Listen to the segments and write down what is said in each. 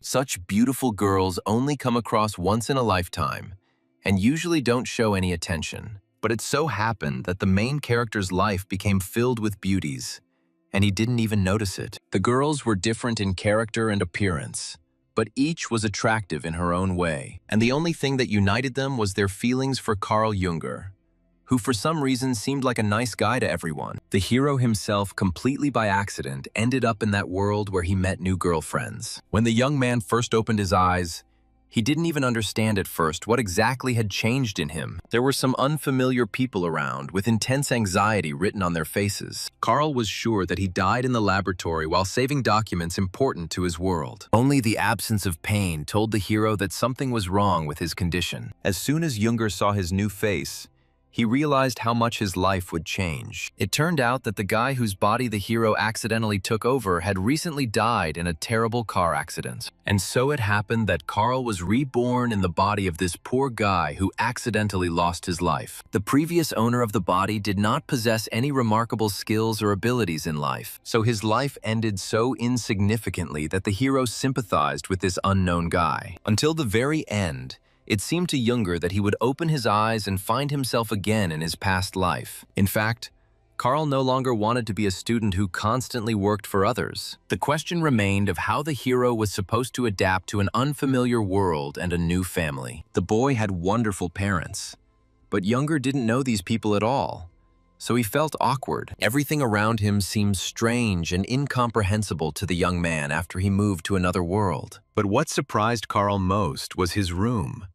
Such beautiful girls only come across once in a lifetime and usually don't show any attention. But it so happened that the main character's life became filled with beauties, and he didn't even notice it. The girls were different in character and appearance, but each was attractive in her own way. And the only thing that united them was their feelings for Carl Junger, who for some reason seemed like a nice guy to everyone. The hero himself, completely by accident, ended up in that world where he met new girlfriends. When the young man first opened his eyes, he didn't even understand at first what exactly had changed in him. There were some unfamiliar people around, with intense anxiety written on their faces. Carl was sure that he died in the laboratory while saving documents important to his world. Only the absence of pain told the hero that something was wrong with his condition. As soon as Junger saw his new face, he realized how much his life would change. It turned out that the guy whose body the hero accidentally took over had recently died in a terrible car accident. And so it happened that Carl was reborn in the body of this poor guy who accidentally lost his life. The previous owner of the body did not possess any remarkable skills or abilities in life, so his life ended so insignificantly that the hero sympathized with this unknown guy. Until the very end, it seemed to Junger that he would open his eyes and find himself again in his past life. In fact, Carl no longer wanted to be a student who constantly worked for others. The question remained of how the hero was supposed to adapt to an unfamiliar world and a new family. The boy had wonderful parents, but Junger didn't know these people at all, so he felt awkward. Everything around him seemed strange and incomprehensible to the young man after he moved to another world. But what surprised Carl most was his room,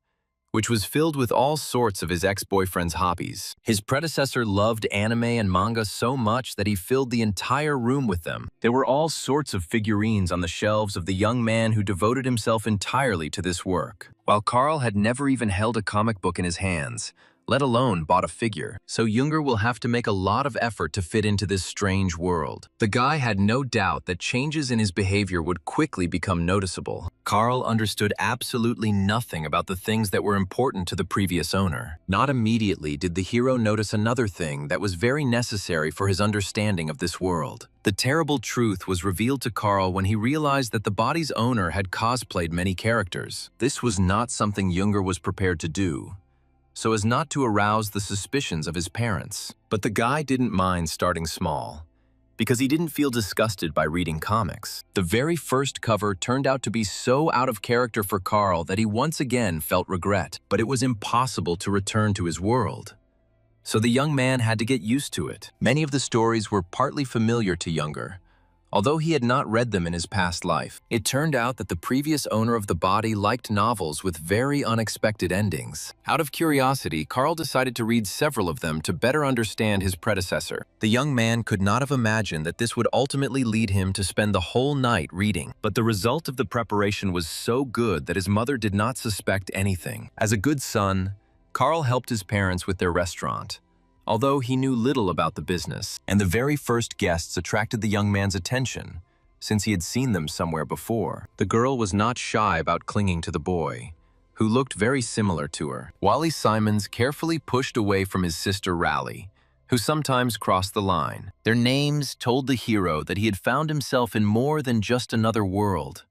which was filled with all sorts of his ex-boyfriend's hobbies. His predecessor loved anime and manga so much that he filled the entire room with them. There were all sorts of figurines on the shelves of the young man who devoted himself entirely to this work, while Carl had never even held a comic book in his hands, let alone bought a figure. So Junger will have to make a lot of effort to fit into this strange world. The guy had no doubt that changes in his behavior would quickly become noticeable. Carl understood absolutely nothing about the things that were important to the previous owner. Not immediately did the hero notice another thing that was very necessary for his understanding of this world. The terrible truth was revealed to Carl when he realized that the body's owner had cosplayed many characters. This was not something Junger was prepared to do, so as not to arouse the suspicions of his parents. But the guy didn't mind starting small, because he didn't feel disgusted by reading comics. The very first cover turned out to be so out of character for Carl that he once again felt regret, but it was impossible to return to his world. So the young man had to get used to it. Many of the stories were partly familiar to Junger, although he had not read them in his past life. It turned out that the previous owner of the body liked novels with very unexpected endings. Out of curiosity, Carl decided to read several of them to better understand his predecessor. The young man could not have imagined that this would ultimately lead him to spend the whole night reading. But the result of the preparation was so good that his mother did not suspect anything. As a good son, Carl helped his parents with their restaurant, although he knew little about the business. And the very first guests attracted the young man's attention, since he had seen them somewhere before. The girl was not shy about clinging to the boy, who looked very similar to her. Wally Simons carefully pushed away from his sister Rally, who sometimes crossed the line. Their names told the hero that he had found himself in more than just another world,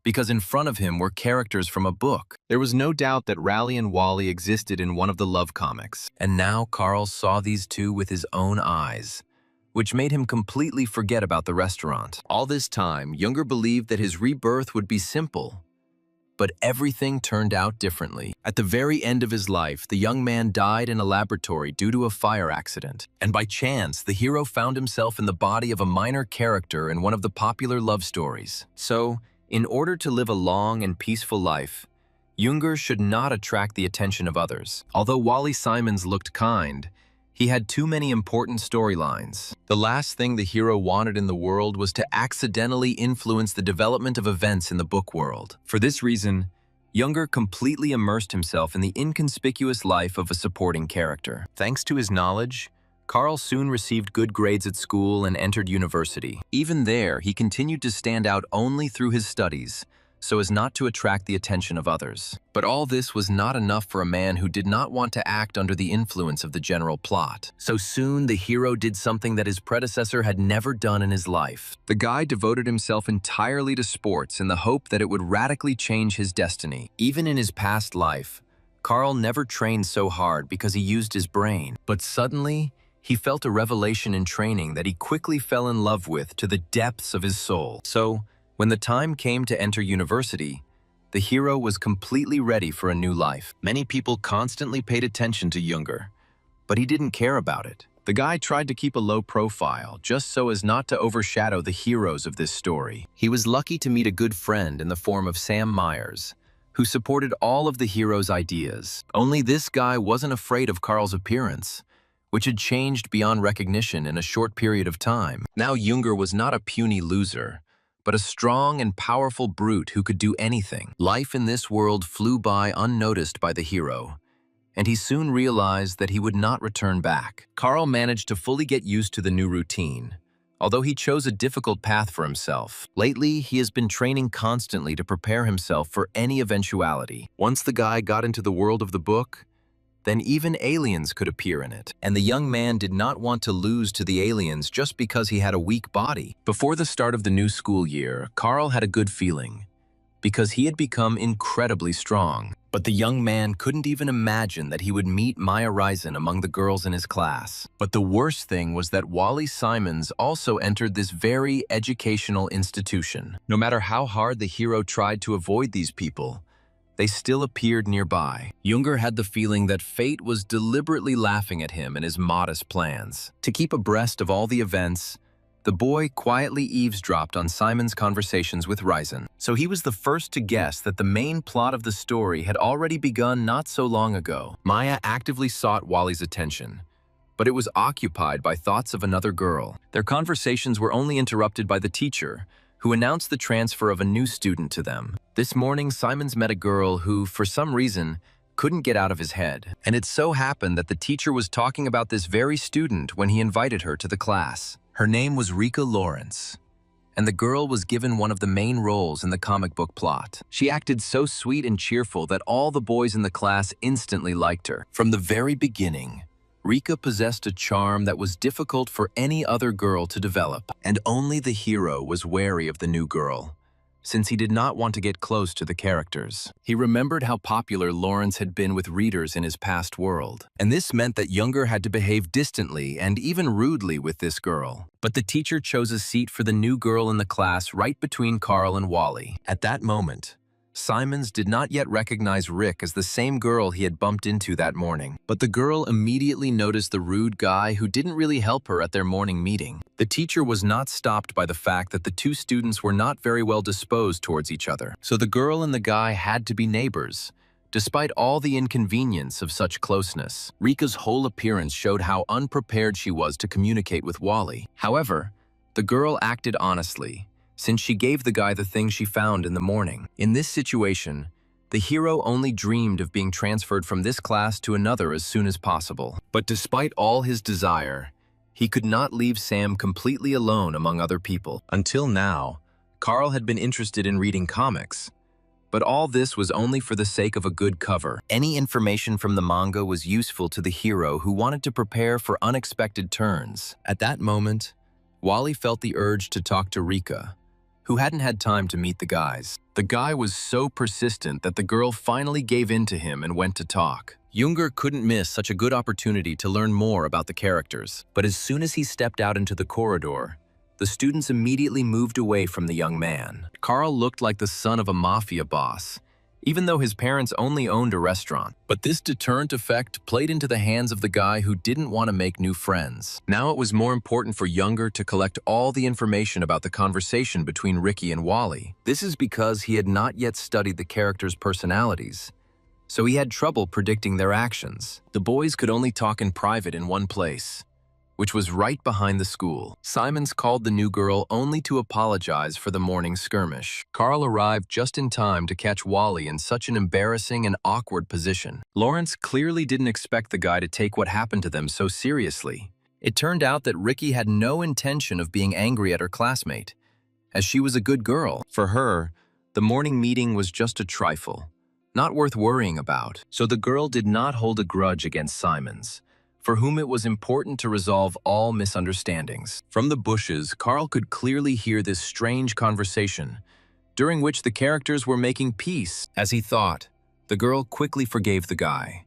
because in front of him were characters from a book. There was no doubt that Rally and Wally existed in one of the love comics, and now Carl saw these two with his own eyes, which made him completely forget about the restaurant. All this time, Junger believed that his rebirth would be simple, but everything turned out differently. At the very end of his life, the young man died in a laboratory due to a fire accident, and by chance, the hero found himself in the body of a minor character in one of the popular love stories. So, in order to live a long and peaceful life, Junger should not attract the attention of others. Although Wally Simons looked kind, he had too many important storylines. The last thing the hero wanted in the world was to accidentally influence the development of events in the book world. For this reason, Junger completely immersed himself in the inconspicuous life of a supporting character. Thanks to his knowledge, Carl soon received good grades at school and entered university. Even there, he continued to stand out only through his studies, so as not to attract the attention of others. But all this was not enough for a man who did not want to act under the influence of the general plot. So soon, the hero did something that his predecessor had never done in his life. The guy devoted himself entirely to sports in the hope that it would radically change his destiny. Even in his past life, Carl never trained so hard because he used his brain. But suddenly, he felt a revelation in training that he quickly fell in love with to the depths of his soul. So, when the time came to enter university, the hero was completely ready for a new life. Many people constantly paid attention to Younger, but he didn't care about it. The guy tried to keep a low profile, just so as not to overshadow the heroes of this story. He was lucky to meet a good friend in the form of Sam Myers, who supported all of the hero's ideas. Only this guy wasn't afraid of Carl's appearance, which had changed beyond recognition in a short period of time. Now Younger was not a puny loser, but a strong and powerful brute who could do anything. Life in this world flew by unnoticed by the hero, and he soon realized that he would not return back. Carl managed to fully get used to the new routine, although he chose a difficult path for himself. Lately, he has been training constantly to prepare himself for any eventuality. Once the guy got into the world of the book, then even aliens could appear in it. And the young man did not want to lose to the aliens just because he had a weak body. Before the start of the new school year, Carl had a good feeling, because he had become incredibly strong. But the young man couldn't even imagine that he would meet Maya Risen among the girls in his class. But the worst thing was that Wally Simons also entered this very educational institution. No matter how hard the hero tried to avoid these people, they still appeared nearby. Younger had the feeling that fate was deliberately laughing at him and his modest plans. To keep abreast of all the events, the boy quietly eavesdropped on Simon's conversations with Risen. So he was the first to guess that the main plot of the story had already begun not so long ago. Maya actively sought Wally's attention, but it was occupied by thoughts of another girl. Their conversations were only interrupted by the teacher, who announced the transfer of a new student to them. This morning, Simons met a girl who, for some reason, couldn't get out of his head. And it so happened that the teacher was talking about this very student when he invited her to the class. Her name was Rika Lawrence, and the girl was given one of the main roles in the comic book plot. She acted so sweet and cheerful that all the boys in the class instantly liked her. From the very beginning, Rika possessed a charm that was difficult for any other girl to develop, and only the hero was wary of the new girl, since he did not want to get close to the characters. He remembered how popular Lawrence had been with readers in his past world, and this meant that Younger had to behave distantly and even rudely with this girl. But the teacher chose a seat for the new girl in the class right between Carl and Wally. At that moment, Simons did not yet recognize Rick as the same girl he had bumped into that morning. But the girl immediately noticed the rude guy who didn't really help her at their morning meeting. The teacher was not stopped by the fact that the two students were not very well disposed towards each other. So the girl and the guy had to be neighbors, despite all the inconvenience of such closeness. Rika's whole appearance showed how unprepared she was to communicate with Wally. However, the girl acted honestly, since she gave the guy the things she found in the morning. In this situation, the hero only dreamed of being transferred from this class to another as soon as possible. But despite all his desire, he could not leave Sam completely alone among other people. Until now, Carl had been interested in reading comics, but all this was only for the sake of a good cover. Any information from the manga was useful to the hero who wanted to prepare for unexpected turns. At that moment, Wally felt the urge to talk to Rika, who hadn't had time to meet the guys. The guy was so persistent that the girl finally gave in to him and went to talk. Younger couldn't miss such a good opportunity to learn more about the characters. But as soon as he stepped out into the corridor, the students immediately moved away from the young man. Carl looked like the son of a mafia boss, even though his parents only owned a restaurant. But this deterrent effect played into the hands of the guy who didn't want to make new friends. Now it was more important for Younger to collect all the information about the conversation between Ricky and Wally. This is because he had not yet studied the characters' personalities, so he had trouble predicting their actions. The boys could only talk in private in one place, which was right behind the school. Simons called the new girl only to apologize for the morning skirmish. Carl arrived just in time to catch Wally in such an embarrassing and awkward position. Lawrence clearly didn't expect the guy to take what happened to them so seriously. It turned out that Ricky had no intention of being angry at her classmate, as she was a good girl. For her, The morning meeting was just a trifle, not worth worrying about, so the girl did not hold a grudge against Simons, for whom it was important to resolve all misunderstandings. From the bushes, Carl could clearly hear this strange conversation, during which the characters were making peace. As he thought, the girl quickly forgave the guy,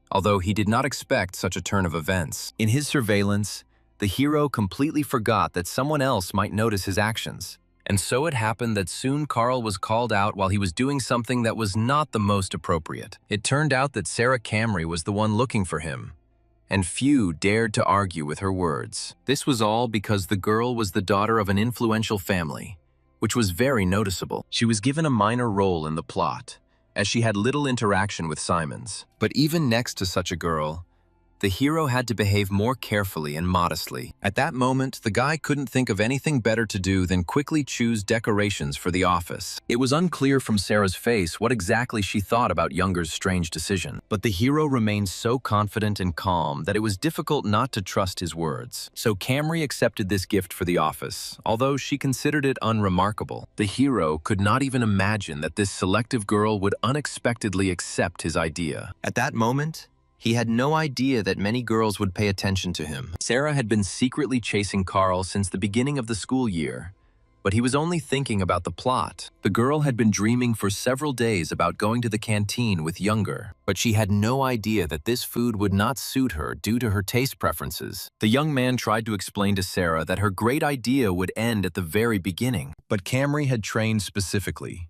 although he did not expect such a turn of events. In his surveillance, the hero completely forgot that someone else might notice his actions. And so it happened that soon Carl was called out while he was doing something that was not the most appropriate. It turned out that Sarah Camry was the one looking for him, and few dared to argue with her words. This was all because the girl was the daughter of an influential family, which was very noticeable. She was given a minor role in the plot, as she had little interaction with Simons. But even next to such a girl, the hero had to behave more carefully and modestly. At that moment, the guy couldn't think of anything better to do than quickly choose decorations for the office. It was unclear from Sarah's face what exactly she thought about Younger's strange decision, but the hero remained so confident and calm that it was difficult not to trust his words. So Camry accepted this gift for the office, although she considered it unremarkable. The hero could not even imagine that this selective girl would unexpectedly accept his idea. At that moment, he had no idea that many girls would pay attention to him. Sarah had been secretly chasing Carl since the beginning of the school year, but he was only thinking about the plot. The girl had been dreaming for several days about going to the canteen with Younger, but she had no idea that this food would not suit her due to her taste preferences. The young man tried to explain to Sarah that her great idea would end at the very beginning, but Camry had trained specifically,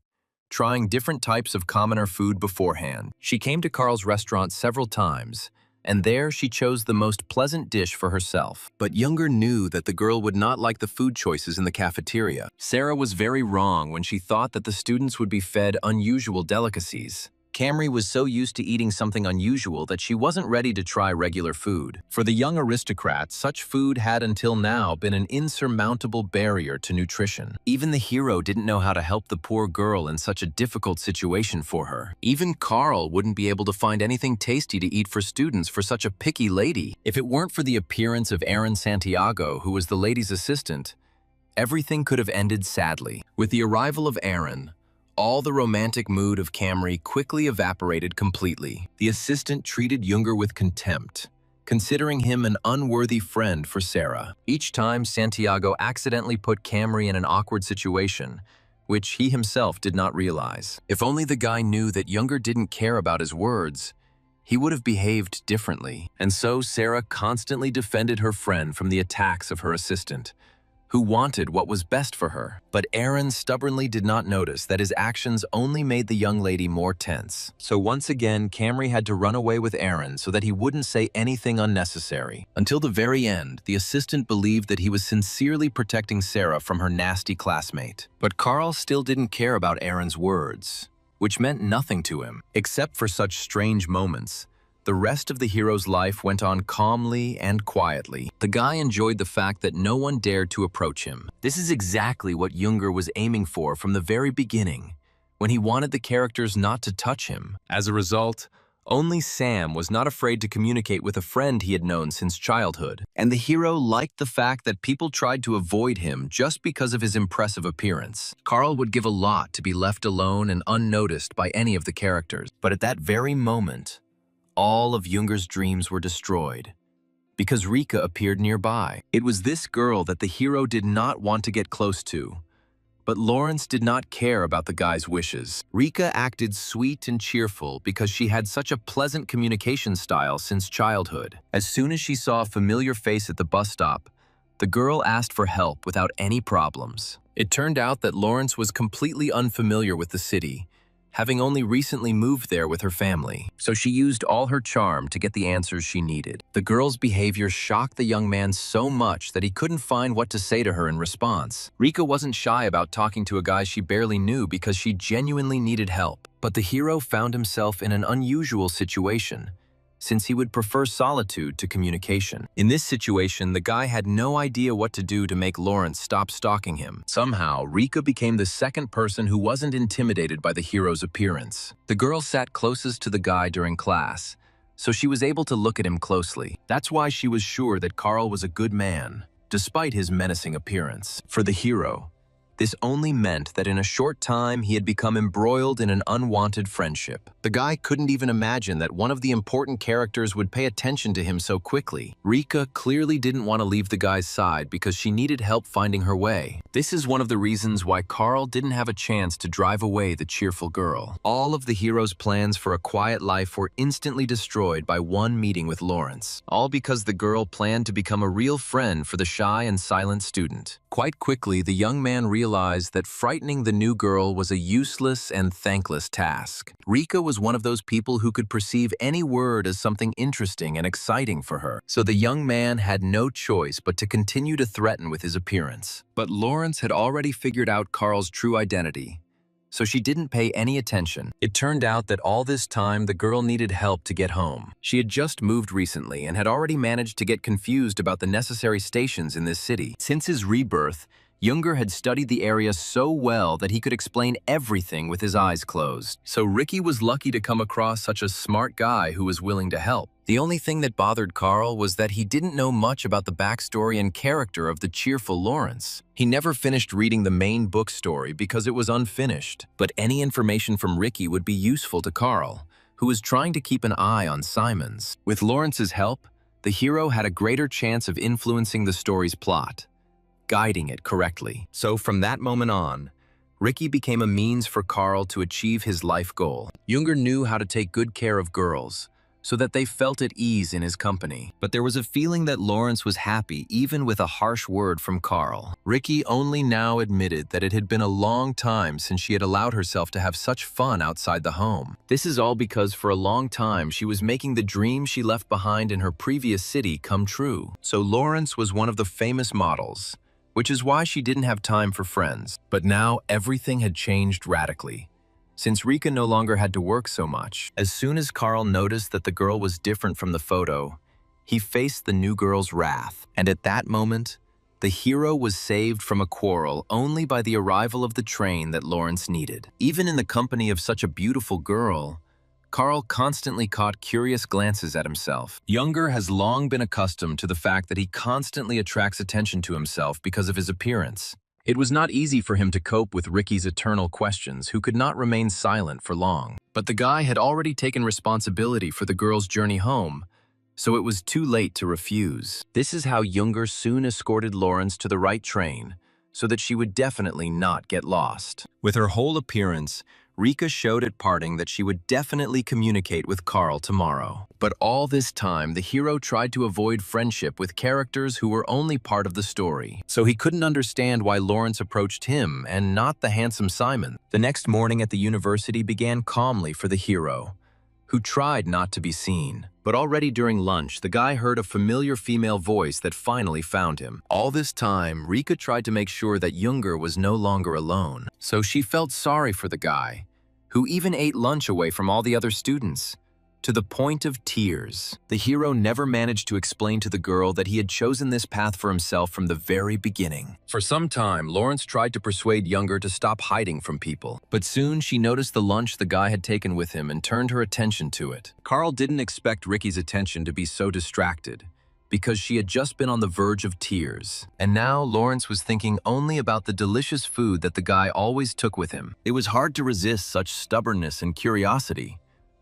trying different types of commoner food beforehand. She came to Carl's restaurant several times, and there she chose the most pleasant dish for herself. But Younger knew that the girl would not like the food choices in the cafeteria. Sarah was very wrong when she thought that the students would be fed unusual delicacies. Camry was so used to eating something unusual that she wasn't ready to try regular food. For the young aristocrat, such food had until now been an insurmountable barrier to nutrition. Even the hero didn't know how to help the poor girl in such a difficult situation for her. Even Carl wouldn't be able to find anything tasty to eat for students for such a picky lady. If it weren't for the appearance of Aaron Santiago, who was the lady's assistant, everything could have ended sadly. With the arrival of Aaron, all the romantic mood of Camry quickly evaporated completely. The assistant treated Younger with contempt, considering him an unworthy friend for Sarah. Each time, Santiago accidentally put Camry in an awkward situation, which he himself did not realize. If only the guy knew that Younger didn't care about his words, he would have behaved differently. And so Sarah constantly defended her friend from the attacks of her assistant, who wanted what was best for her. But Aaron stubbornly did not notice that his actions only made the young lady more tense. So once again, Camry had to run away with Aaron so that he wouldn't say anything unnecessary. Until the very end, the assistant believed that he was sincerely protecting Sarah from her nasty classmate. But Carl still didn't care about Aaron's words, which meant nothing to him. Except for such strange moments, the rest of the hero's life went on calmly and quietly. The guy enjoyed the fact that no one dared to approach him. This is exactly what Younger was aiming for from the very beginning, when he wanted the characters not to touch him. As a result, only Sam was not afraid to communicate with a friend he had known since childhood. And the hero liked the fact that people tried to avoid him just because of his impressive appearance. Carl would give a lot to be left alone and unnoticed by any of the characters. But at that very moment, all of Younger's dreams were destroyed, because Rika appeared nearby. It was this girl that the hero did not want to get close to, but Lawrence did not care about the guy's wishes. Rika acted sweet and cheerful because she had such a pleasant communication style since childhood. As soon as she saw a familiar face at the bus stop, the girl asked for help without any problems. It turned out that Lawrence was completely unfamiliar with the city, having only recently moved there with her family, so she used all her charm to get the answers she needed. The girl's behavior shocked the young man so much that he couldn't find what to say to her in response. Rika wasn't shy about talking to a guy she barely knew because she genuinely needed help. But the hero found himself in an unusual situation, since he would prefer solitude to communication. In this situation, the guy had no idea what to do to make Lawrence stop stalking him. Somehow, Rika became the second person who wasn't intimidated by the hero's appearance. The girl sat closest to the guy during class, so she was able to look at him closely. That's why she was sure that Carl was a good man, despite his menacing appearance. For the hero, This only meant that in a short time he had become embroiled in an unwanted friendship. The guy couldn't even imagine that one of the important characters would pay attention to him so quickly. Rika clearly didn't want to leave the guy's side because she needed help finding her way. This is one of the reasons why Carl didn't have a chance to drive away the cheerful girl. All of the hero's plans for a quiet life were instantly destroyed by one meeting with Lawrence, all because the girl planned to become a real friend for the shy and silent student. Quite quickly, the young man realized that frightening the new girl was a useless and thankless task. Rika was one of those people who could perceive any word as something interesting and exciting for her, so the young man had no choice but to continue to threaten with his appearance. But Lawrence had already figured out Carl's true identity, so she didn't pay any attention. It turned out that all this time the girl needed help to get home. She had just moved recently and had already managed to get confused about the necessary stations in this city. Since his rebirth, Junger had studied the area so well that he could explain everything with his eyes closed. So Ricky was lucky to come across such a smart guy who was willing to help. The only thing that bothered Carl was that he didn't know much about the backstory and character of the cheerful Lawrence. He never finished reading the main book story because it was unfinished. But any information from Ricky would be useful to Carl, who was trying to keep an eye on Simons. With Lawrence's help, the hero had a greater chance of influencing the story's plot, guiding it correctly. So from that moment on, Ricky became a means for Carl to achieve his life goal. Junger knew how to take good care of girls, so that they felt at ease in his company. But there was a feeling that Lawrence was happy even with a harsh word from Carl. Ricky only now admitted that it had been a long time since she had allowed herself to have such fun outside the home. This is all because for a long time she was making the dream she left behind in her previous city come true. So Lawrence was one of the famous models, which is why she didn't have time for friends. But now everything had changed radically, since Rika no longer had to work so much. As soon as Carl noticed that the girl was different from the photo, he faced the new girl's wrath. And at that moment, the hero was saved from a quarrel only by the arrival of the train that Lawrence needed. Even in the company of such a beautiful girl, Carl constantly caught curious glances at himself. Junger has long been accustomed to the fact that he constantly attracts attention to himself because of his appearance. It was not easy for him to cope with Ricky's eternal questions, who could not remain silent for long. But the guy had already taken responsibility for the girl's journey home, so it was too late to refuse. This is how Junger soon escorted Lawrence to the right train, so that she would definitely not get lost. With her whole appearance, Rika showed at parting that she would definitely communicate with Carl tomorrow. But all this time, the hero tried to avoid friendship with characters who were only part of the story. So he couldn't understand why Lawrence approached him and not the handsome Simon. The next morning at the university began calmly for the hero, who tried not to be seen. But already during lunch, the guy heard a familiar female voice that finally found him. All this time, Rika tried to make sure that Junger was no longer alone. So she felt sorry for the guy, who even ate lunch away from all the other students, to the point of tears. The hero never managed to explain to the girl that he had chosen this path for himself from the very beginning. For some time, Lawrence tried to persuade Junger to stop hiding from people, but soon she noticed the lunch the guy had taken with him and turned her attention to it. Carl didn't expect Ricky's attention to be so distracted, because she had just been on the verge of tears. And now Lawrence was thinking only about the delicious food that the guy always took with him. It was hard to resist such stubbornness and curiosity,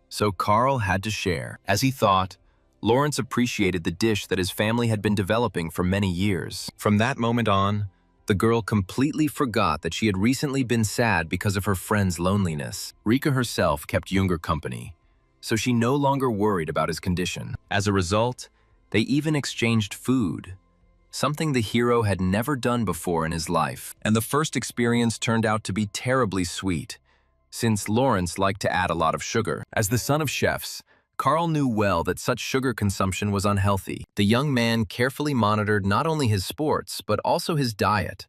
so Carl had to share. As he thought, Lawrence appreciated the dish that his family had been developing for many years. From that moment on, the girl completely forgot that she had recently been sad because of her friend's loneliness. Rika herself kept Junger company, so she no longer worried about his condition. As a result, they even exchanged food, something the hero had never done before in his life. And the first experience turned out to be terribly sweet, since Lawrence liked to add a lot of sugar. As the son of chefs, Carl knew well that such sugar consumption was unhealthy. The young man carefully monitored not only his sports, but also his diet,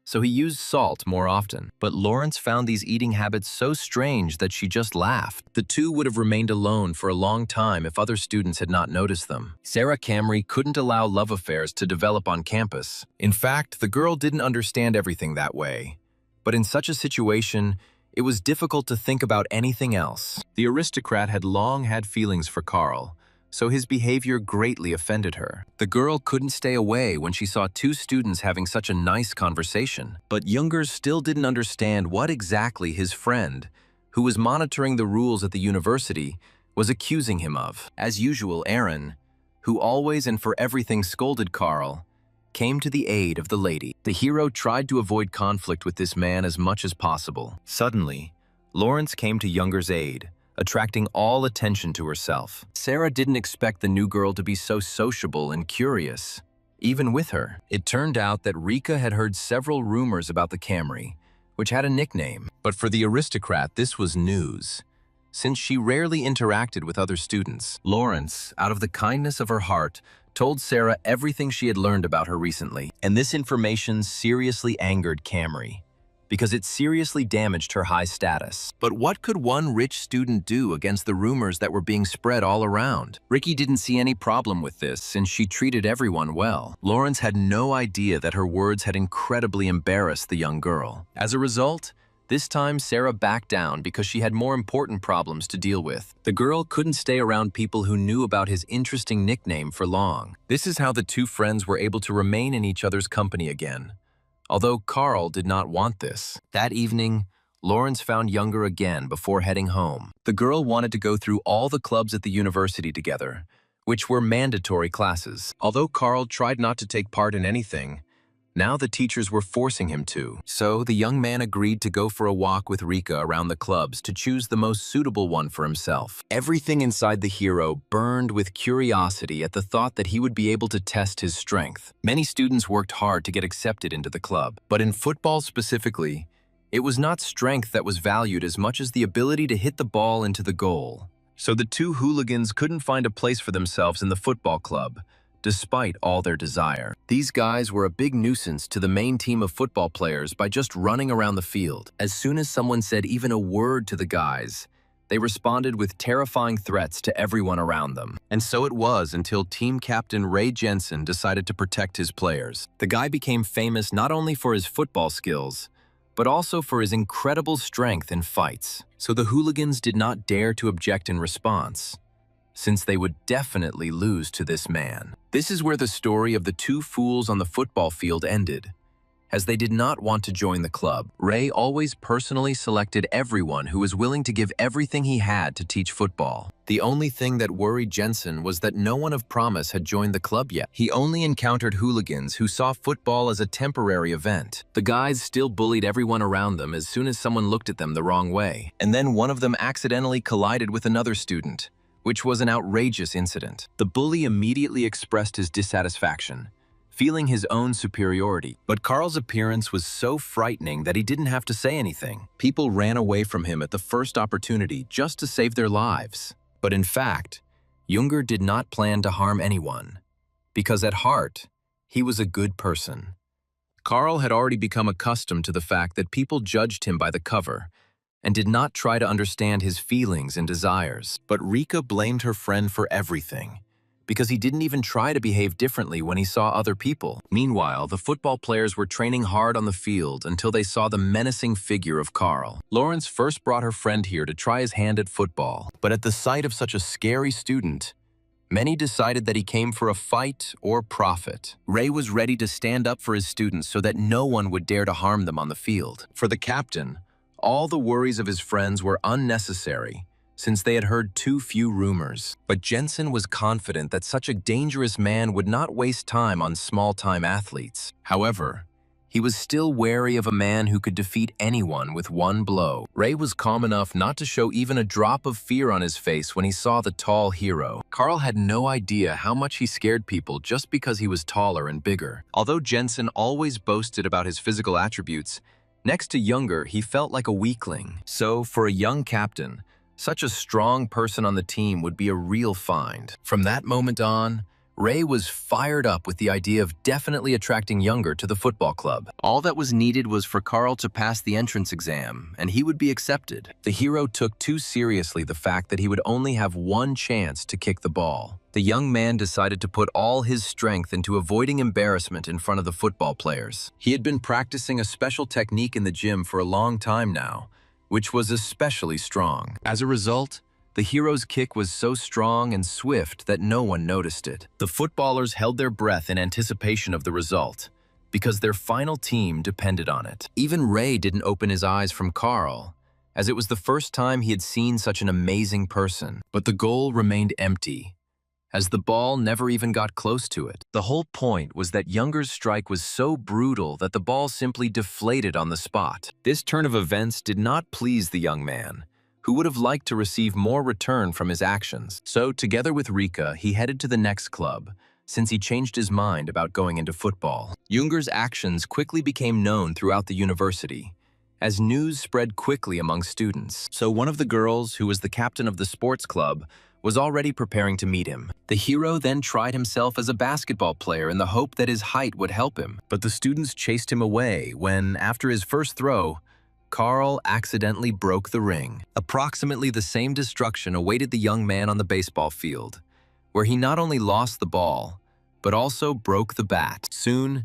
so he used salt more often. But Lawrence found these eating habits so strange that she just laughed. The two would have remained alone for a long time if other students had not noticed them. Sarah Camry couldn't allow love affairs to develop on campus. In fact, the girl didn't understand everything that way. But in such a situation, it was difficult to think about anything else. The aristocrat had long had feelings for Carl, so his behavior greatly offended her. The girl couldn't stay away when she saw two students having such a nice conversation. But Younger still didn't understand what exactly his friend, who was monitoring the rules at the university, was accusing him of. As usual, Aaron, who always and for everything scolded Carl, came to the aid of the lady. The hero tried to avoid conflict with this man as much as possible. Suddenly, Lawrence came to Younger's aid, attracting all attention to herself. Sarah didn't expect the new girl to be so sociable and curious. Even with her, it turned out that Rika had heard several rumors about the Camry, which had a nickname. But for the aristocrat, this was news, since she rarely interacted with other students. Lawrence, out of the kindness of her heart, told Sarah everything she had learned about her recently. And this information seriously angered Camry, because it seriously damaged her high status. But what could one rich student do against the rumors that were being spread all around? Ricky didn't see any problem with this, since she treated everyone well. Lawrence had no idea that her words had incredibly embarrassed the young girl. As a result, this time Sarah backed down because she had more important problems to deal with. The girl couldn't stay around people who knew about his interesting nickname for long. This is how the two friends were able to remain in each other's company again, although Carl did not want this. That evening, Lawrence found Younger again before heading home. The girl wanted to go through all the clubs at the university together, which were mandatory classes. Although Carl tried not to take part in anything, now the teachers were forcing him to. So the young man agreed to go for a walk with Rika around the clubs to choose the most suitable one for himself. Everything inside the hero burned with curiosity at the thought that he would be able to test his strength. Many students worked hard to get accepted into the club, but in football specifically, it was not strength that was valued as much as the ability to hit the ball into the goal. So the two hooligans couldn't find a place for themselves in the football club, despite all their desire. These guys were a big nuisance to the main team of football players by just running around the field. As soon as someone said even a word to the guys, they responded with terrifying threats to everyone around them. And so it was until team captain Ray Jensen decided to protect his players. The guy became famous not only for his football skills, but also for his incredible strength in fights. So the hooligans did not dare to object in response, since they would definitely lose to this man. This is where the story of the two fools on the football field ended, as they did not want to join the club. Ray always personally selected everyone who was willing to give everything he had to teach football. The only thing that worried Jensen was that no one of promise had joined the club yet. He only encountered hooligans who saw football as a temporary event. The guys still bullied everyone around them as soon as someone looked at them the wrong way. And then one of them accidentally collided with another student, which was an outrageous incident. The bully immediately expressed his dissatisfaction, feeling his own superiority. But Carl's appearance was so frightening that he didn't have to say anything. People ran away from him at the first opportunity just to save their lives. But in fact, Younger did not plan to harm anyone, because at heart, he was a good person. Carl had already become accustomed to the fact that people judged him by the cover, and did not try to understand his feelings and desires. But Rika blamed her friend for everything, because he didn't even try to behave differently when he saw other people. Meanwhile, the football players were training hard on the field until they saw the menacing figure of Carl. Lawrence first brought her friend here to try his hand at football, but at the sight of such a scary student, many decided that he came for a fight or profit. Ray was ready to stand up for his students so that no one would dare to harm them on the field. For the captain, all the worries of his friends were unnecessary, since they had heard too few rumors. But Jensen was confident that such a dangerous man would not waste time on small-time athletes. However, he was still wary of a man who could defeat anyone with one blow. Ray was calm enough not to show even a drop of fear on his face when he saw the tall hero. Carl had no idea how much he scared people just because he was taller and bigger. Although Jensen always boasted about his physical attributes, next to Younger, he felt like a weakling. So, for a young captain, such a strong person on the team would be a real find. From that moment on, Ray was fired up with the idea of definitely attracting Younger to the football club. All that was needed was for Carl to pass the entrance exam, and he would be accepted. The hero took too seriously the fact that he would only have one chance to kick the ball. The young man decided to put all his strength into avoiding embarrassment in front of the football players. He had been practicing a special technique in the gym for a long time now, which was especially strong. As a result, The hero's kick was so strong and swift that no one noticed it. The footballers held their breath in anticipation of the result, because their final team depended on it. Even Ray didn't open his eyes from Carl, as it was the first time he had seen such an amazing person. But the goal remained empty, as the ball never even got close to it. The whole point was that Younger's strike was so brutal that the ball simply deflated on the spot. This turn of events did not please the young man, who would have liked to receive more return from his actions. So, together with Rika, he headed to the next club, since he changed his mind about going into football. Younger's actions quickly became known throughout the university, as news spread quickly among students. So one of the girls, who was the captain of the sports club, was already preparing to meet him. The hero then tried himself as a basketball player in the hope that his height would help him. But the students chased him away when, after his first throw, Carl accidentally broke the ring. Approximately the same destruction awaited the young man on the baseball field, where he not only lost the ball, but also broke the bat. Soon,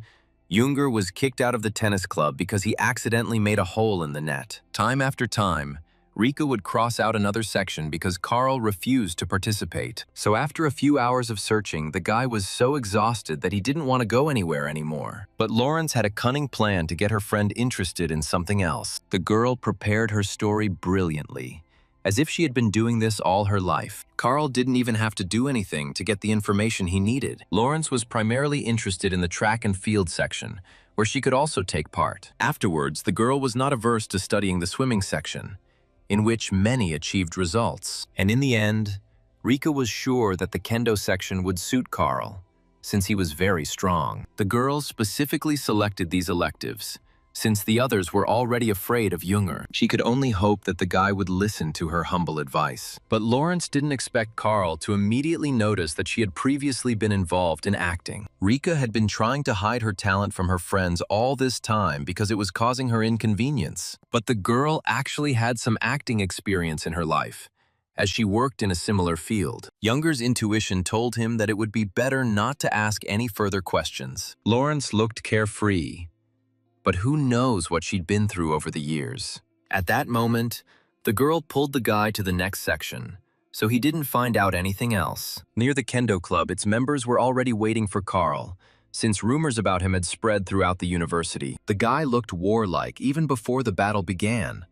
Younger was kicked out of the tennis club because he accidentally made a hole in the net. Time after time, Rika would cross out another section because Carl refused to participate. So after a few hours of searching, the guy was so exhausted that he didn't want to go anywhere anymore. But Lawrence had a cunning plan to get her friend interested in something else. The girl prepared her story brilliantly, as if she had been doing this all her life. Carl didn't even have to do anything to get the information he needed. Lawrence was primarily interested in the track and field section, where she could also take part. Afterwards, the girl was not averse to studying the swimming section, in which many achieved results. And in the end, Rika was sure that the kendo section would suit Carl, since he was very strong. The girl specifically selected these electives, since the others were already afraid of Younger. She could only hope that the guy would listen to her humble advice. But Lawrence didn't expect Carl to immediately notice that she had previously been involved in acting. Rika had been trying to hide her talent from her friends all this time because it was causing her inconvenience. But the girl actually had some acting experience in her life, as she worked in a similar field. Younger's intuition told him that it would be better not to ask any further questions. Lawrence looked carefree, but who knows what she'd been through over the years. At that moment, the girl pulled the guy to the next section, so he didn't find out anything else. Near the kendo club, its members were already waiting for Carl, since rumors about him had spread throughout the university. The guy looked warlike even before the battle began,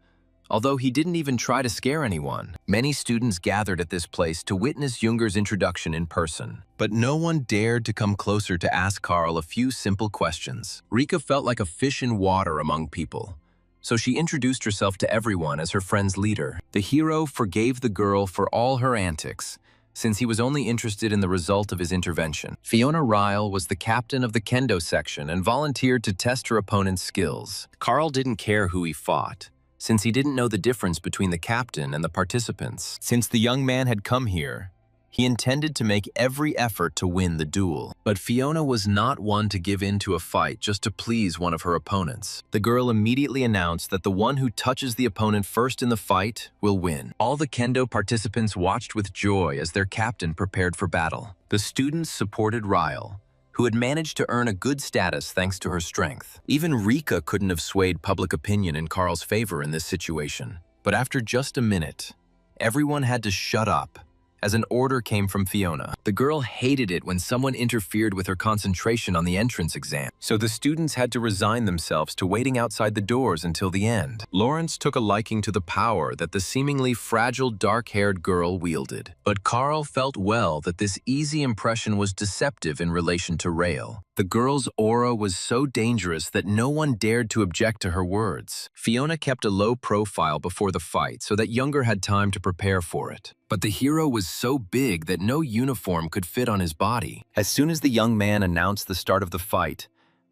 although he didn't even try to scare anyone. Many students gathered at this place to witness Younger's introduction in person, but no one dared to come closer to ask Carl a few simple questions. Rika felt like a fish in water among people, so she introduced herself to everyone as her friend's leader. The hero forgave the girl for all her antics, since he was only interested in the result of his intervention. Fiona Ryle was the captain of the kendo section and volunteered to test her opponent's skills. Carl didn't care who he fought, since he didn't know the difference between the captain and the participants. Since the young man had come here, he intended to make every effort to win the duel. But Fiona was not one to give in to a fight just to please one of her opponents. The girl immediately announced that the one who touches the opponent first in the fight will win. All the kendo participants watched with joy as their captain prepared for battle. The students supported Ryle, who had managed to earn a good status thanks to her strength. Even Rika couldn't have swayed public opinion in Carl's favor in this situation. But after just a minute, everyone had to shut up, as an order came from Fiona. The girl hated it when someone interfered with her concentration on the entrance exam, so the students had to resign themselves to waiting outside the doors until the end. Lawrence took a liking to the power that the seemingly fragile dark-haired girl wielded. But Carl felt well that this easy impression was deceptive in relation to Rael. The girl's aura was so dangerous that no one dared to object to her words. Fiona kept a low profile before the fight so that Younger had time to prepare for it. But the hero was so big that no uniform could fit on his body. As soon as the young man announced the start of the fight,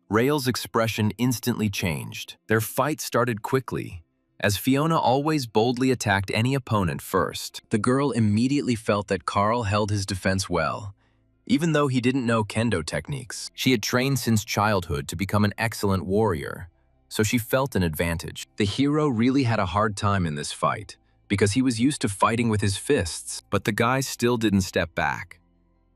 Rael's expression instantly changed. Their fight started quickly, as Fiona always boldly attacked any opponent first. The girl immediately felt that Carl held his defense well, even though he didn't know kendo techniques. She had trained since childhood to become an excellent warrior, so she felt an advantage. The hero really had a hard time in this fight, because he was used to fighting with his fists, but the guy still didn't step back,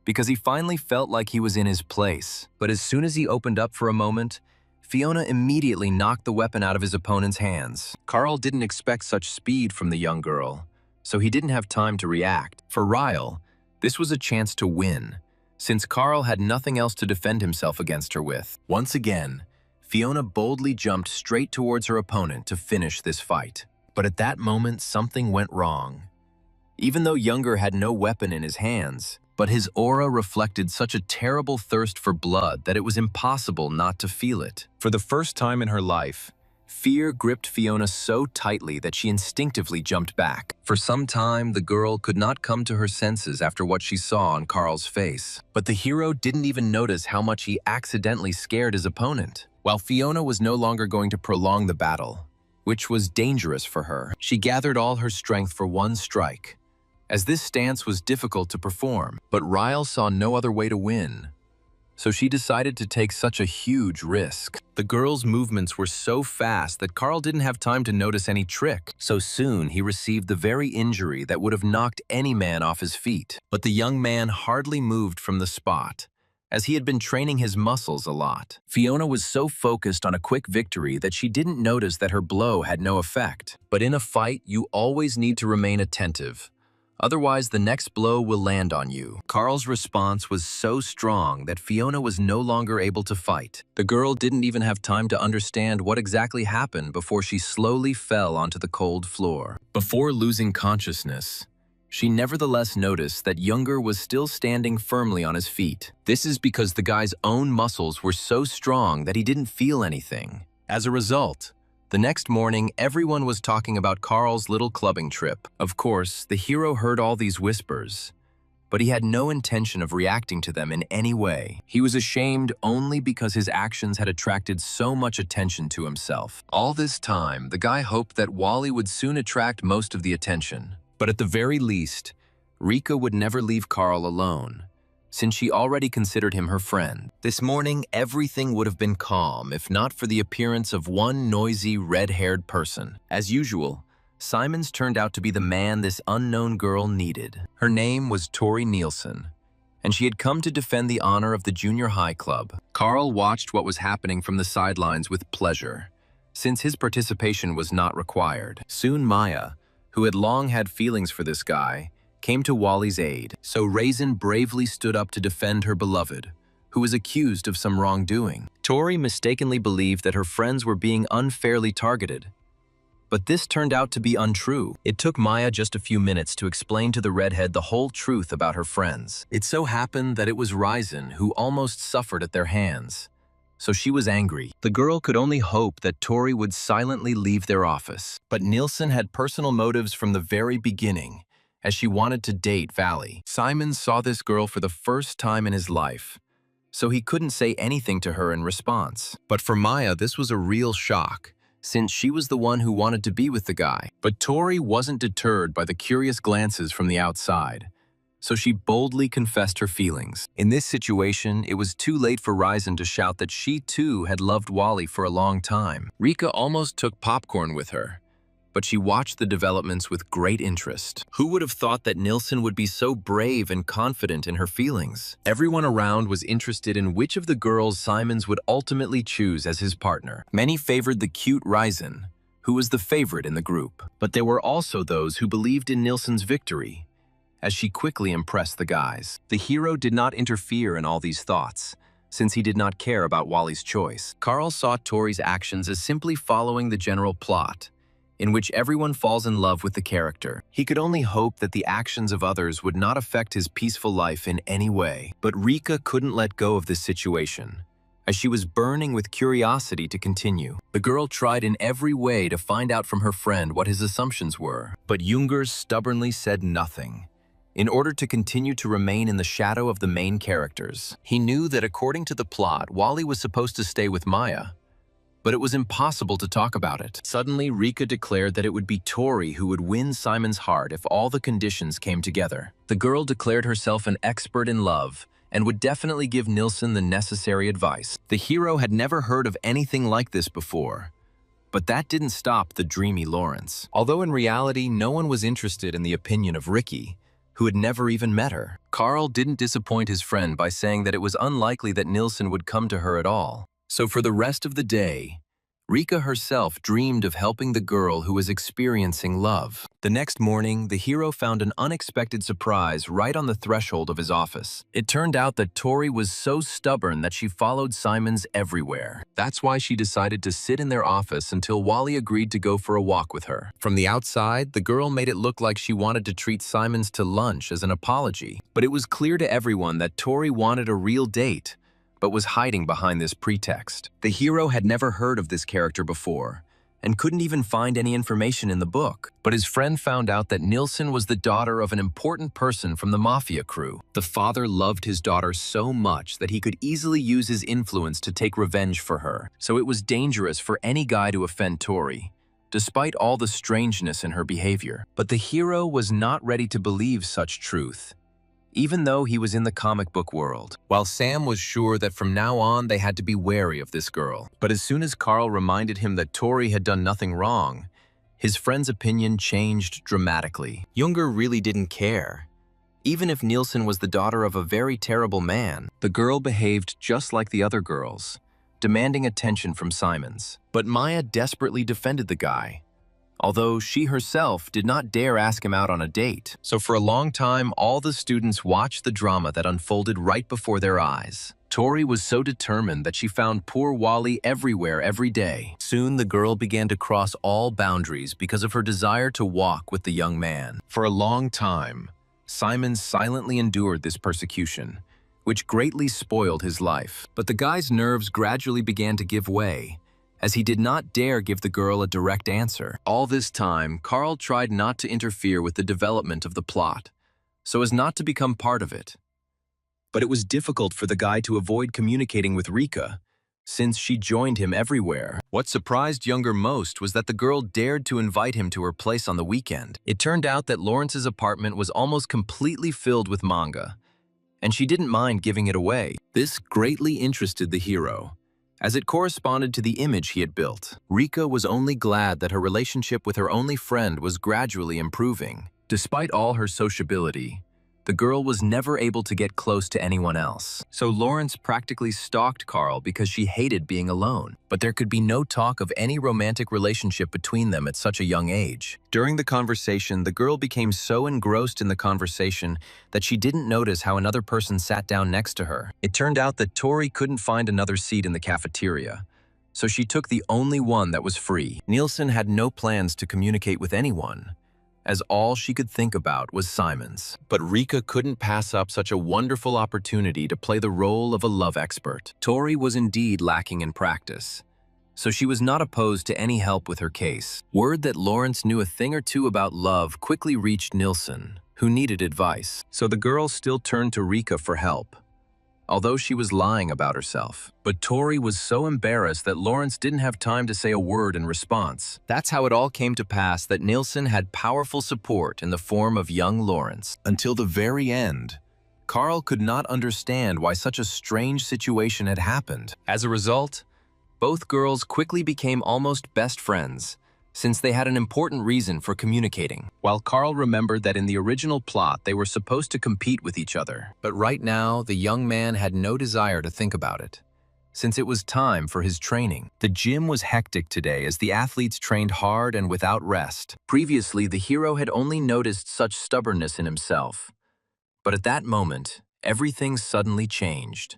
because he finally felt like he was in his place. But as soon as he opened up for a moment, Fiona immediately knocked the weapon out of his opponent's hands. Carl didn't expect such speed from the young girl, so he didn't have time to react. For Ryle, this was a chance to win, since Carl had nothing else to defend himself against her with. Once again, Fiona boldly jumped straight towards her opponent to finish this fight. But at that moment, something went wrong. Even though Younger had no weapon in his hands, but his aura reflected such a terrible thirst for blood that it was impossible not to feel it. For the first time in her life, fear gripped Fiona so tightly that she instinctively jumped back. For some time, the girl could not come to her senses after what she saw on Carl's face. But the hero didn't even notice how much he accidentally scared his opponent. While Fiona was no longer going to prolong the battle, which was dangerous for her, she gathered all her strength for one strike, as this stance was difficult to perform. But Ryle saw no other way to win, so she decided to take such a huge risk. The girl's movements were so fast that Carl didn't have time to notice any trick. So soon he received the very injury that would have knocked any man off his feet. But the young man hardly moved from the spot, as he had been training his muscles a lot. Fiona was so focused on a quick victory that she didn't notice that her blow had no effect. But in a fight, you always need to remain attentive. Otherwise, the next blow will land on you. Carl's response was so strong that Fiona was no longer able to fight. The girl didn't even have time to understand what exactly happened before she slowly fell onto the cold floor. Before losing consciousness, she nevertheless noticed that Younger was still standing firmly on his feet. This is because the guy's own muscles were so strong that he didn't feel anything. As a result, the next morning, everyone was talking about Carl's little clubbing trip. Of course, the hero heard all these whispers, but he had no intention of reacting to them in any way. He was ashamed only because his actions had attracted so much attention to himself. All this time, the guy hoped that Wally would soon attract most of the attention. But at the very least, Rika would never leave Carl alone, since she already considered him her friend. This morning, everything would have been calm if not for the appearance of one noisy, red-haired person. As usual, Simons turned out to be the man this unknown girl needed. Her name was Tori Nielsen, and she had come to defend the honor of the junior high club. Carl watched what was happening from the sidelines with pleasure, since his participation was not required. Soon Maya, who had long had feelings for this guy, came to Wally's aid. So Raisin bravely stood up to defend her beloved, who was accused of some wrongdoing. Tori mistakenly believed that her friends were being unfairly targeted, but this turned out to be untrue. It took Maya just a few minutes to explain to the redhead the whole truth about her friends. It so happened that it was Raisin who almost suffered at their hands, so she was angry. The girl could only hope that Tori would silently leave their office. But Nielsen had personal motives from the very beginning, as she wanted to date Valley. Simon saw this girl for the first time in his life, so he couldn't say anything to her in response. But for Maya, this was a real shock, since she was the one who wanted to be with the guy. But Tori wasn't deterred by the curious glances from the outside, so she boldly confessed her feelings. In this situation, it was too late for Raisin to shout that she too had loved Wally for a long time. Rika almost took popcorn with her, but she watched the developments with great interest. Who would have thought that Nielsen would be so brave and confident in her feelings? Everyone around was interested in which of the girls Simons would ultimately choose as his partner. Many favored the cute Raisin, who was the favorite in the group. But there were also those who believed in Nielsen's victory, as she quickly impressed the guys. The hero did not interfere in all these thoughts, since he did not care about Wally's choice. Carl saw Tori's actions as simply following the general plot, in which everyone falls in love with the character. He could only hope that the actions of others would not affect his peaceful life in any way. But Rika couldn't let go of this situation, as she was burning with curiosity to continue. The girl tried in every way to find out from her friend what his assumptions were, but Junger stubbornly said nothing, in order to continue to remain in the shadow of the main characters. He knew that according to the plot, Wally was supposed to stay with Maya, but it was impossible to talk about it. Suddenly, Rika declared that it would be Tori who would win Simon's heart if all the conditions came together. The girl declared herself an expert in love and would definitely give Nielsen the necessary advice. The hero had never heard of anything like this before, but that didn't stop the dreamy Lawrence. Although in reality, no one was interested in the opinion of Ricky, who had never even met her. Carl didn't disappoint his friend by saying that it was unlikely that Nielsen would come to her at all. So for the rest of the day, Rika herself dreamed of helping the girl who was experiencing love. The next morning, the hero found an unexpected surprise right on the threshold of his office. It turned out that Tori was so stubborn that she followed Simons everywhere. That's why she decided to sit in their office until Wally agreed to go for a walk with her. From the outside, the girl made it look like she wanted to treat Simons to lunch as an apology. But it was clear to everyone that Tori wanted a real date, but was hiding behind this pretext. The hero had never heard of this character before, and couldn't even find any information in the book. But his friend found out that Nilsson was the daughter of an important person from the mafia crew. The father loved his daughter so much that he could easily use his influence to take revenge for her. So it was dangerous for any guy to offend Tori, despite all the strangeness in her behavior. But the hero was not ready to believe such truth, even though he was in the comic book world, while Sam was sure that from now on they had to be wary of this girl. But as soon as Carl reminded him that Tori had done nothing wrong, his friend's opinion changed dramatically. Junger really didn't care. Even if Nilsson was the daughter of a very terrible man, the girl behaved just like the other girls, demanding attention from Simons. But Maya desperately defended the guy, although she herself did not dare ask him out on a date. So for a long time, all the students watched the drama that unfolded right before their eyes. Tori was so determined that she found poor Wally everywhere every day. Soon the girl began to cross all boundaries because of her desire to walk with the young man. For a long time, Simon silently endured this persecution, which greatly spoiled his life. But the guy's nerves gradually began to give way, as he did not dare give the girl a direct answer. All this time, Carl tried not to interfere with the development of the plot, so as not to become part of it. But it was difficult for the guy to avoid communicating with Rika, since she joined him everywhere. What surprised Junger most was that the girl dared to invite him to her place on the weekend. It turned out that Lawrence's apartment was almost completely filled with manga, and she didn't mind giving it away. This greatly interested the hero, as it corresponded to the image he had built. Rika was only glad that her relationship with her only friend was gradually improving. Despite all her sociability, the girl was never able to get close to anyone else. So Lawrence practically stalked Carl because she hated being alone. But there could be no talk of any romantic relationship between them at such a young age. During the conversation, the girl became so engrossed in the conversation that she didn't notice how another person sat down next to her. It turned out that Tori couldn't find another seat in the cafeteria, so she took the only one that was free. Nilsson had no plans to communicate with anyone, as all she could think about was Simons. But Rika couldn't pass up such a wonderful opportunity to play the role of a love expert. Tori was indeed lacking in practice, so she was not opposed to any help with her case. Word that Lawrence knew a thing or two about love quickly reached Nilsson, who needed advice. So the girl still turned to Rika for help, although she was lying about herself. But Tori was so embarrassed that Lawrence didn't have time to say a word in response. That's how it all came to pass that Nilsson had powerful support in the form of young Lawrence. Until the very end, Carl could not understand why such a strange situation had happened. As a result, both girls quickly became almost best friends, since they had an important reason for communicating. While Carl remembered that in the original plot they were supposed to compete with each other. But right now, the young man had no desire to think about it, since it was time for his training. The gym was hectic today as the athletes trained hard and without rest. Previously, the hero had only noticed such stubbornness in himself. But at that moment, everything suddenly changed.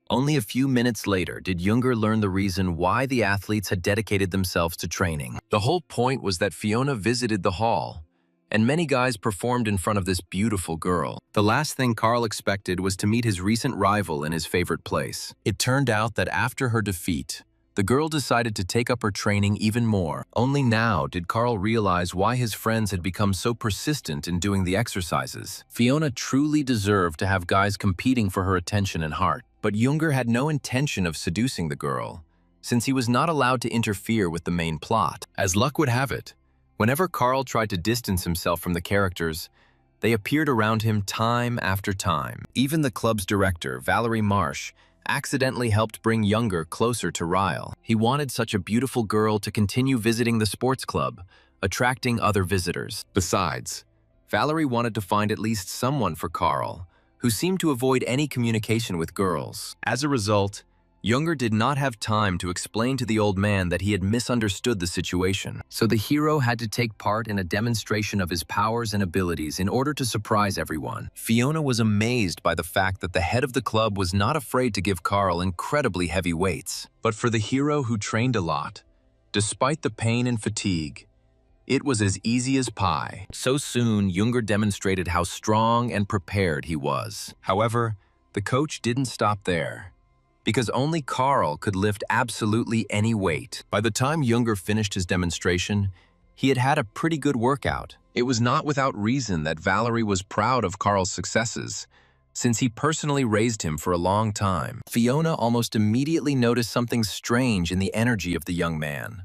Only a few minutes later did Junger learn the reason why the athletes had dedicated themselves to training. The whole point was that Fiona visited the hall, and many guys performed in front of this beautiful girl. The last thing Carl expected was to meet his recent rival in his favorite place. It turned out that after her defeat, the girl decided to take up her training even more. Only now did Carl realize why his friends had become so persistent in doing the exercises. Fiona truly deserved to have guys competing for her attention and heart. But Junger had no intention of seducing the girl, since he was not allowed to interfere with the main plot. As luck would have it, whenever Carl tried to distance himself from the characters, they appeared around him time after time. Even the club's director, Valerie Marsh, accidentally helped bring Junger closer to Ryle. He wanted such a beautiful girl to continue visiting the sports club, attracting other visitors. Besides, Valerie wanted to find at least someone for Carl, who seemed to avoid any communication with girls. As a result, Younger did not have time to explain to the old man that he had misunderstood the situation, so the hero had to take part in a demonstration of his powers and abilities in order to surprise everyone. Fiona was amazed by the fact that the head of the club was not afraid to give Carl incredibly heavy weights. But for the hero who trained a lot, despite the pain and fatigue, it was as easy as pie. So soon, Younger demonstrated how strong and prepared he was. However, the coach didn't stop there, because only Carl could lift absolutely any weight. By the time Younger finished his demonstration, he had had a pretty good workout. It was not without reason that Valerie was proud of Carl's successes, since he personally raised him for a long time. Fiona almost immediately noticed something strange in the energy of the young man,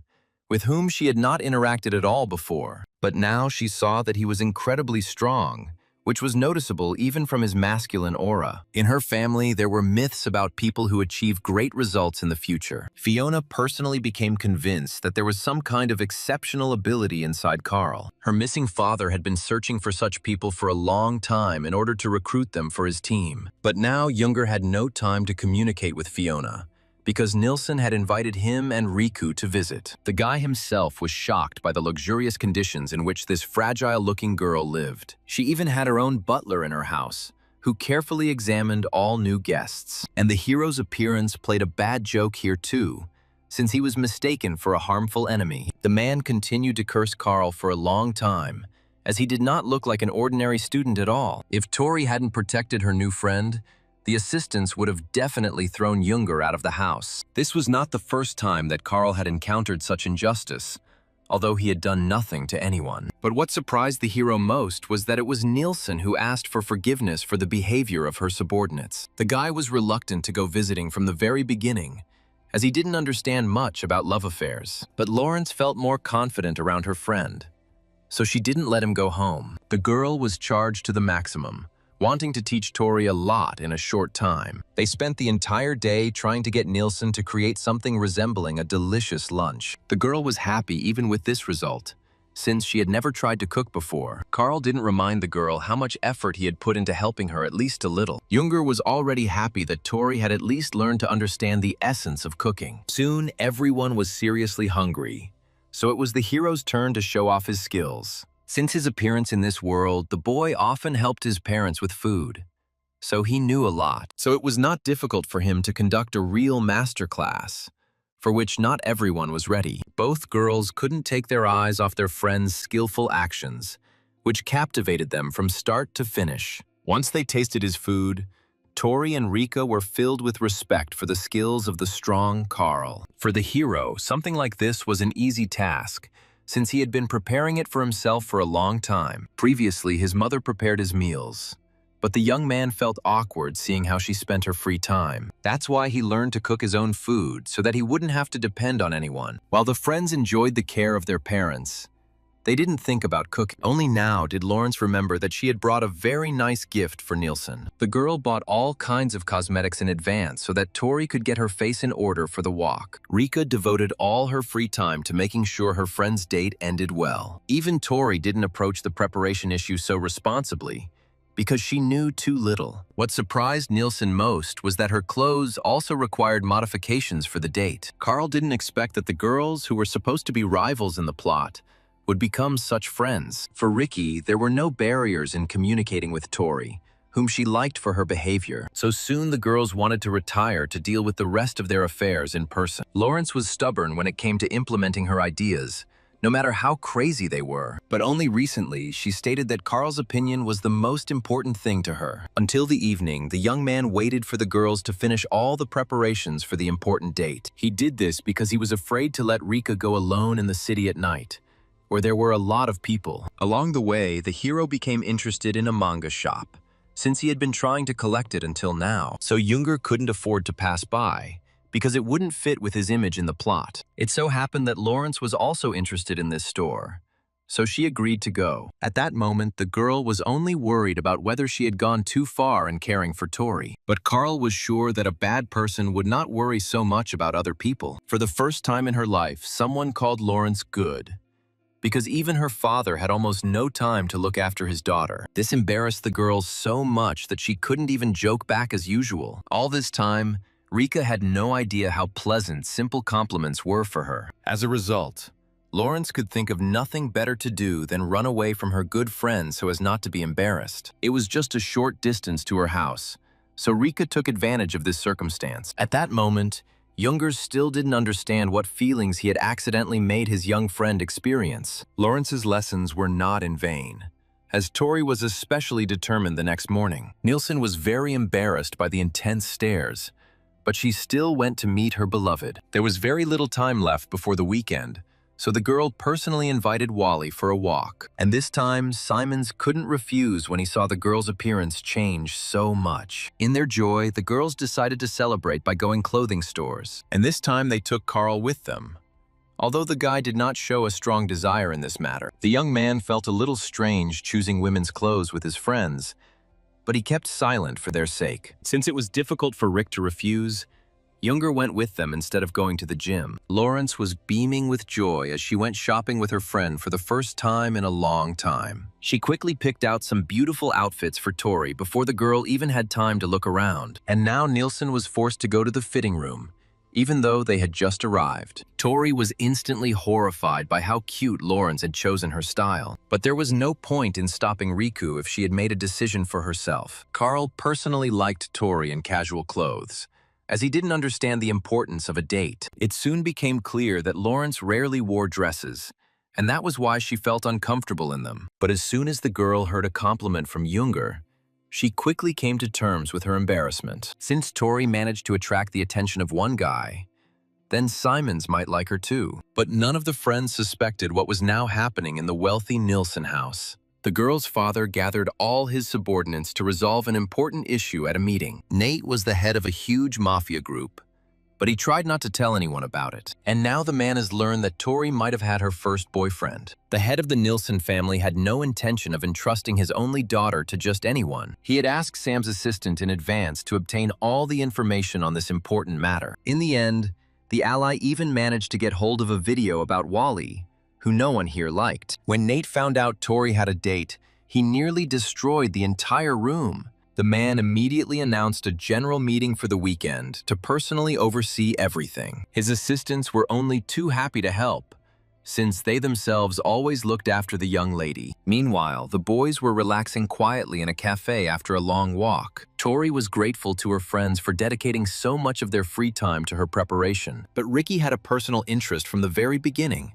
with whom she had not interacted at all before. But now she saw that he was incredibly strong, which was noticeable even from his masculine aura. In her family, there were myths about people who achieve great results in the future. Fiona personally became convinced that there was some kind of exceptional ability inside Carl. Her missing father had been searching for such people for a long time in order to recruit them for his team. But now Younger had no time to communicate with Fiona, because Nilsson had invited him and Riku to visit. The guy himself was shocked by the luxurious conditions in which this fragile-looking girl lived. She even had her own butler in her house, who carefully examined all new guests. And the hero's appearance played a bad joke here too, since he was mistaken for a harmful enemy. The man continued to curse Carl for a long time, as he did not look like an ordinary student at all. If Tori hadn't protected her new friend, the assistants would have definitely thrown Younger out of the house. This was not the first time that Carl had encountered such injustice, although he had done nothing to anyone. But what surprised the hero most was that it was Nilsson who asked for forgiveness for the behavior of her subordinates. The guy was reluctant to go visiting from the very beginning, as he didn't understand much about love affairs. But Lawrence felt more confident around her friend, so she didn't let him go home. The girl was charged to the maximum, wanting to teach Tori a lot in a short time. They spent the entire day trying to get Nilsson to create something resembling a delicious lunch. The girl was happy even with this result, since she had never tried to cook before. Carl didn't remind the girl how much effort he had put into helping her at least a little. Younger was already happy that Tori had at least learned to understand the essence of cooking. Soon, everyone was seriously hungry, so it was the hero's turn to show off his skills. Since his appearance in this world, the boy often helped his parents with food, so he knew a lot. So it was not difficult for him to conduct a real masterclass, for which not everyone was ready. Both girls couldn't take their eyes off their friend's skillful actions, which captivated them from start to finish. Once they tasted his food, Tori and Rika were filled with respect for the skills of the strong Carl. For the hero, something like this was an easy task, since he had been preparing it for himself for a long time. Previously, his mother prepared his meals, but the young man felt awkward seeing how she spent her free time. That's why he learned to cook his own food so that he wouldn't have to depend on anyone. While the friends enjoyed the care of their parents, they didn't think about cooking. Only now did Lawrence remember that she had brought a very nice gift for Nilsson. The girl bought all kinds of cosmetics in advance so that Tori could get her face in order for the walk. Rika devoted all her free time to making sure her friend's date ended well. Even Tori didn't approach the preparation issue so responsibly, because she knew too little. What surprised Nilsson most was that her clothes also required modifications for the date. Carl didn't expect that the girls, who were supposed to be rivals in the plot, would become such friends. For Ricky, there were no barriers in communicating with Tori, whom she liked for her behavior. So soon the girls wanted to retire to deal with the rest of their affairs in person. Lawrence was stubborn when it came to implementing her ideas, no matter how crazy they were. But only recently, she stated that Carl's opinion was the most important thing to her. Until the evening, the young man waited for the girls to finish all the preparations for the important date. He did this because he was afraid to let Rika go alone in the city at night, where there were a lot of people. Along the way, the hero became interested in a manga shop, since he had been trying to collect it until now. So Younger couldn't afford to pass by, because it wouldn't fit with his image in the plot. It so happened that Lawrence was also interested in this store, so she agreed to go. At that moment, the girl was only worried about whether she had gone too far in caring for Tori. But Carl was sure that a bad person would not worry so much about other people. For the first time in her life, someone called Lawrence good, because even her father had almost no time to look after his daughter. This embarrassed the girl so much that she couldn't even joke back as usual. All this time, Rika had no idea how pleasant simple compliments were for her. As a result, Lawrence could think of nothing better to do than run away from her good friend so as not to be embarrassed. It was just a short distance to her house, so Rika took advantage of this circumstance. At that moment, Junger still didn't understand what feelings he had accidentally made his young friend experience. Lawrence's lessons were not in vain, as Tori was especially determined the next morning. Nielsen was very embarrassed by the intense stares, but she still went to meet her beloved. There was very little time left before the weekend, so the girl personally invited Wally for a walk. And this time, Simons couldn't refuse when he saw the girl's appearance change so much. In their joy, the girls decided to celebrate by going clothing stores. And this time they took Carl with them. Although the guy did not show a strong desire in this matter, the young man felt a little strange choosing women's clothes with his friends, but he kept silent for their sake. Since it was difficult for Rick to refuse, Junger went with them instead of going to the gym. Lawrence was beaming with joy as she went shopping with her friend for the first time in a long time. She quickly picked out some beautiful outfits for Tori before the girl even had time to look around. And now Nielsen was forced to go to the fitting room, even though they had just arrived. Tori was instantly horrified by how cute Lawrence had chosen her style. But there was no point in stopping Riku if she had made a decision for herself. Carl personally liked Tori in casual clothes, as he didn't understand the importance of a date. It soon became clear that Lawrence rarely wore dresses, and that was why she felt uncomfortable in them. But as soon as the girl heard a compliment from Junger, she quickly came to terms with her embarrassment. Since Tori managed to attract the attention of one guy, then Simons might like her too. But none of the friends suspected what was now happening in the wealthy Nielsen house. The girl's father gathered all his subordinates to resolve an important issue at a meeting. Nate was the head of a huge mafia group, but he tried not to tell anyone about it. And now the man has learned that Tori might have had her first boyfriend. The head of the Nielsen family had no intention of entrusting his only daughter to just anyone. He had asked Sam's assistant in advance to obtain all the information on this important matter. In the end, the ally even managed to get hold of a video about Wally, who no one here liked. When Nate found out Tori had a date, he nearly destroyed the entire room. The man immediately announced a general meeting for the weekend to personally oversee everything. His assistants were only too happy to help, since they themselves always looked after the young lady. Meanwhile, the boys were relaxing quietly in a cafe after a long walk. Tori was grateful to her friends for dedicating so much of their free time to her preparation. But Ricky had a personal interest from the very beginning,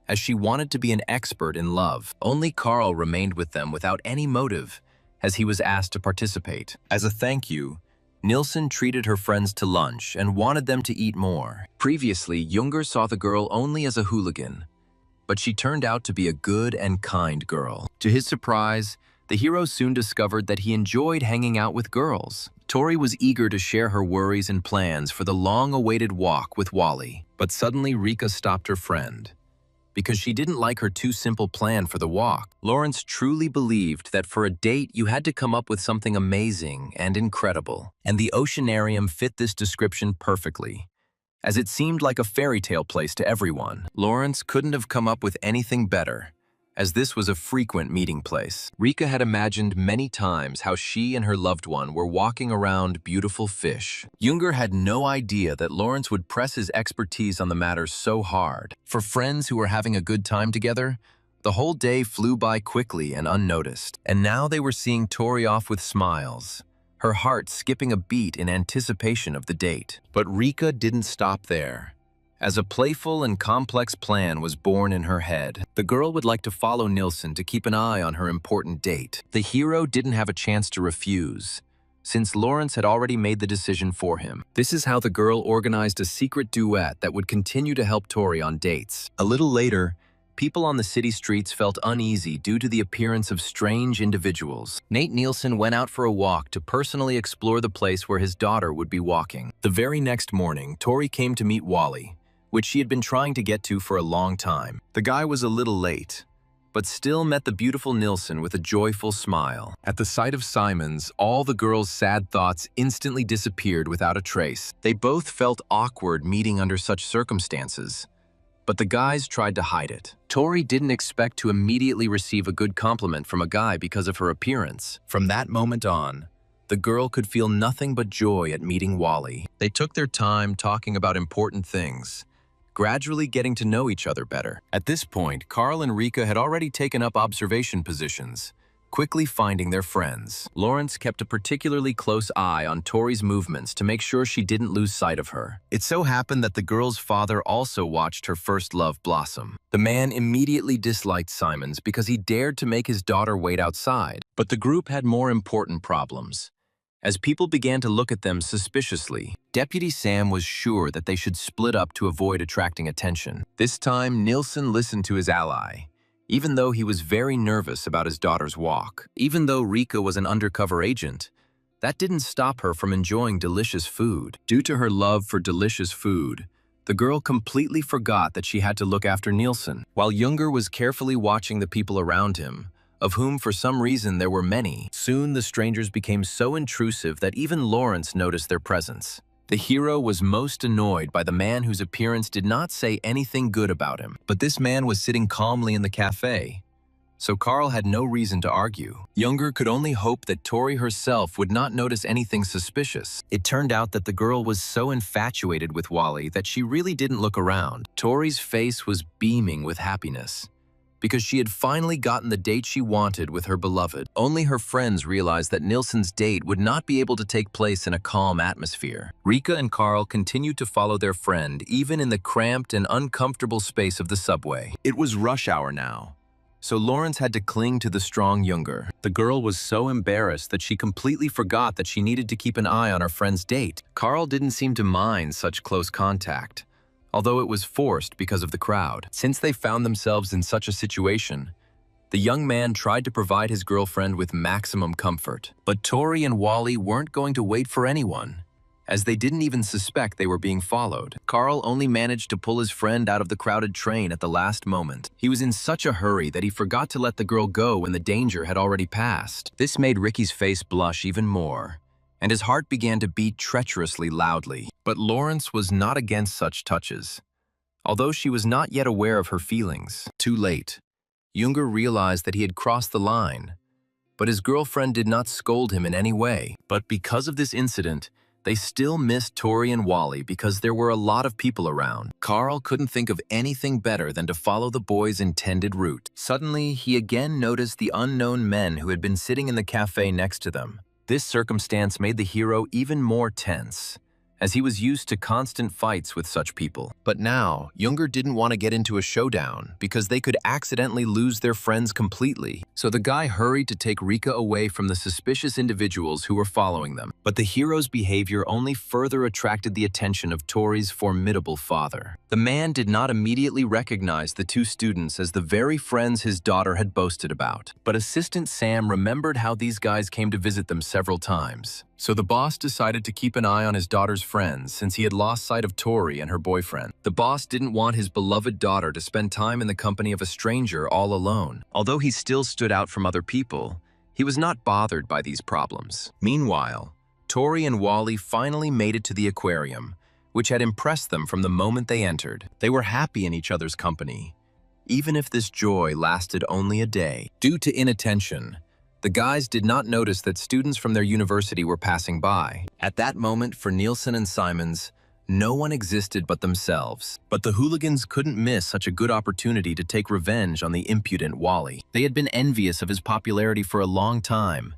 as she wanted to be an expert in love. Only Carl remained with them without any motive, as he was asked to participate. As a thank you, Nielsen treated her friends to lunch and wanted them to eat more. Previously, Junger saw the girl only as a hooligan, but she turned out to be a good and kind girl. To his surprise, the hero soon discovered that he enjoyed hanging out with girls. Tori was eager to share her worries and plans for the long-awaited walk with Wally. But suddenly Rika stopped her friend, because she didn't like her too simple plan for the walk. Lawrence truly believed that for a date you had to come up with something amazing and incredible. And the Oceanarium fit this description perfectly, as it seemed like a fairy tale place to everyone. Lawrence couldn't have come up with anything better, as this was a frequent meeting place. Rika had imagined many times how she and her loved one were walking around beautiful fish. Junger had no idea that Lawrence would press his expertise on the matter so hard. For friends who were having a good time together, the whole day flew by quickly and unnoticed. And now they were seeing Tori off with smiles, her heart skipping a beat in anticipation of the date. But Rika didn't stop there, as a playful and complex plan was born in her head. The girl would like to follow Nielsen to keep an eye on her important date. The hero didn't have a chance to refuse, since Lawrence had already made the decision for him. This is how the girl organized a secret duet that would continue to help Tori on dates. A little later, people on the city streets felt uneasy due to the appearance of strange individuals. Nate Nielsen went out for a walk to personally explore the place where his daughter would be walking. The very next morning, Tori came to meet Wally, which she had been trying to get to for a long time. The guy was a little late, but still met the beautiful Nielsen with a joyful smile. At the sight of Simons, all the girls' sad thoughts instantly disappeared without a trace. They both felt awkward meeting under such circumstances, but the guys tried to hide it. Tori didn't expect to immediately receive a good compliment from a guy because of her appearance. From that moment on, The girl could feel nothing but joy at meeting Wally. They took their time talking about important things, gradually getting to know each other better. At this point, Carl and Rika had already taken up observation positions, quickly finding their friends. Lawrence kept a particularly close eye on Tori's movements to make sure she didn't lose sight of her. It so happened that the girl's father also watched her first love blossom. The man immediately disliked Simons because he dared to make his daughter wait outside. But the group had more important problems. As people began to look at them suspiciously, Deputy Sam was sure that they should split up to avoid attracting attention. This time, Nilsson listened to his ally, even though he was very nervous about his daughter's walk. Even though Rika was an undercover agent, that didn't stop her from enjoying delicious food. Due to her love for delicious food, the girl completely forgot that she had to look after Nilsson. While Junger was carefully watching the people around him, of whom for some reason there were many, soon the strangers became so intrusive that even Lawrence noticed their presence. The hero was most annoyed by the man whose appearance did not say anything good about him. But this man was sitting calmly in the cafe, so Carl had no reason to argue. Junger could only hope that Tori herself would not notice anything suspicious. It turned out that the girl was so infatuated with Wally that she really didn't look around. Tori's face was beaming with happiness, because she had finally gotten the date she wanted with her beloved. Only her friends realized that Nilsson's date would not be able to take place in a calm atmosphere. Rika and Carl continued to follow their friend, even in the cramped and uncomfortable space of the subway. It was rush hour now, so Lawrence had to cling to the strong Junger. The girl was so embarrassed that she completely forgot that she needed to keep an eye on her friend's date. Carl didn't seem to mind such close contact, although it was forced because of the crowd. Since they found themselves in such a situation, the young man tried to provide his girlfriend with maximum comfort. But Tori and Wally weren't going to wait for anyone, as they didn't even suspect they were being followed. Carl only managed to pull his friend out of the crowded train at the last moment. He was in such a hurry that he forgot to let the girl go when the danger had already passed. This made Ricky's face blush even more, and his heart began to beat treacherously loudly. But Lawrence was not against such touches, although she was not yet aware of her feelings. Too late, Junger realized that he had crossed the line, but his girlfriend did not scold him in any way. But because of this incident, they still missed Tori and Wally because there were a lot of people around. Carl couldn't think of anything better than to follow the boys' intended route. Suddenly, he again noticed the unknown men who had been sitting in the cafe next to them. This circumstance made the hero even more tense, as he was used to constant fights with such people. But now, Junger didn't want to get into a showdown because they could accidentally lose their friends completely. So the guy hurried to take Rika away from the suspicious individuals who were following them. But the hero's behavior only further attracted the attention of Tori's formidable father. The man did not immediately recognize the two students as the very friends his daughter had boasted about. But Assistant Sam remembered how these guys came to visit them several times. So the boss decided to keep an eye on his daughter's friends since he had lost sight of Tori and her boyfriend. The boss didn't want his beloved daughter to spend time in the company of a stranger all alone. Although he still stood out from other people, he was not bothered by these problems. Meanwhile, Tori and Wally finally made it to the aquarium, which had impressed them from the moment they entered. They were happy in each other's company, even if this joy lasted only a day. Due to inattention, the guys did not notice that students from their university were passing by. At that moment, for Nilsson and Simons, no one existed but themselves. But the hooligans couldn't miss such a good opportunity to take revenge on the impudent Wally. They had been envious of his popularity for a long time,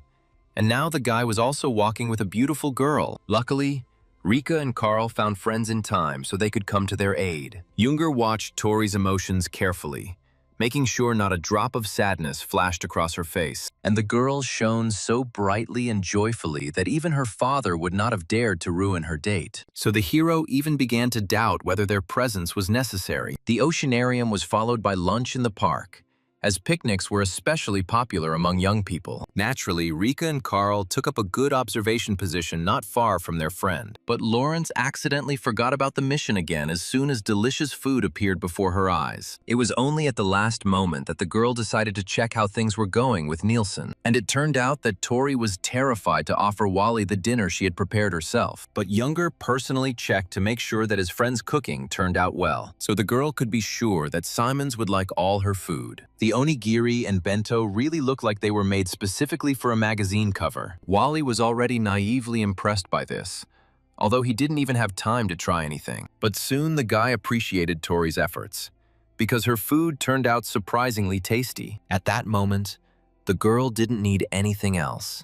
and now the guy was also walking with a beautiful girl. Luckily, Rika and Carl found friends in time so they could come to their aid. Junger watched Tori's emotions carefully, making sure not a drop of sadness flashed across her face. And the girl shone so brightly and joyfully that even her father would not have dared to ruin her date. So the hero even began to doubt whether their presence was necessary. The oceanarium was followed by lunch in the park, as picnics were especially popular among young people. Naturally, Rika and Carl took up a good observation position not far from their friend. But Lawrence accidentally forgot about the mission again as soon as delicious food appeared before her eyes. It was only at the last moment that the girl decided to check how things were going with Nilsson. And it turned out that Tori was terrified to offer Wally the dinner she had prepared herself. But Junger personally checked to make sure that his friend's cooking turned out well, so the girl could be sure that Simons would like all her food. The The onigiri and bento really looked like they were made specifically for a magazine cover. Wally was already naively impressed by this, although he didn't even have time to try anything. But soon the guy appreciated Tori's efforts, because her food turned out surprisingly tasty. At that moment, the girl didn't need anything else,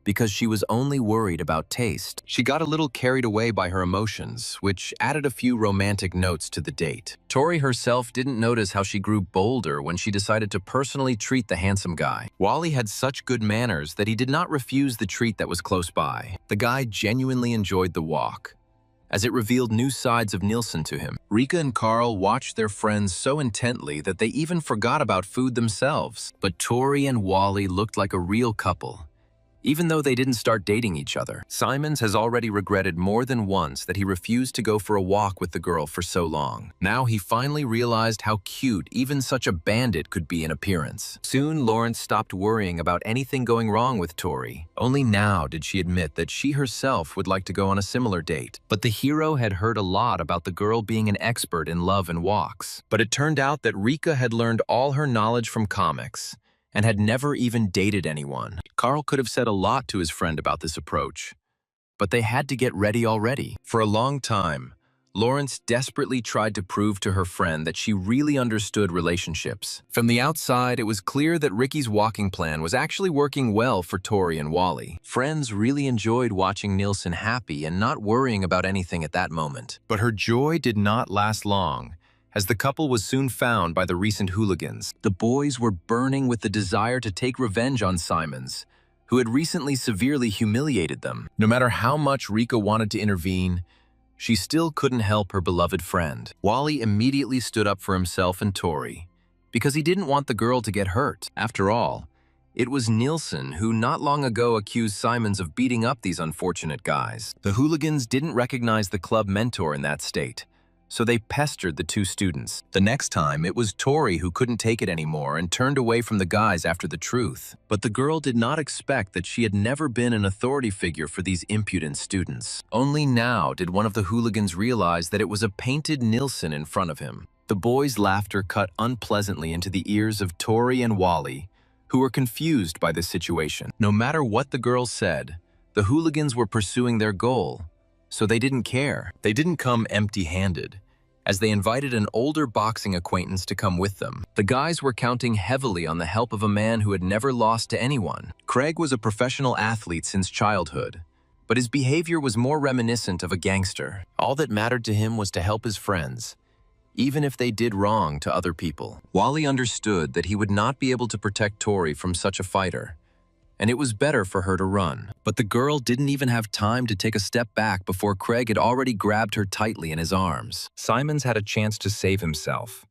because she was only worried about taste. She got a little carried away by her emotions, which added a few romantic notes to the date. Tori herself didn't notice how she grew bolder when she decided to personally treat the handsome guy. Wally had such good manners that he did not refuse the treat that was close by. The guy genuinely enjoyed the walk, as it revealed new sides of Nielsen to him. Rika and Carl watched their friends so intently that they even forgot about food themselves. But Tori and Wally looked like a real couple, even though they didn't start dating each other. Simons has already regretted more than once that he refused to go for a walk with the girl for so long. Now he finally realized how cute even such a bandit could be in appearance. Soon, Lawrence stopped worrying about anything going wrong with Tori. Only now did she admit that she herself would like to go on a similar date. But the hero had heard a lot about the girl being an expert in love and walks. But it turned out that Rika had learned all her knowledge from comics and had never even dated anyone. Carl could have said a lot to his friend about this approach, but they had to get ready already. For a long time, Lawrence desperately tried to prove to her friend that she really understood relationships. From the outside, it was clear that Ricky's walking plan was actually working well for Tori and Wally. Friends really enjoyed watching Nielsen happy and not worrying about anything at that moment. But her joy did not last long, as the couple was soon found by the recent hooligans. The boys were burning with the desire to take revenge on Simons, who had recently severely humiliated them. No matter how much Rika wanted to intervene, she still couldn't help her beloved friend. Wally immediately stood up for himself and Tori, because he didn't want the girl to get hurt. After all, it was Nielsen who not long ago accused Simons of beating up these unfortunate guys. The hooligans didn't recognize the club mentor in that state, so they pestered the two students. The next time, it was Tori who couldn't take it anymore and turned away from the guys after the truth. But the girl did not expect that she had never been an authority figure for these impudent students. Only now did one of the hooligans realize that it was a painted Nielsen in front of him. The boys' laughter cut unpleasantly into the ears of Tori and Wally, who were confused by this situation. No matter what the girls said, the hooligans were pursuing their goal, so they didn't care. They didn't come empty-handed, as they invited an older boxing acquaintance to come with them. The guys were counting heavily on the help of a man who had never lost to anyone. Craig was a professional athlete since childhood, but his behavior was more reminiscent of a gangster. All that mattered to him was to help his friends, even if they did wrong to other people. Wally understood that he would not be able to protect Tori from such a fighter, and it was better for her to run. But the girl didn't even have time to take a step back before Craig had already grabbed her tightly in his arms. Simons had a chance to save himself,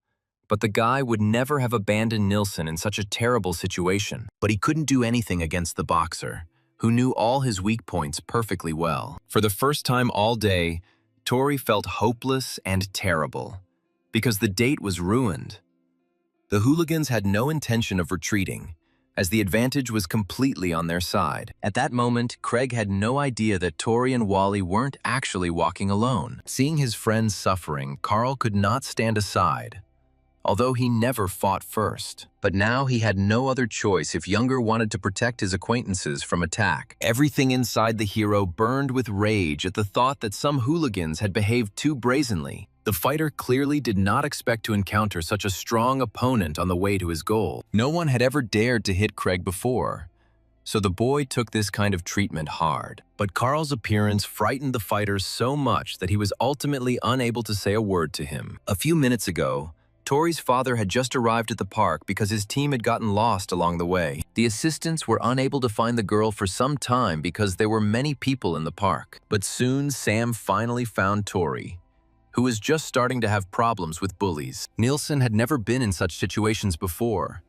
but the guy would never have abandoned Nielsen in such a terrible situation. But he couldn't do anything against the boxer, who knew all his weak points perfectly well. For the first time all day, Tori felt hopeless and terrible, because the date was ruined. The hooligans had no intention of retreating, as the advantage was completely on their side. At that moment, Craig had no idea that Tori and Wally weren't actually walking alone. Seeing his friends suffering, Carl could not stand aside, although he never fought first. But now he had no other choice if Younger wanted to protect his acquaintances from attack. Everything inside the hero burned with rage at the thought that some hooligans had behaved too brazenly. The fighter clearly did not expect to encounter such a strong opponent on the way to his goal. No one had ever dared to hit Craig before, so the boy took this kind of treatment hard. But Carl's appearance frightened the fighter so much that he was ultimately unable to say a word to him. A few minutes ago, Tori's father had just arrived at the park because his team had gotten lost along the way. The assistants were unable to find the girl for some time because there were many people in the park. But soon Sam finally found Tori, who was just starting to have problems with bullies. Nielsen had never been in such situations before,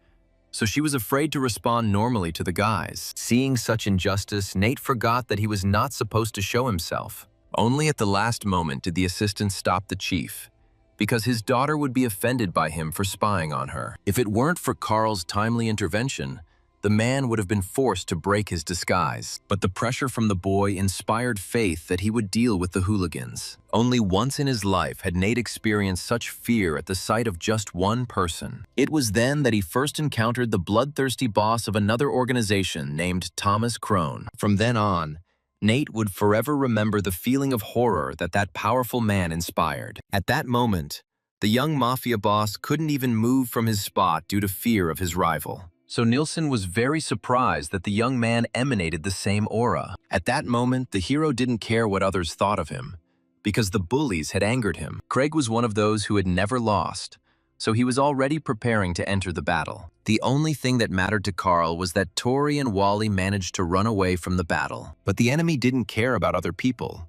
so she was afraid to respond normally to the guys. Seeing such injustice, Nate forgot that he was not supposed to show himself. Only at the last moment did the assistant stop the chief, because his daughter would be offended by him for spying on her. If it weren't for Carl's timely intervention, the man would have been forced to break his disguise. But the pressure from the boy inspired faith that he would deal with the hooligans. Only once in his life had Nate experienced such fear at the sight of just one person. It was then that he first encountered the bloodthirsty boss of another organization named Thomas Crone. From then on, Nate would forever remember the feeling of horror that powerful man inspired. At that moment, the young mafia boss couldn't even move from his spot due to fear of his rival. So Nilsson was very surprised that the young man emanated the same aura. At that moment, the hero didn't care what others thought of him, because the bullies had angered him. Craig was one of those who had never lost, so he was already preparing to enter the battle. The only thing that mattered to Carl was that Tori and Wally managed to run away from the battle. But the enemy didn't care about other people,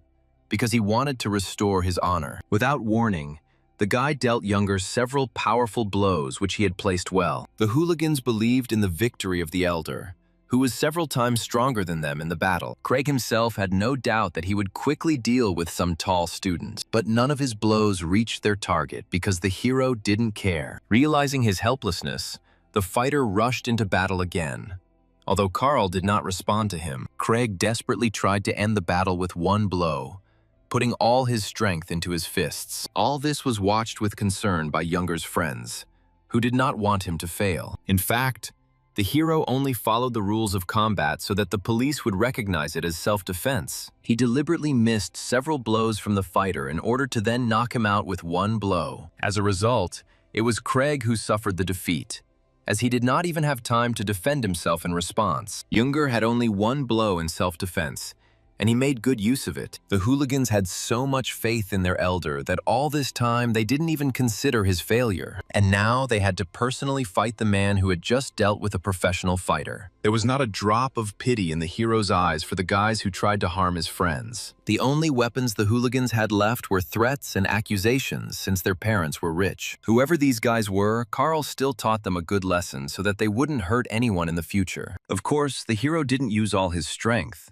because he wanted to restore his honor. Without warning, the guy dealt Younger several powerful blows which he had placed well. The hooligans believed in the victory of the Elder, who was several times stronger than them in the battle. Craig himself had no doubt that he would quickly deal with some tall students, but none of his blows reached their target because the hero didn't care. Realizing his helplessness, the fighter rushed into battle again. Although Carl did not respond to him, Craig desperately tried to end the battle with one blow, putting all his strength into his fists. All this was watched with concern by Younger's friends, who did not want him to fail. In fact, the hero only followed the rules of combat so that the police would recognize it as self-defense. He deliberately missed several blows from the fighter in order to then knock him out with one blow. As a result, it was Craig who suffered the defeat, as he did not even have time to defend himself in response. Younger had only one blow in self-defense, and he made good use of it. The hooligans had so much faith in their elder that all this time they didn't even consider his failure. And now they had to personally fight the man who had just dealt with a professional fighter. There was not a drop of pity in the hero's eyes for the guys who tried to harm his friends. The only weapons the hooligans had left were threats and accusations, since their parents were rich. Whoever these guys were, Carl still taught them a good lesson so that they wouldn't hurt anyone in the future. Of course, the hero didn't use all his strength,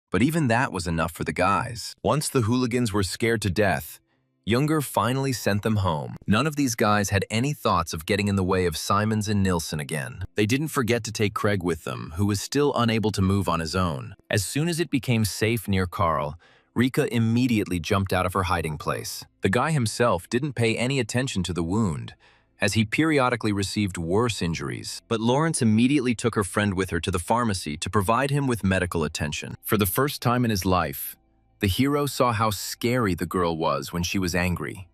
but even that was enough for the guys. Once the hooligans were scared to death, Younger finally sent them home. None of these guys had any thoughts of getting in the way of Simons and Nilsson again. They didn't forget to take Craig with them, who was still unable to move on his own. As soon as it became safe near Carl, Rika immediately jumped out of her hiding place. The guy himself didn't pay any attention to the wound, as he periodically received worse injuries. But Lawrence immediately took her friend with her to the pharmacy to provide him with medical attention. For the first time in his life, the hero saw how scary the girl was when she was angry.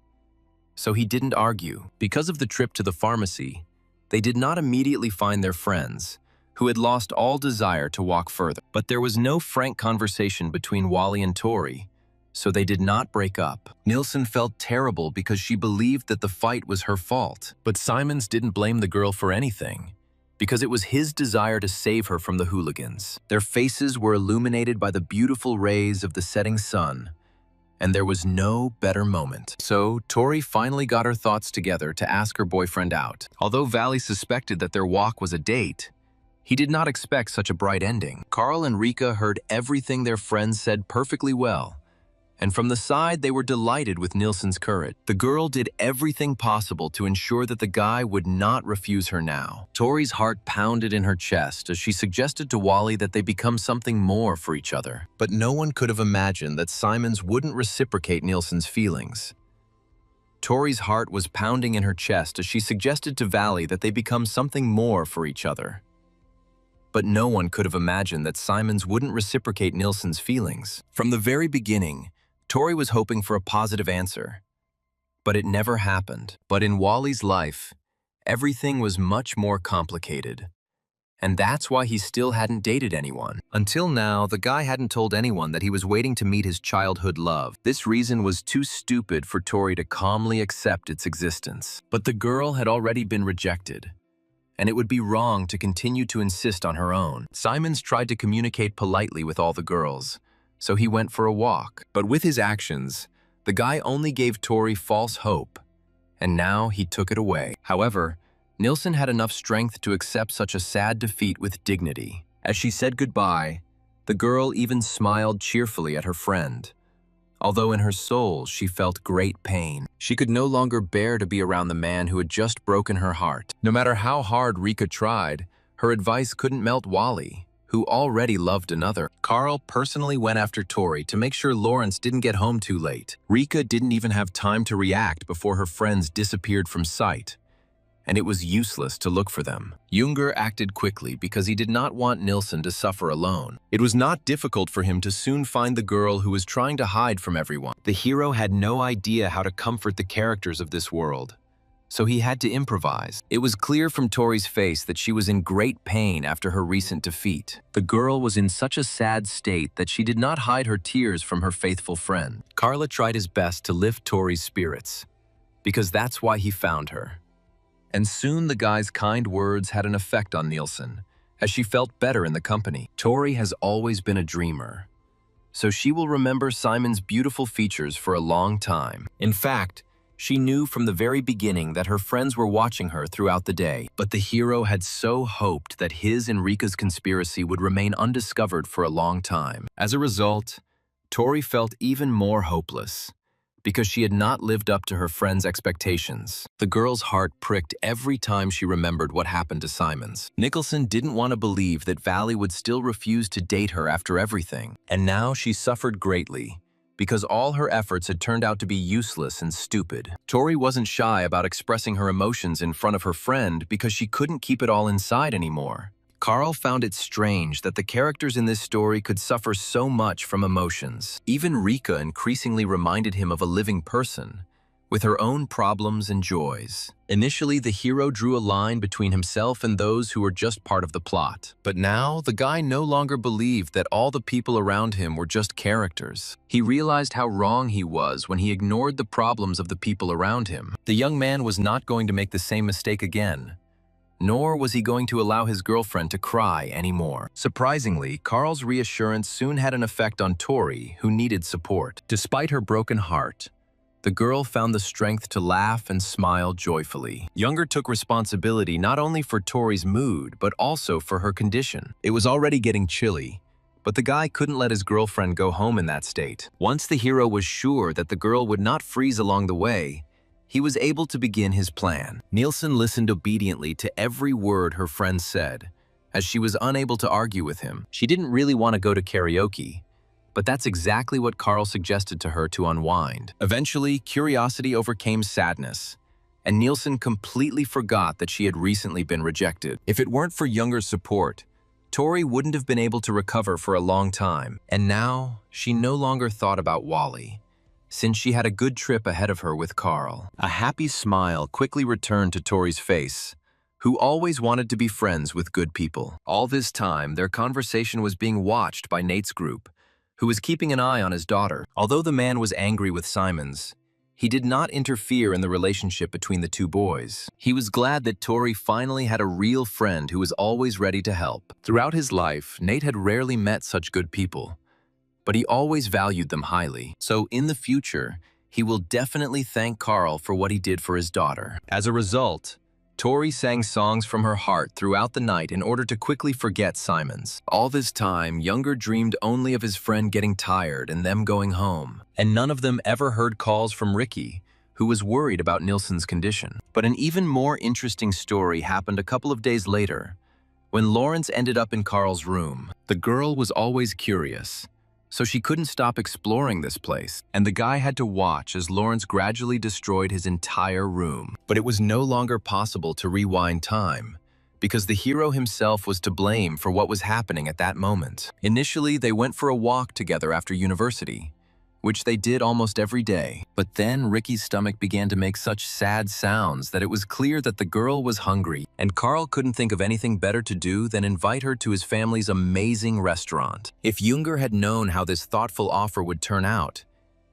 So he didn't argue. Because of the trip to the pharmacy, they did not immediately find their friends, who had lost all desire to walk further. But there was no frank conversation between Wally and Tori, so they did not break up. Nilsson felt terrible because she believed that the fight was her fault. But Simons didn't blame the girl for anything, because it was his desire to save her from the hooligans. Their faces were illuminated by the beautiful rays of the setting sun, and there was no better moment. So Tori finally got her thoughts together to ask her boyfriend out. Although Valley suspected that their walk was a date, he did not expect such a bright ending. Carl and Rika heard everything their friends said perfectly well, and from the side they were delighted with Nilsson's courage. The girl did everything possible to ensure that the guy would not refuse her now. Tori's heart pounded in her chest as she suggested to Wally that they become something more for each other. But no one could have imagined that Simons wouldn't reciprocate Nilsson's feelings. Tori's heart was pounding in her chest as she suggested to Valley that they become something more for each other. But no one could have imagined that Simons wouldn't reciprocate Nilsson's feelings. From the very beginning, Tori was hoping for a positive answer, but it never happened. But in Wally's life, everything was much more complicated, and that's why he still hadn't dated anyone. Until now, the guy hadn't told anyone that he was waiting to meet his childhood love. This reason was too stupid for Tori to calmly accept its existence. But the girl had already been rejected, and it would be wrong to continue to insist on her own. Simons tried to communicate politely with all the girls, so he went for a walk. But with his actions, the guy only gave Tori false hope, and now he took it away. However, Nilsson had enough strength to accept such a sad defeat with dignity. As she said goodbye, the girl even smiled cheerfully at her friend, although in her soul she felt great pain. She could no longer bear to be around the man who had just broken her heart. No matter how hard Rika tried, Her advice couldn't melt Wally, who already loved another. Carl personally went after Tori to make sure Lawrence didn't get home too late. Rika didn't even have time to react before her friends disappeared from sight, and it was useless to look for them. Junger acted quickly because he did not want Nilsson to suffer alone. It was not difficult for him to soon find the girl who was trying to hide from everyone. The hero had no idea how to comfort the characters of this world, so he had to improvise. It was clear from Tori's face that she was in great pain after her recent defeat. The girl was in such a sad state that she did not hide her tears from her faithful friend. Carla tried his best to lift Tori's spirits, because that's why he found her. And soon the guy's kind words had an effect on Nilsson, as she felt better in the company. Tori has always been a dreamer, so she will remember Simon's beautiful features for a long time. In fact, she knew from the very beginning that her friends were watching her throughout the day, but the hero had so hoped that his and Rika's conspiracy would remain undiscovered for a long time. As a result, Tori felt even more hopeless, because she had not lived up to her friends' expectations. The girl's heart pricked every time she remembered what happened to Simons. Nicholson didn't want to believe that Valley would still refuse to date her after everything, and now she suffered greatly, because all her efforts had turned out to be useless and stupid. Tori wasn't shy about expressing her emotions in front of her friend because she couldn't keep it all inside anymore. Carl found it strange that the characters in this story could suffer so much from emotions. Even Rika increasingly reminded him of a living person, with her own problems and joys. Initially, the hero drew a line between himself and those who were just part of the plot. But now, the guy no longer believed that all the people around him were just characters. He realized how wrong he was when he ignored the problems of the people around him. The young man was not going to make the same mistake again, nor was he going to allow his girlfriend to cry anymore. Surprisingly, Carl's reassurance soon had an effect on Tori, who needed support. Despite her broken heart, the girl found the strength to laugh and smile joyfully. Junger took responsibility not only for Tori's mood, but also for her condition. It was already getting chilly, but the guy couldn't let his girlfriend go home in that state. Once the hero was sure that the girl would not freeze along the way, he was able to begin his plan. Nilsson listened obediently to every word her friend said, as she was unable to argue with him. She didn't really want to go to karaoke, but that's exactly what Carl suggested to her to unwind. Eventually, curiosity overcame sadness, and Nilsson completely forgot that she had recently been rejected. If it weren't for Junger's support, Tori wouldn't have been able to recover for a long time, and now she no longer thought about Wally, since she had a good trip ahead of her with Carl. A happy smile quickly returned to Tori's face, who always wanted to be friends with good people. All this time, their conversation was being watched by Nate's group, who was keeping an eye on his daughter. Although the man was angry with Simons, he did not interfere in the relationship between the two boys. He was glad that Tori finally had a real friend who was always ready to help. Throughout his life, Nate had rarely met such good people, but he always valued them highly. So in the future, he will definitely thank Carl for what he did for his daughter. As a result, Tori sang songs from her heart throughout the night in order to quickly forget Simons. All this time, Junger dreamed only of his friend getting tired and them going home, and none of them ever heard calls from Ricky, who was worried about Nilsson's condition. But an even more interesting story happened a couple of days later, when Lawrence ended up in Carl's room. The girl was always curious, so she couldn't stop exploring this place, and the guy had to watch as Lawrence gradually destroyed his entire room. But it was no longer possible to rewind time, because the hero himself was to blame for what was happening at that moment. Initially, they went for a walk together after university, which they did almost every day. But then Ricky's stomach began to make such sad sounds that it was clear that the girl was hungry, and Carl couldn't think of anything better to do than invite her to his family's amazing restaurant. If Junger had known how this thoughtful offer would turn out,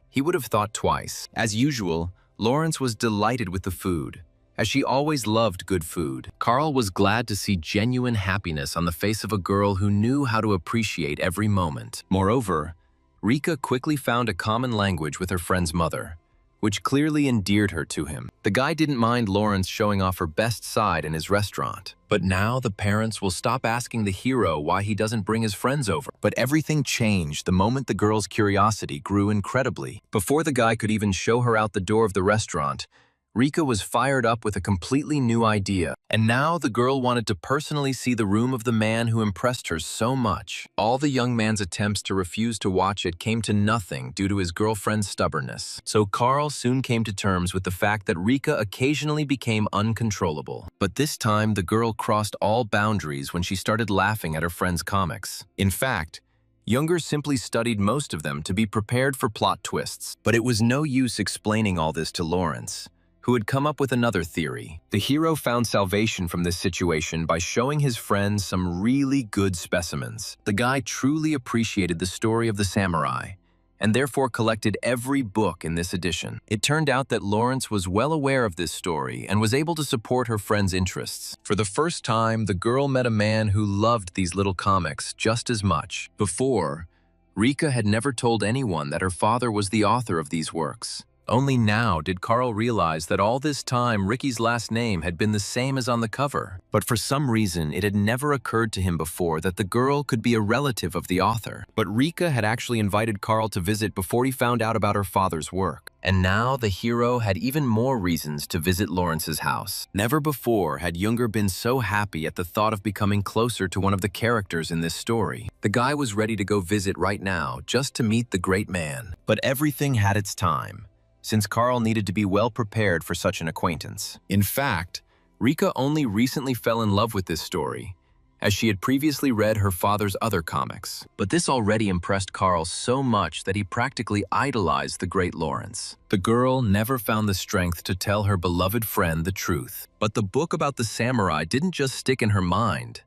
he would have thought twice. As usual, Lawrence was delighted with the food, as she always loved good food. Carl was glad to see genuine happiness on the face of a girl who knew how to appreciate every moment. Moreover, Rika quickly found a common language with her friend's mother, which clearly endeared her to him. The guy didn't mind Lawrence showing off her best side in his restaurant. But now the parents will stop asking the hero why he doesn't bring his friends over. But everything changed the moment the girl's curiosity grew incredibly. Before the guy could even show her out the door of the restaurant, Rika was fired up with a completely new idea, and now the girl wanted to personally see the room of the man who impressed her so much. All the young man's attempts to refuse to watch it came to nothing due to his girlfriend's stubbornness. So Carl soon came to terms with the fact that Rika occasionally became uncontrollable. But this time, the girl crossed all boundaries when she started laughing at her friend's comics. In fact, Younger simply studied most of them to be prepared for plot twists. But it was no use explaining all this to Lawrence, who had come up with another theory. The hero found salvation from this situation by showing his friends some really good specimens. The guy truly appreciated the story of the samurai, and therefore collected every book in this edition. It turned out that Lawrence was well aware of this story and was able to support her friend's interests. For the first time, the girl met a man who loved these little comics just as much. Before, Rika had never told anyone that her father was the author of these works. Only now did Carl realize that all this time Ricky's last name had been the same as on the cover. But for some reason, it had never occurred to him before that the girl could be a relative of the author. But Rika had actually invited Carl to visit before he found out about her father's work. And now the hero had even more reasons to visit Lawrence's house. Never before had Younger been so happy at the thought of becoming closer to one of the characters in this story. The guy was ready to go visit right now just to meet the great man. But everything had its time, since Carl needed to be well prepared for such an acquaintance. In fact, Rika only recently fell in love with this story, as she had previously read her father's other comics. But this already impressed Carl so much that he practically idolized the great Lawrence. The girl never found the strength to tell her beloved friend the truth. But the book about the samurai didn't just stick in her mind.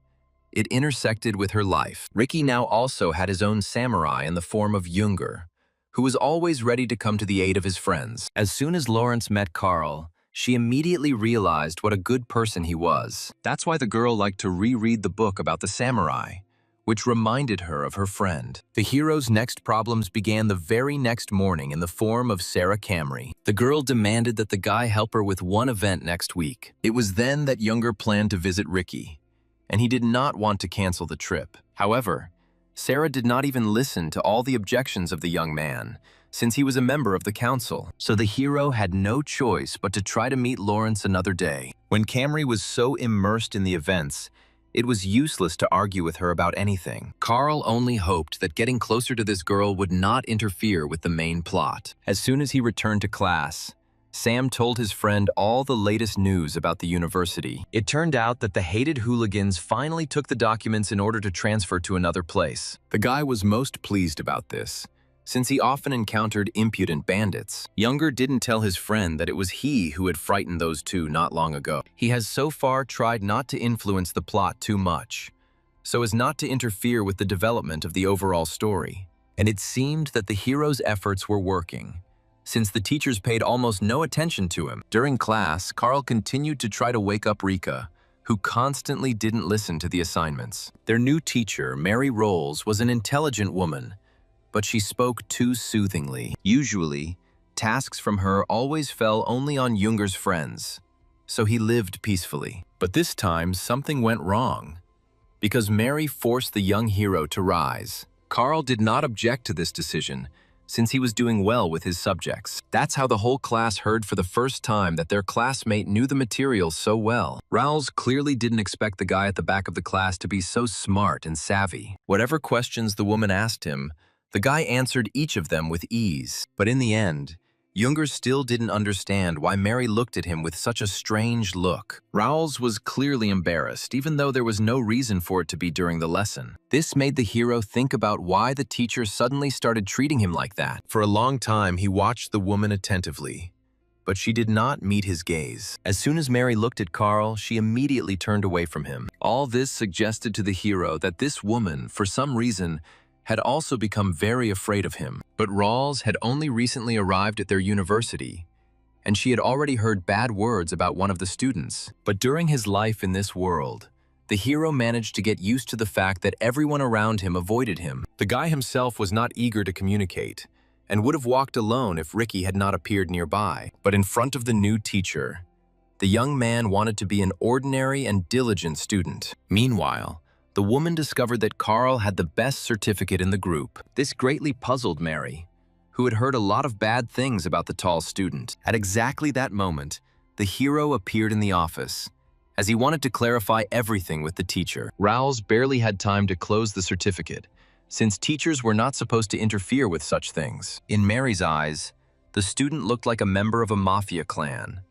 It intersected with her life. Ricky now also had his own samurai in the form of Younger, who was always ready to come to the aid of his friends. As soon as Lawrence met Carl, she immediately realized what a good person he was. That's why the girl liked to reread the book about the samurai, which reminded her of her friend. The hero's next problems began the very next morning in the form of Sarah Camry. The girl demanded that the guy help her with one event next week. It was then that Younger planned to visit Ricky, and he did not want to cancel the trip. However, Sarah did not even listen to all the objections of the young man, since he was a member of the council. So the hero had no choice but to try to meet Lawrence another day. When Camry was so immersed in the events, it was useless to argue with her about anything. Carl only hoped that getting closer to this girl would not interfere with the main plot. As soon as he returned to class, Sam told his friend all the latest news about the university. It turned out that the hated hooligans finally took the documents in order to transfer to another place. The guy was most pleased about this, since he often encountered impudent bandits. Younger didn't tell his friend that it was he who had frightened those two not long ago. He has so far tried not to influence the plot too much, so as not to interfere with the development of the overall story. And it seemed that the hero's efforts were working, since the teachers paid almost no attention to him. During class, Carl continued to try to wake up Rika, who constantly didn't listen to the assignments. Their new teacher, Mary Rolls, was an intelligent woman, but she spoke too soothingly. Usually, tasks from her always fell only on Younger's friends, so he lived peacefully. But this time, something went wrong, because Mary forced the young hero to rise. Carl did not object to this decision, since he was doing well with his subjects. That's how the whole class heard for the first time that their classmate knew the material so well. Rowles clearly didn't expect the guy at the back of the class to be so smart and savvy. Whatever questions the woman asked him, the guy answered each of them with ease. But in the end, Younger still didn't understand why Mary looked at him with such a strange look. Rowles was clearly embarrassed, even though there was no reason for it to be during the lesson. This made the hero think about why the teacher suddenly started treating him like that. For a long time, he watched the woman attentively, but she did not meet his gaze. As soon as Mary looked at Carl, she immediately turned away from him. All this suggested to the hero that this woman, for some reason, had also become very afraid of him. But Rawls had only recently arrived at their university, and she had already heard bad words about one of the students. But during his life in this world, the hero managed to get used to the fact that everyone around him avoided him. The guy himself was not eager to communicate, and would have walked alone if Ricky had not appeared nearby. But in front of the new teacher, the young man wanted to be an ordinary and diligent student. Meanwhile, the woman discovered that Carl had the best certificate in the group. This greatly puzzled Mary, who had heard a lot of bad things about the tall student. At exactly that moment, the hero appeared in the office, as he wanted to clarify everything with the teacher. Raoul's barely had time to close the certificate, since teachers were not supposed to interfere with such things. In Mary's eyes, the student looked like a member of a mafia clan,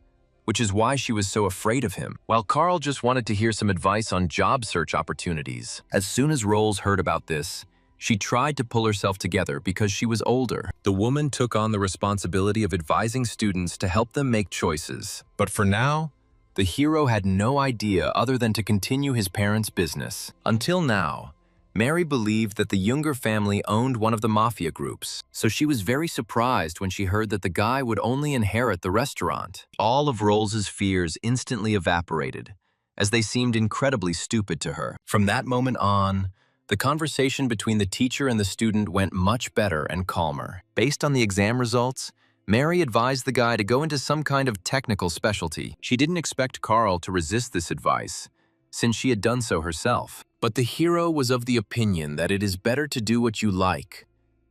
which is why she was so afraid of him, while Carl just wanted to hear some advice on job search opportunities. As soon as Rolls heard about this, she tried to pull herself together because she was older. The woman took on the responsibility of advising students to help them make choices. But for now, the hero had no idea other than to continue his parents' business. Until now, Mary believed that the Younger family owned one of the mafia groups, so she was very surprised when she heard that the guy would only inherit the restaurant. All of Rolls's fears instantly evaporated, as they seemed incredibly stupid to her. From that moment on, the conversation between the teacher and the student went much better and calmer. Based on the exam results, Mary advised the guy to go into some kind of technical specialty. She didn't expect Carl to resist this advice, since she had done so herself. But the hero was of the opinion that it is better to do what you like,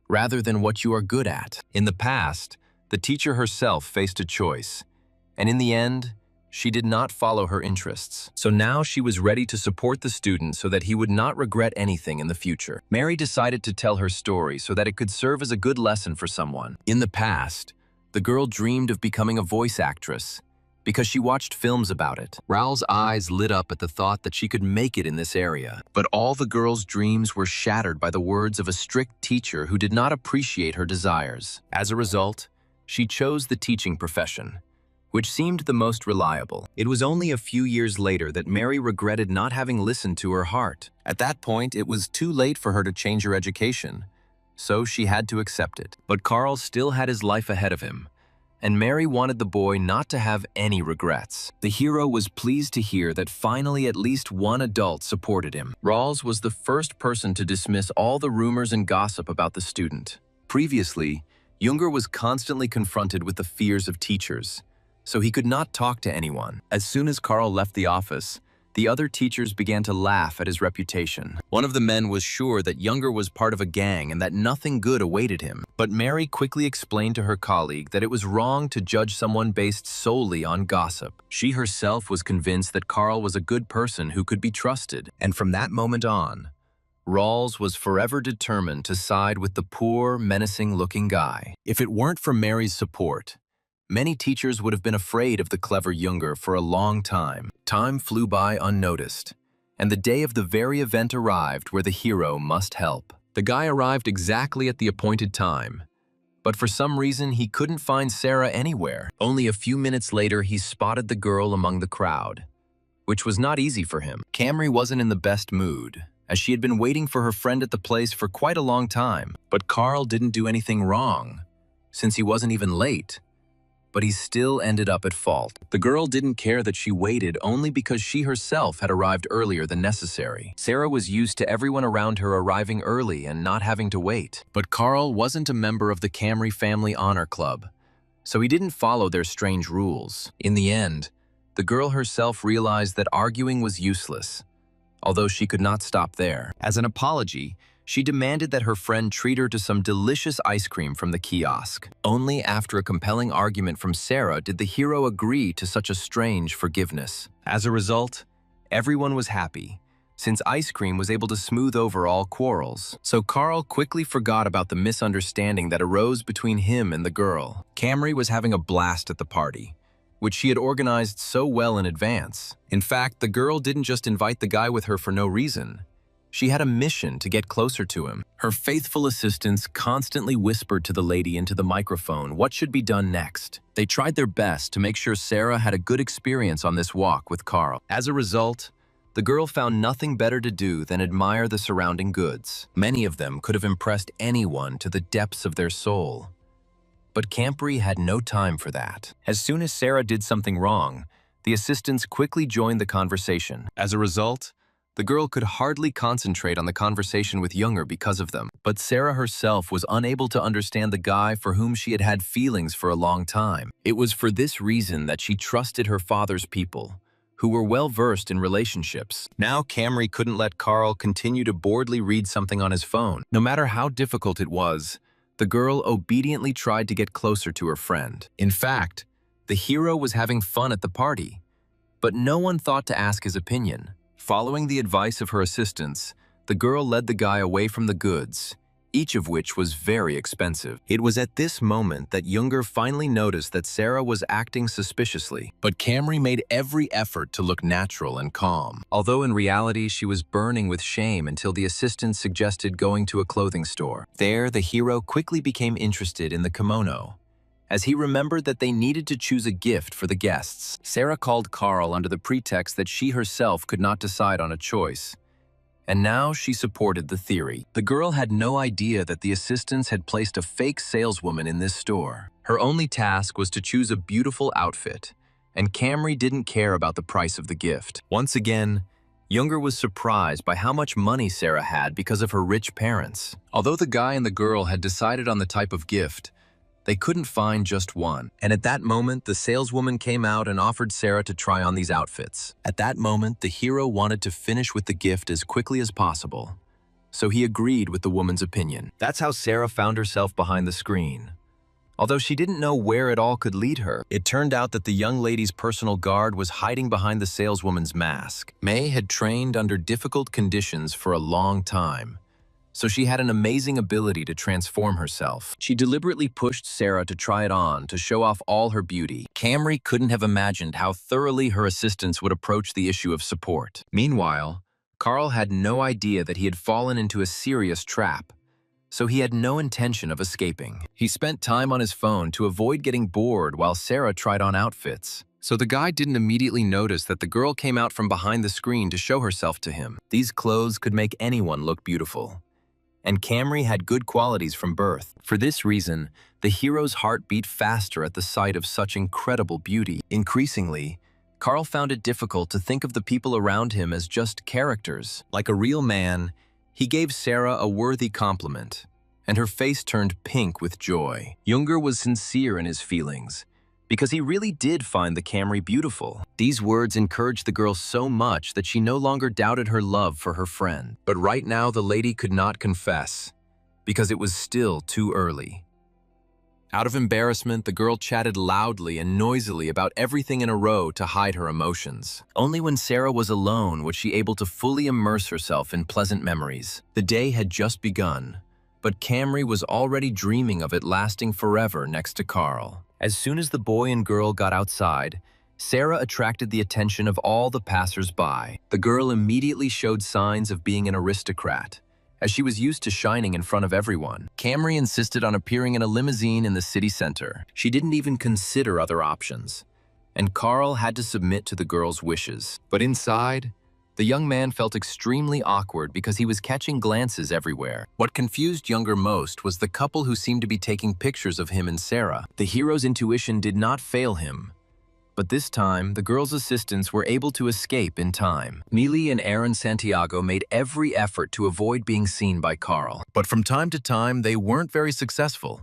rather than what you are good at. In the past, the teacher herself faced a choice, and in the end, she did not follow her interests. So now she was ready to support the student so that he would not regret anything in the future. Mary decided to tell her story so that it could serve as a good lesson for someone. In the past, the girl dreamed of becoming a voice actress because she watched films about it. Raoul's eyes lit up at the thought that she could make it in this area. But all the girl's dreams were shattered by the words of a strict teacher who did not appreciate her desires. As a result, she chose the teaching profession, which seemed the most reliable. It was only a few years later that Mary regretted not having listened to her heart. At that point, it was too late for her to change her education, so she had to accept it. But Carl still had his life ahead of him, and Mary wanted the boy not to have any regrets. The hero was pleased to hear that finally at least one adult supported him. Rawls was the first person to dismiss all the rumors and gossip about the student. Previously, Junger was constantly confronted with the fears of teachers, so he could not talk to anyone. As soon as Carl left the office, the other teachers began to laugh at his reputation. One of the men was sure that Junger was part of a gang and that nothing good awaited him. But Mary quickly explained to her colleague that it was wrong to judge someone based solely on gossip. She herself was convinced that Carl was a good person who could be trusted. And from that moment on, Rawls was forever determined to side with the poor, menacing-looking guy. If it weren't for Mary's support, many teachers would have been afraid of the clever Junger for a long time. Time flew by unnoticed, and the day of the very event arrived where the hero must help. The guy arrived exactly at the appointed time, but for some reason he couldn't find Sarah anywhere. Only a few minutes later he spotted the girl among the crowd, which was not easy for him. Camry wasn't in the best mood, as she had been waiting for her friend at the place for quite a long time. But Carl didn't do anything wrong, since he wasn't even late. But he still ended up at fault. The girl didn't care that she waited only because she herself had arrived earlier than necessary. Sarah was used to everyone around her arriving early and not having to wait. But Carl wasn't a member of the Camry Family Honor Club, so he didn't follow their strange rules. In the end, the girl herself realized that arguing was useless, although she could not stop there. As an apology, she demanded that her friend treat her to some delicious ice cream from the kiosk. Only after a compelling argument from Sarah did the hero agree to such a strange forgiveness. As a result, everyone was happy, since ice cream was able to smooth over all quarrels. So Carl quickly forgot about the misunderstanding that arose between him and the girl. Camry was having a blast at the party, which she had organized so well in advance. In fact, the girl didn't just invite the guy with her for no reason. She had a mission to get closer to him. Her faithful assistants constantly whispered to the lady into the microphone what should be done next. They tried their best to make sure Sarah had a good experience on this walk with Carl. As a result, the girl found nothing better to do than admire the surrounding goods. Many of them could have impressed anyone to the depths of their soul. But Camry had no time for that. As soon as Sarah did something wrong, the assistants quickly joined the conversation. As a result, the girl could hardly concentrate on the conversation with Junger because of them. But Sarah herself was unable to understand the guy for whom she had had feelings for a long time. It was for this reason that she trusted her father's people, who were well-versed in relationships. Now Camry couldn't let Carl continue to boredly read something on his phone. No matter how difficult it was, the girl obediently tried to get closer to her friend. In fact, The hero was having fun at the party, but no one thought to ask his opinion. Following the advice of her assistants, the girl led the guy away from the goods, each of which was very expensive. It was at this moment that Younger finally noticed that Sarah was acting suspiciously, but Camry made every effort to look natural and calm. Although in reality she was burning with shame until the assistant suggested going to a clothing store. There, the hero quickly became interested in the kimono, as he remembered that they needed to choose a gift for the guests. Sarah called Carl under the pretext that she herself could not decide on a choice, and now she supported the theory. The girl had no idea that the assistants had placed a fake saleswoman in this store. Her only task was to choose a beautiful outfit, and Camry didn't care about the price of the gift. Once again, Younger was surprised by how much money Sarah had because of her rich parents. Although the guy and the girl had decided on the type of gift, they couldn't find just one. And at that moment, the saleswoman came out and offered Sarah to try on these outfits. At that moment, the hero wanted to finish with the gift as quickly as possible, so he agreed with the woman's opinion. That's how Sarah found herself behind the screen. Although she didn't know where it all could lead her, it turned out that the young lady's personal guard was hiding behind the saleswoman's mask. May had trained under difficult conditions for a long time, so she had an amazing ability to transform herself. She deliberately pushed Sarah to try it on to show off all her beauty. Camry couldn't have imagined how thoroughly her assistants would approach the issue of support. Meanwhile, Carl had no idea that he had fallen into a serious trap, so he had no intention of escaping. He spent time on his phone to avoid getting bored while Sarah tried on outfits, so the guy didn't immediately notice that the girl came out from behind the screen to show herself to him. These clothes could make anyone look beautiful, and Camry had good qualities from birth. For this reason, the hero's heart beat faster at the sight of such incredible beauty. Increasingly, Carl found it difficult to think of the people around him as just characters. Like a real man, he gave Sarah a worthy compliment, and her face turned pink with joy. Younger was sincere in his feelings, because he really did find the Camry beautiful. These words encouraged the girl so much that she no longer doubted her love for her friend. But right now the lady could not confess, because it was still too early. Out of embarrassment, the girl chatted loudly and noisily about everything in a row to hide her emotions. Only when Sarah was alone was she able to fully immerse herself in pleasant memories. The day had just begun, but Camry was already dreaming of it lasting forever next to Carl. As soon as the boy and girl got outside, Sarah attracted the attention of all the passers-by. The girl immediately showed signs of being an aristocrat, as she was used to shining in front of everyone. Camry insisted on appearing in a limousine in the city center. She didn't even consider other options, and Carl had to submit to the girl's wishes. But inside, the young man felt extremely awkward because he was catching glances everywhere. What confused Younger most was the couple who seemed to be taking pictures of him and Sarah. The hero's intuition did not fail him, but this time, the girl's assistants were able to escape in time. Neely and Aaron Santiago made every effort to avoid being seen by Carl, but from time to time, they weren't very successful,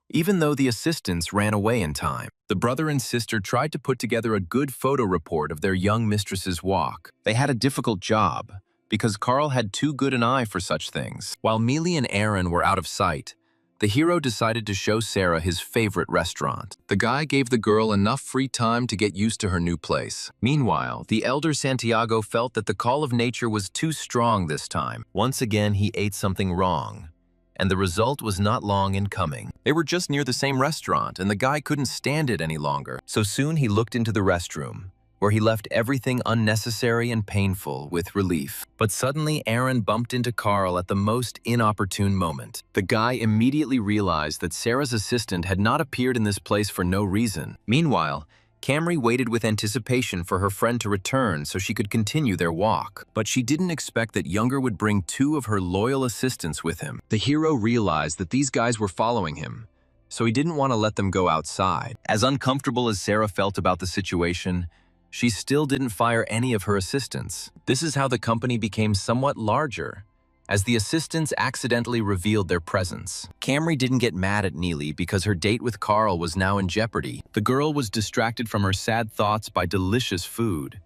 even though the assistants ran away in time. The brother and sister tried to put together a good photo report of their young mistress's walk. They had a difficult job, because Carl had too good an eye for such things. While Mealy and Aaron were out of sight, the hero decided to show Sarah his favorite restaurant. The guy gave the girl enough free time to get used to her new place. Meanwhile, the elder Santiago felt that the call of nature was too strong this time. Once again, he ate something wrong, and the result was not long in coming. They were just near the same restaurant, and the guy couldn't stand it any longer. So soon he looked into the restroom, where he left everything unnecessary and painful with relief. But suddenly, Aaron bumped into Carl at the most inopportune moment. The guy immediately realized that Sarah's assistant had not appeared in this place for no reason. Meanwhile, Camry waited with anticipation for her friend to return so she could continue their walk. But she didn't expect that Younger would bring two of her loyal assistants with him. The hero realized that these guys were following him, so he didn't want to let them go outside. As uncomfortable as Sarah felt about the situation, she still didn't fire any of her assistants. This is how the company became somewhat larger, as the assistants accidentally revealed their presence. Camry didn't get mad at Neely because her date with Carl was now in jeopardy. The girl was distracted from her sad thoughts by delicious food,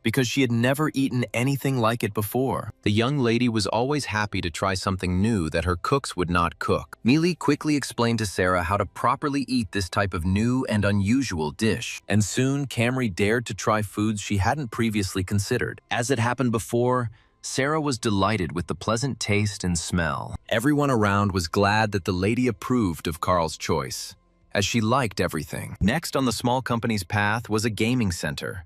because she had never eaten anything like it before. The young lady was always happy to try something new that her cooks would not cook. Mealy quickly explained to Sarah how to properly eat this type of new and unusual dish, and soon Camry dared to try foods she hadn't previously considered. As it happened before, Sarah was delighted with the pleasant taste and smell. Everyone around was glad that the lady approved of Carl's choice, as she liked everything. Next on the small company's path was a gaming center,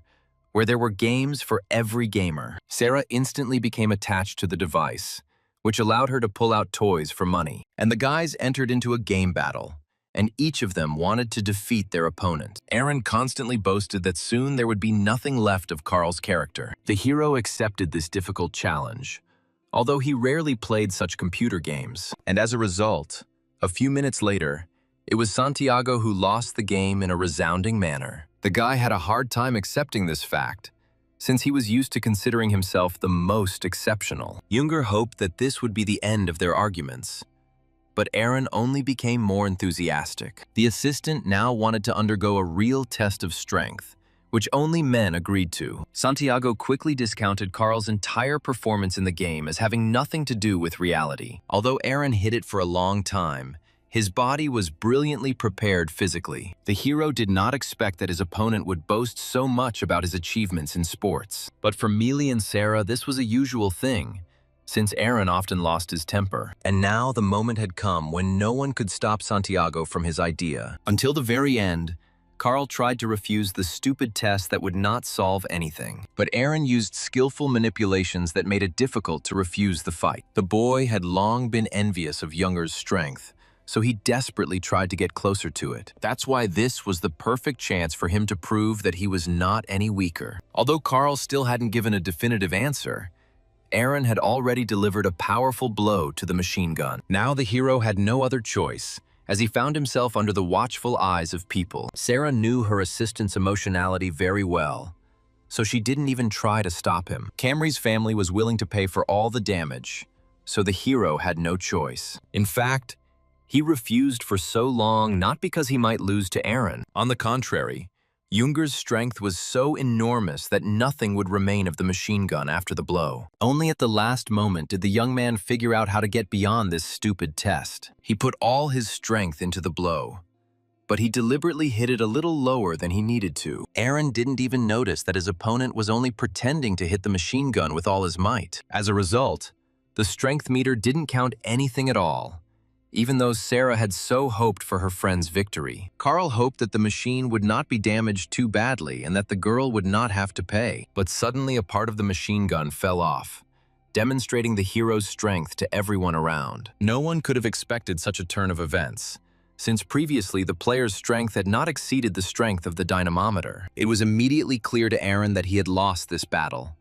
where there were games for every gamer. Sarah instantly became attached to the device, which allowed her to pull out toys for money. And the guys entered into a game battle, and each of them wanted to defeat their opponent. Aaron constantly boasted that soon there would be nothing left of Carl's character. The hero accepted this difficult challenge, although he rarely played such computer games. And as a result, a few minutes later, it was Santiago who lost the game in a resounding manner. The guy had a hard time accepting this fact, since he was used to considering himself the most exceptional. Junger hoped that this would be the end of their arguments, but Aaron only became more enthusiastic. The assistant now wanted to undergo a real test of strength, which only men agreed to. Santiago quickly discounted Carl's entire performance in the game as having nothing to do with reality. Although Aaron hid it for a long time, his body was brilliantly prepared physically. The hero did not expect that his opponent would boast so much about his achievements in sports. But for Mealy and Sarah, this was a usual thing, since Aaron often lost his temper. And now the moment had come when no one could stop Santiago from his idea. Until the very end, Carl tried to refuse the stupid test that would not solve anything. But Aaron used skillful manipulations that made it difficult to refuse the fight. The boy had long been envious of Junger's strength, so he desperately tried to get closer to it. That's why this was the perfect chance for him to prove that he was not any weaker. Although Carl still hadn't given a definitive answer, Aaron had already delivered a powerful blow to the machine gun. Now the hero had no other choice, as he found himself under the watchful eyes of people. Sarah knew her assistant's emotionality very well, so she didn't even try to stop him. Camry's family was willing to pay for all the damage, so the hero had no choice. In fact, he refused for so long not because he might lose to Aaron. On the contrary, Junger's strength was so enormous that nothing would remain of the machine gun after the blow. Only at the last moment did the young man figure out how to get beyond this stupid test. He put all his strength into the blow, but he deliberately hit it a little lower than he needed to. Aaron didn't even notice that his opponent was only pretending to hit the machine gun with all his might. As a result, the strength meter didn't count anything at all, even though Sarah had so hoped for her friend's victory. Carl hoped that the machine would not be damaged too badly and that the girl would not have to pay. But suddenly a part of the machine gun fell off, demonstrating the hero's strength to everyone around. No one could have expected such a turn of events, since previously the player's strength had not exceeded the strength of the dynamometer. It was immediately clear to Aaron that he had lost this battle,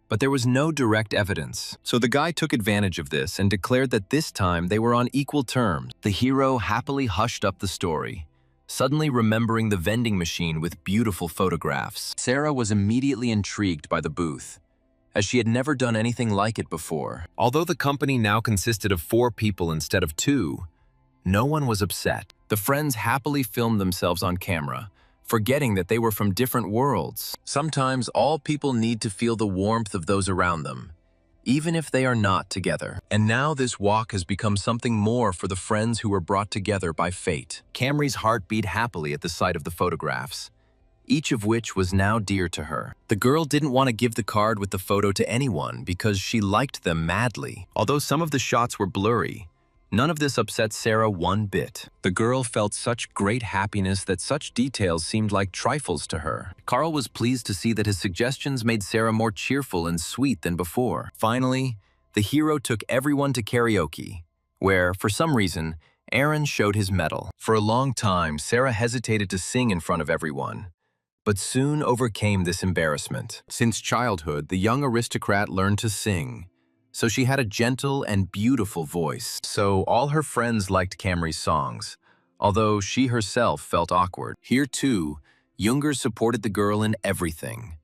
but there was no direct evidence. So the guy took advantage of this and declared that this time they were on equal terms. The hero happily hushed up the story, suddenly remembering the vending machine with beautiful photographs. Sarah was immediately intrigued by the booth, as she had never done anything like it before. Although the company now consisted of 4 people instead of 2, no one was upset. The friends happily filmed themselves on camera, forgetting that they were from different worlds. Sometimes all people need to feel the warmth of those around them, even if they are not together. And now this walk has become something more for the friends who were brought together by fate. Camry's heart beat happily at the sight of the photographs, each of which was now dear to her. The girl didn't want to give the card with the photo to anyone because she liked them madly. Although some of the shots were blurry, none of this upset Sarah one bit. The girl felt such great happiness that such details seemed like trifles to her. Carl was pleased to see that his suggestions made Sarah more cheerful and sweet than before. Finally, the hero took everyone to karaoke, where, for some reason, Aaron showed his mettle. For a long time, Sarah hesitated to sing in front of everyone, but soon overcame this embarrassment. Since childhood, the young aristocrat learned to sing, so she had a gentle and beautiful voice. So all her friends liked Camry's songs, although she herself felt awkward. Here too, Junger supported the girl in everything,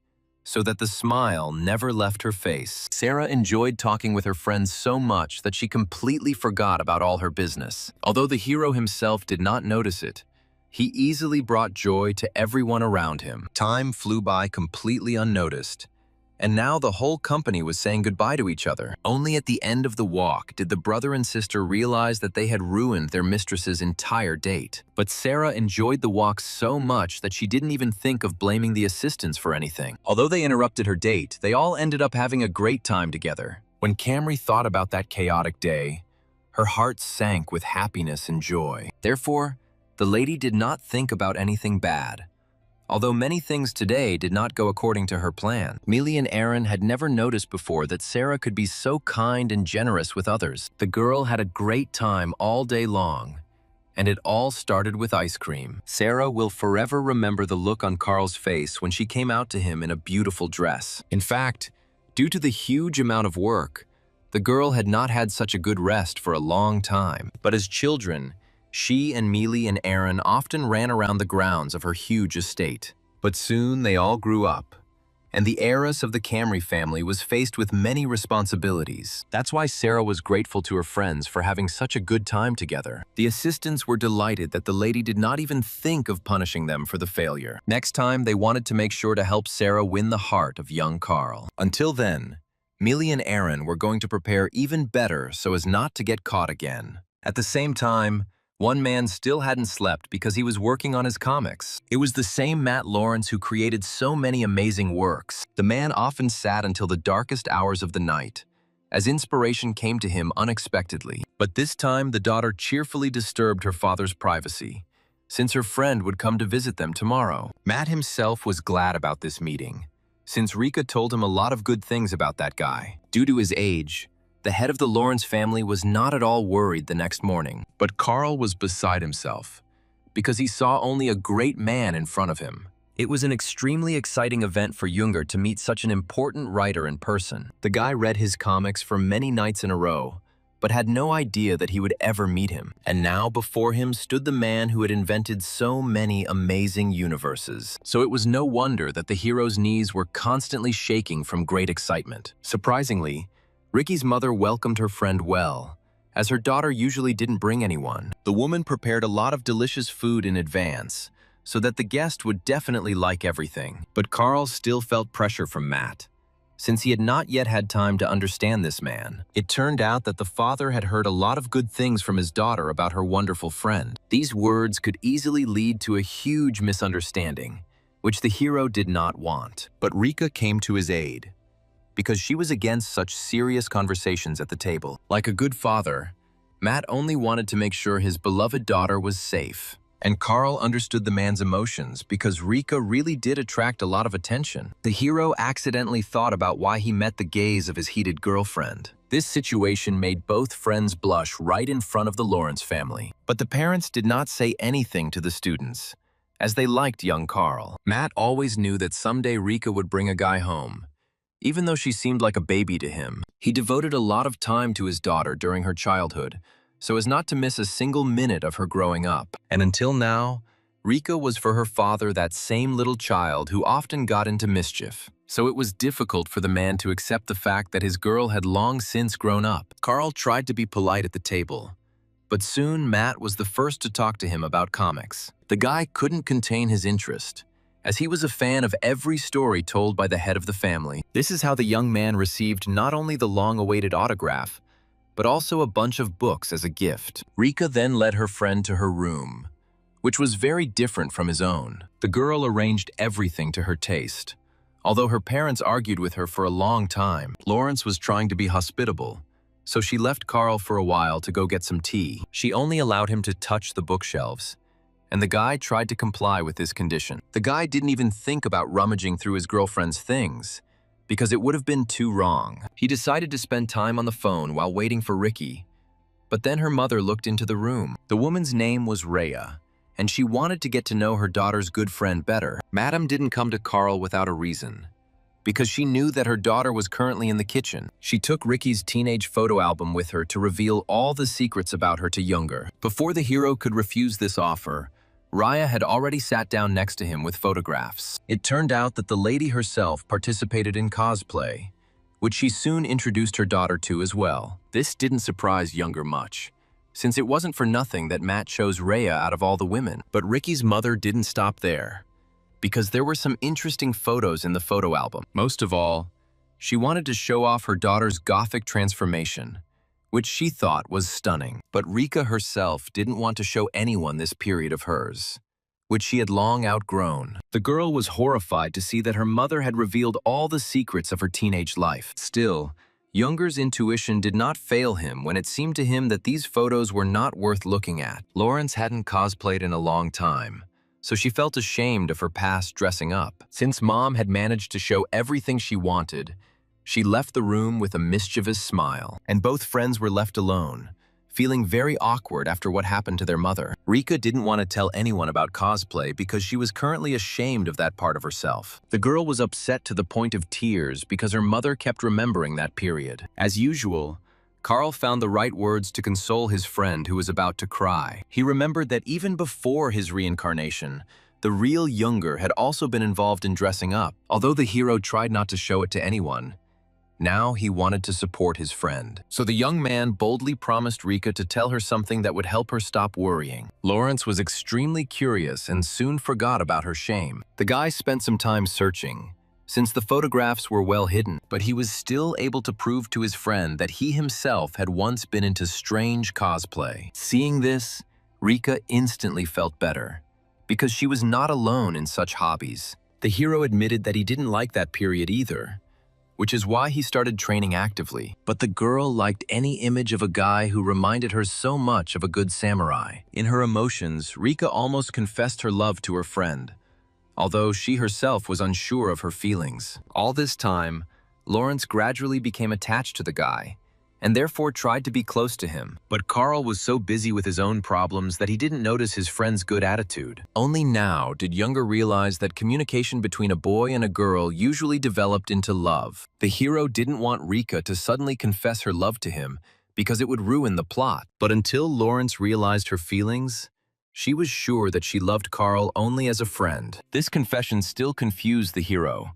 so that the smile never left her face. Sarah enjoyed talking with her friends so much that she completely forgot about all her business. Although the hero himself did not notice it, he easily brought joy to everyone around him. Time flew by completely unnoticed, And now the whole company was saying goodbye to each other. Only at the end of the walk did the brother and sister realize that they had ruined their mistress's entire date. But Sarah enjoyed the walk so much that she didn't even think of blaming the assistants for anything. Although they interrupted her date, they all ended up having a great time together. When Camry thought about that chaotic day, her heart sank with happiness and joy. Therefore, the lady did not think about anything bad. Although many things today did not go according to her plan, Millie and Aaron had never noticed before that Sarah could be so kind and generous with others. The girl had a great time all day long, and it all started with ice cream. Sarah will forever remember the look on Carl's face when she came out to him in a beautiful dress. In fact, due to the huge amount of work, the girl had not had such a good rest for a long time. But as children, she and Millie and Aaron often ran around the grounds of her huge estate. But soon they all grew up, and the heiress of the Camry family was faced with many responsibilities. That's why Sarah was grateful to her friends for having such a good time together. The assistants were delighted that the lady did not even think of punishing them for the failure. Next time, they wanted to make sure to help Sarah win the heart of young Carl. Until then, Millie and Aaron were going to prepare even better so as not to get caught again. At the same time, one man still hadn't slept because he was working on his comics. It was the same Matt Lawrence who created so many amazing works. The man often sat until the darkest hours of the night, as inspiration came to him unexpectedly. But this time, the daughter cheerfully disturbed her father's privacy, since her friend would come to visit them tomorrow. Matt himself was glad about this meeting, since Rika told him a lot of good things about that guy. Due to his age, the head of the Lawrence family was not at all worried the next morning. But Carl was beside himself, because he saw only a great man in front of him. It was an extremely exciting event for Junger to meet such an important writer in person. The guy read his comics for many nights in a row, but had no idea that he would ever meet him. And now before him stood the man who had invented so many amazing universes. So it was no wonder that the hero's knees were constantly shaking from great excitement. Surprisingly, Ricky's mother welcomed her friend well, as her daughter usually didn't bring anyone. The woman prepared a lot of delicious food in advance, so that the guest would definitely like everything. But Carl still felt pressure from Matt, since he had not yet had time to understand this man. It turned out that the father had heard a lot of good things from his daughter about her wonderful friend. These words could easily lead to a huge misunderstanding, which the hero did not want. But Rika came to his aid, because she was against such serious conversations at the table. Like a good father, Matt only wanted to make sure his beloved daughter was safe. And Carl understood the man's emotions because Rika really did attract a lot of attention. The hero accidentally thought about why he met the gaze of his heated girlfriend. This situation made both friends blush right in front of the Lawrence family. But the parents did not say anything to the students, as they liked young Carl. Matt always knew that someday Rika would bring a guy home, even though she seemed like a baby to him. He devoted a lot of time to his daughter during her childhood, so as not to miss a single minute of her growing up. And until now, Rika was for her father that same little child who often got into mischief. So it was difficult for the man to accept the fact that his girl had long since grown up. Carl tried to be polite at the table, but soon Matt was the first to talk to him about comics. The guy couldn't contain his interest, as he was a fan of every story told by the head of the family. This is how the young man received not only the long-awaited autograph, but also a bunch of books as a gift. Rika then led her friend to her room, which was very different from his own. The girl arranged everything to her taste. Although her parents argued with her for a long time, Lawrence was trying to be hospitable, so she left Carl for a while to go get some tea. She only allowed him to touch the bookshelves, and the guy tried to comply with this condition. The guy didn't even think about rummaging through his girlfriend's things, because it would have been too wrong. He decided to spend time on the phone while waiting for Ricky, but then her mother looked into the room. The woman's name was Rhea, and she wanted to get to know her daughter's good friend better. Madam didn't come to Carl without a reason, because she knew that her daughter was currently in the kitchen. She took Ricky's teenage photo album with her to reveal all the secrets about her to Junger. Before the hero could refuse this offer, Raya had already sat down next to him with photographs. It turned out that the lady herself participated in cosplay, which she soon introduced her daughter to as well. This didn't surprise Junger much, since it wasn't for nothing that Matt chose Rhea out of all the women. But Ricky's mother didn't stop there, because there were some interesting photos in the photo album. Most of all, She wanted to show off her daughter's gothic transformation, which she thought was stunning. But Rika herself didn't want to show anyone this period of hers, which she had long outgrown. The girl was horrified to see that her mother had revealed all the secrets of her teenage life. Still, Younger's intuition did not fail him when it seemed to him that these photos were not worth looking at. Lawrence hadn't cosplayed in a long time, so she felt ashamed of her past dressing up. Since Mom had managed to show everything she wanted, she left the room with a mischievous smile, and both friends were left alone, feeling very awkward after what happened to their mother. Rika didn't want to tell anyone about cosplay because she was currently ashamed of that part of herself. The girl was upset to the point of tears because her mother kept remembering that period. As usual, Carl found the right words to console his friend who was about to cry. He remembered that even before his reincarnation, the real Younger had also been involved in dressing up. Although the hero tried not to show it to anyone, now he wanted to support his friend. So the young man boldly promised Rika to tell her something that would help her stop worrying. Lawrence was extremely curious and soon forgot about her shame. The guy spent some time searching, since the photographs were well hidden, but he was still able to prove to his friend that he himself had once been into strange cosplay. Seeing this, Rika instantly felt better, because she was not alone in such hobbies. The hero admitted that he didn't like that period either, which is why he started training actively. But the girl liked any image of a guy who reminded her so much of a good samurai. In her emotions, Rika almost confessed her love to her friend, although she herself was unsure of her feelings. All this time, Lawrence gradually became attached to the guy, and therefore tried to be close to him. But Carl was so busy with his own problems that he didn't notice his friend's good attitude. Only now did Younger realize that communication between a boy and a girl usually developed into love. The hero didn't want Rika to suddenly confess her love to him because it would ruin the plot. But until Lawrence realized her feelings, she was sure that she loved Carl only as a friend. This confession still confused the hero,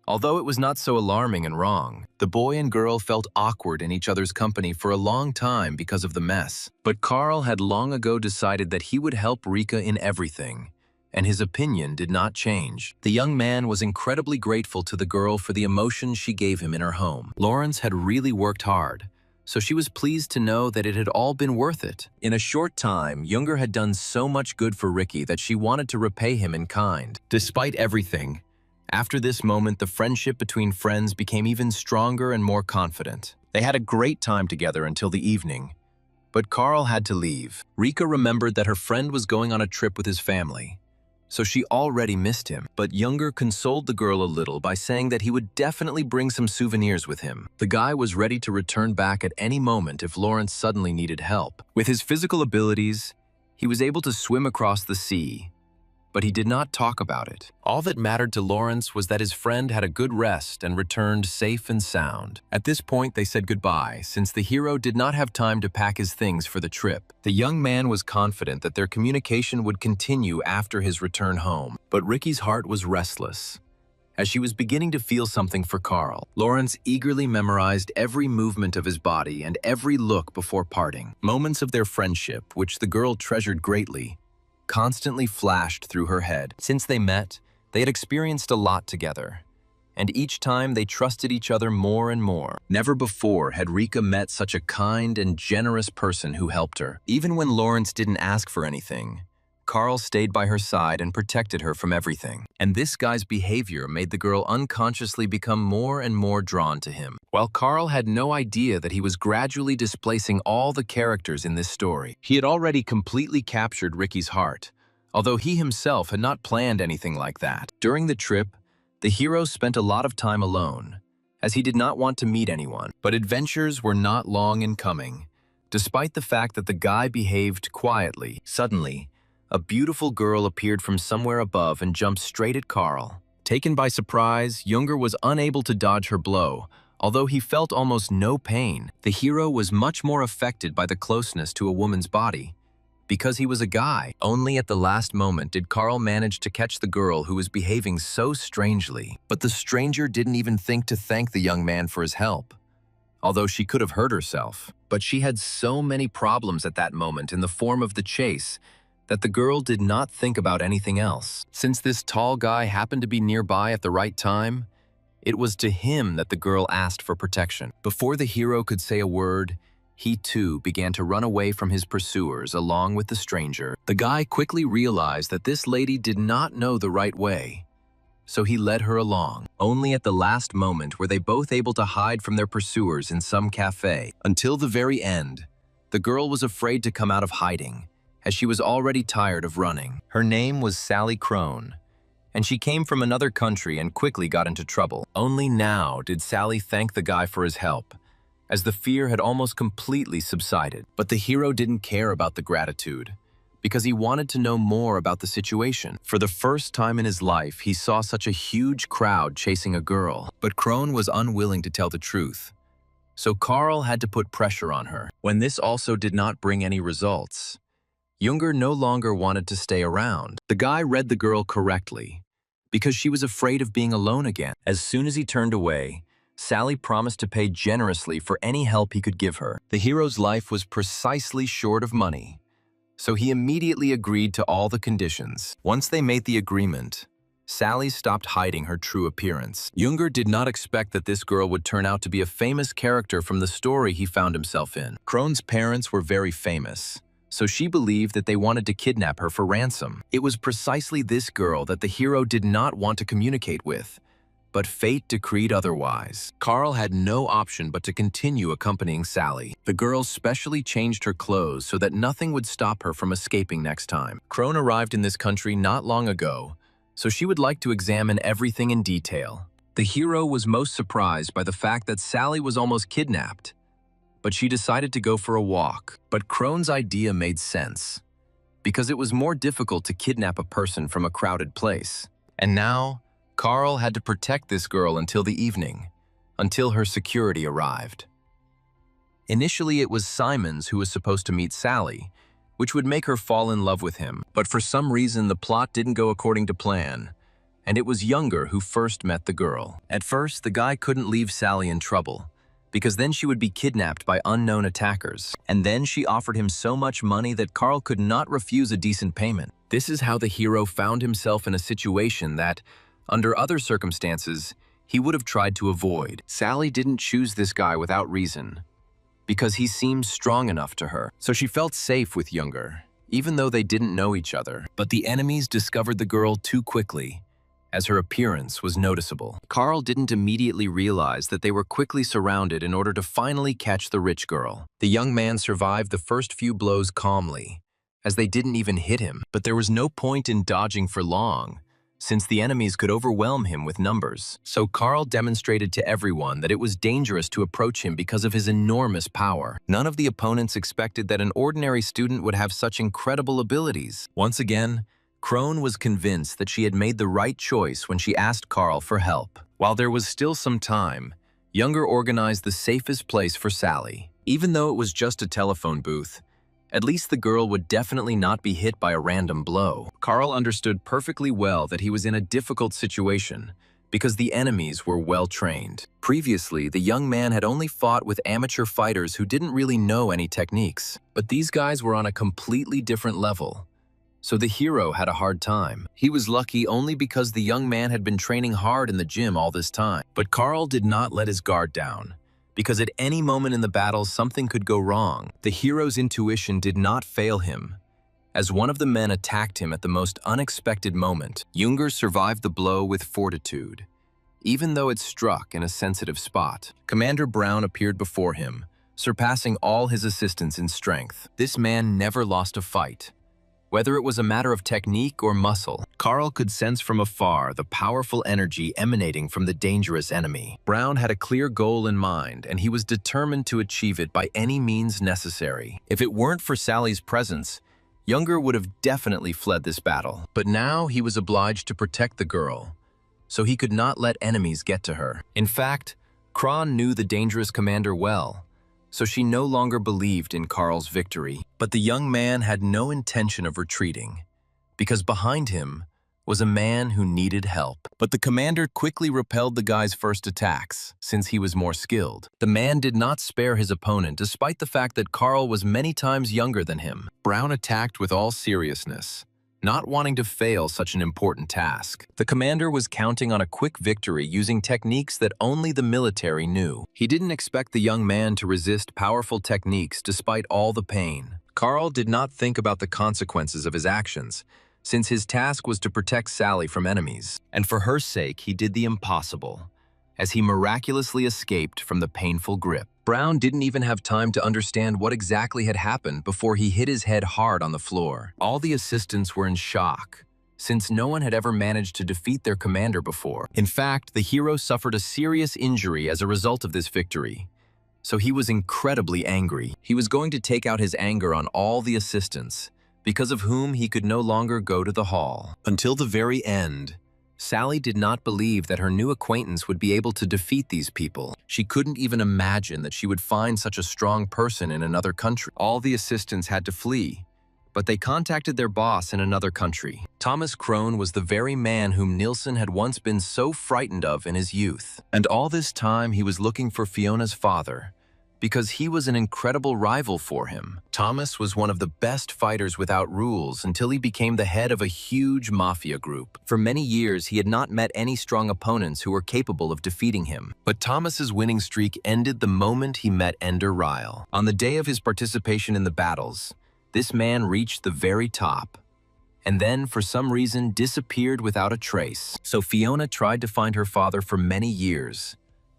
although it was not so alarming and wrong. The boy and girl felt awkward in each other's company for a long time because of the mess. But Carl had long ago decided that he would help Rika in everything, and his opinion did not change. The young man was incredibly grateful to the girl for the emotion she gave him in her home. Lawrence had really worked hard, so she was pleased to know that it had all been worth it. In a short time, Younger had done so much good for Ricky that she wanted to repay him in kind. Despite everything, after this moment, the friendship between friends became even stronger and more confident. They had a great time together until the evening, but Carl had to leave. Rika remembered that her friend was going on a trip with his family, so she already missed him. But Younger consoled the girl a little by saying that he would definitely bring some souvenirs with him. The guy was ready to return back at any moment if Lawrence suddenly needed help. With his physical abilities, he was able to swim across the sea, but he did not talk about it. All that mattered to Lawrence was that his friend had a good rest and returned safe and sound. At this point, they said goodbye, since the hero did not have time to pack his things for the trip. The young man was confident that their communication would continue after his return home, but Ricky's heart was restless, as she was beginning to feel something for Carl. Lawrence eagerly memorized every movement of his body and every look before parting. Moments of their friendship, which the girl treasured greatly, constantly flashed through her head. Since they met, they had experienced a lot together, and each time they trusted each other more and more. Never before had Rika met such a kind and generous person who helped her. Even when Lawrence didn't ask for anything, Carl stayed by her side and protected her from everything. And this guy's behavior made the girl unconsciously become more and more drawn to him. While Carl had no idea that he was gradually displacing all the characters in this story. He had already completely captured Ricky's heart, although he himself had not planned anything like that. During the trip, the hero spent a lot of time alone, as he did not want to meet anyone. But adventures were not long in coming. Despite the fact that the guy behaved quietly, suddenly, a beautiful girl appeared from somewhere above and jumped straight at Carl. Taken by surprise, Younger was unable to dodge her blow. Although he felt almost no pain, the hero was much more affected by the closeness to a woman's body, because he was a guy. Only at the last moment did Carl manage to catch the girl who was behaving so strangely. But the stranger didn't even think to thank the young man for his help, although she could have hurt herself. But she had so many problems at that moment in the form of the chase that the girl did not think about anything else. Since this tall guy happened to be nearby at the right time, It was to him that the girl asked for protection. Before the hero could say a word, he too began to run away from his pursuers along with the stranger. The guy quickly realized that this lady did not know the right way, so he led her along. Only at the last moment were they both able to hide from their pursuers in some cafe. Until the very end, the girl was afraid to come out of hiding, as she was already tired of running. Her name was Sally Crone, and she came from another country and quickly got into trouble. Only now did Sally thank the guy for his help, as the fear had almost completely subsided. But the hero didn't care about the gratitude, because he wanted to know more about the situation. For the first time in his life, he saw such a huge crowd chasing a girl, but Crone was unwilling to tell the truth. So Carl had to put pressure on her. When this also did not bring any results, Junger no longer wanted to stay around. The guy read the girl correctly, because she was afraid of being alone again. As soon as he turned away, Sally promised to pay generously for any help he could give her. The hero's life was precisely short of money, so he immediately agreed to all the conditions. Once they made the agreement, Sally stopped hiding her true appearance. Junger did not expect that this girl would turn out to be a famous character from the story he found himself in. Crone's parents were very famous, so she believed that they wanted to kidnap her for ransom. It was precisely this girl that the hero did not want to communicate with, but fate decreed otherwise. Carl had no option but to continue accompanying Sally. The girl specially changed her clothes so that nothing would stop her from escaping next time. Crone arrived in this country not long ago, so she would like to examine everything in detail. The hero was most surprised by the fact that Sally was almost kidnapped, but she decided to go for a walk. But Crone's idea made sense, because it was more difficult to kidnap a person from a crowded place. And now, Carl had to protect this girl until the evening, until her security arrived. Initially, it was Simons who was supposed to meet Sally, which would make her fall in love with him. But for some reason, the plot didn't go according to plan, and it was Junger who first met the girl. At first, the guy couldn't leave Sally in trouble, because then she would be kidnapped by unknown attackers. And then she offered him so much money that Carl could not refuse a decent payment. This is how the hero found himself in a situation that, under other circumstances, he would have tried to avoid. Sally didn't choose this guy without reason, because he seemed strong enough to her. So she felt safe with Junger, even though they didn't know each other. But the enemies discovered the girl too quickly, as her appearance was noticeable. Carl didn't immediately realize that they were quickly surrounded in order to finally catch the rich girl. The young man survived the first few blows calmly, as they didn't even hit him. But there was no point in dodging for long, since the enemies could overwhelm him with numbers. So Carl demonstrated to everyone that it was dangerous to approach him because of his enormous power. None of the opponents expected that an ordinary student would have such incredible abilities. Once again, Crone was convinced that she had made the right choice when she asked Carl for help. While there was still some time, Junger organized the safest place for Sally. Even though it was just a telephone booth, at least the girl would definitely not be hit by a random blow. Carl understood perfectly well that he was in a difficult situation, because the enemies were well trained. Previously, the young man had only fought with amateur fighters who didn't really know any techniques. But these guys were on a completely different level, so the hero had a hard time. He was lucky only because the young man had been training hard in the gym all this time. But Carl did not let his guard down, because at any moment in the battle something could go wrong. The hero's intuition did not fail him, as one of the men attacked him at the most unexpected moment. Junger survived the blow with fortitude, even though it struck in a sensitive spot. Commander Brown appeared before him, surpassing all his assistants in strength. This man never lost a fight, whether it was a matter of technique or muscle. Carl could sense from afar the powerful energy emanating from the dangerous enemy. Brown had a clear goal in mind, and he was determined to achieve it by any means necessary. If it weren't for Sally's presence, Junger would have definitely fled this battle. But now he was obliged to protect the girl, so he could not let enemies get to her. In fact, Crone knew the dangerous commander well, so she no longer believed in Carl's victory. But the young man had no intention of retreating, because behind him was a man who needed help. But the commander quickly repelled the guy's first attacks, since he was more skilled. The man did not spare his opponent, despite the fact that Carl was many times younger than him. Brown attacked with all seriousness, not wanting to fail such an important task. The commander was counting on a quick victory using techniques that only the military knew. He didn't expect the young man to resist powerful techniques despite all the pain. Carl did not think about the consequences of his actions, since his task was to protect Sally from enemies. And for her sake, he did the impossible, as he miraculously escaped from the painful grip. Brown didn't even have time to understand what exactly had happened before he hit his head hard on the floor. All the assistants were in shock, since no one had ever managed to defeat their commander before. In fact, the hero suffered a serious injury as a result of this victory, so he was incredibly angry. He was going to take out his anger on all the assistants, because of whom he could no longer go to the hall. Until the very end, Sally did not believe that her new acquaintance would be able to defeat these people. She couldn't even imagine that she would find such a strong person in another country. All the assistants had to flee, but they contacted their boss in another country. Thomas Krone was the very man whom Nilsson had once been so frightened of in his youth. And all this time he was looking for Fiona's father, because he was an incredible rival for him. Thomas was one of the best fighters without rules until he became the head of a huge mafia group. For many years, he had not met any strong opponents who were capable of defeating him. But Thomas's winning streak ended the moment he met Ender Ryle. On the day of his participation in the battles, this man reached the very top, and then, for some reason, disappeared without a trace. So Fiona tried to find her father for many years,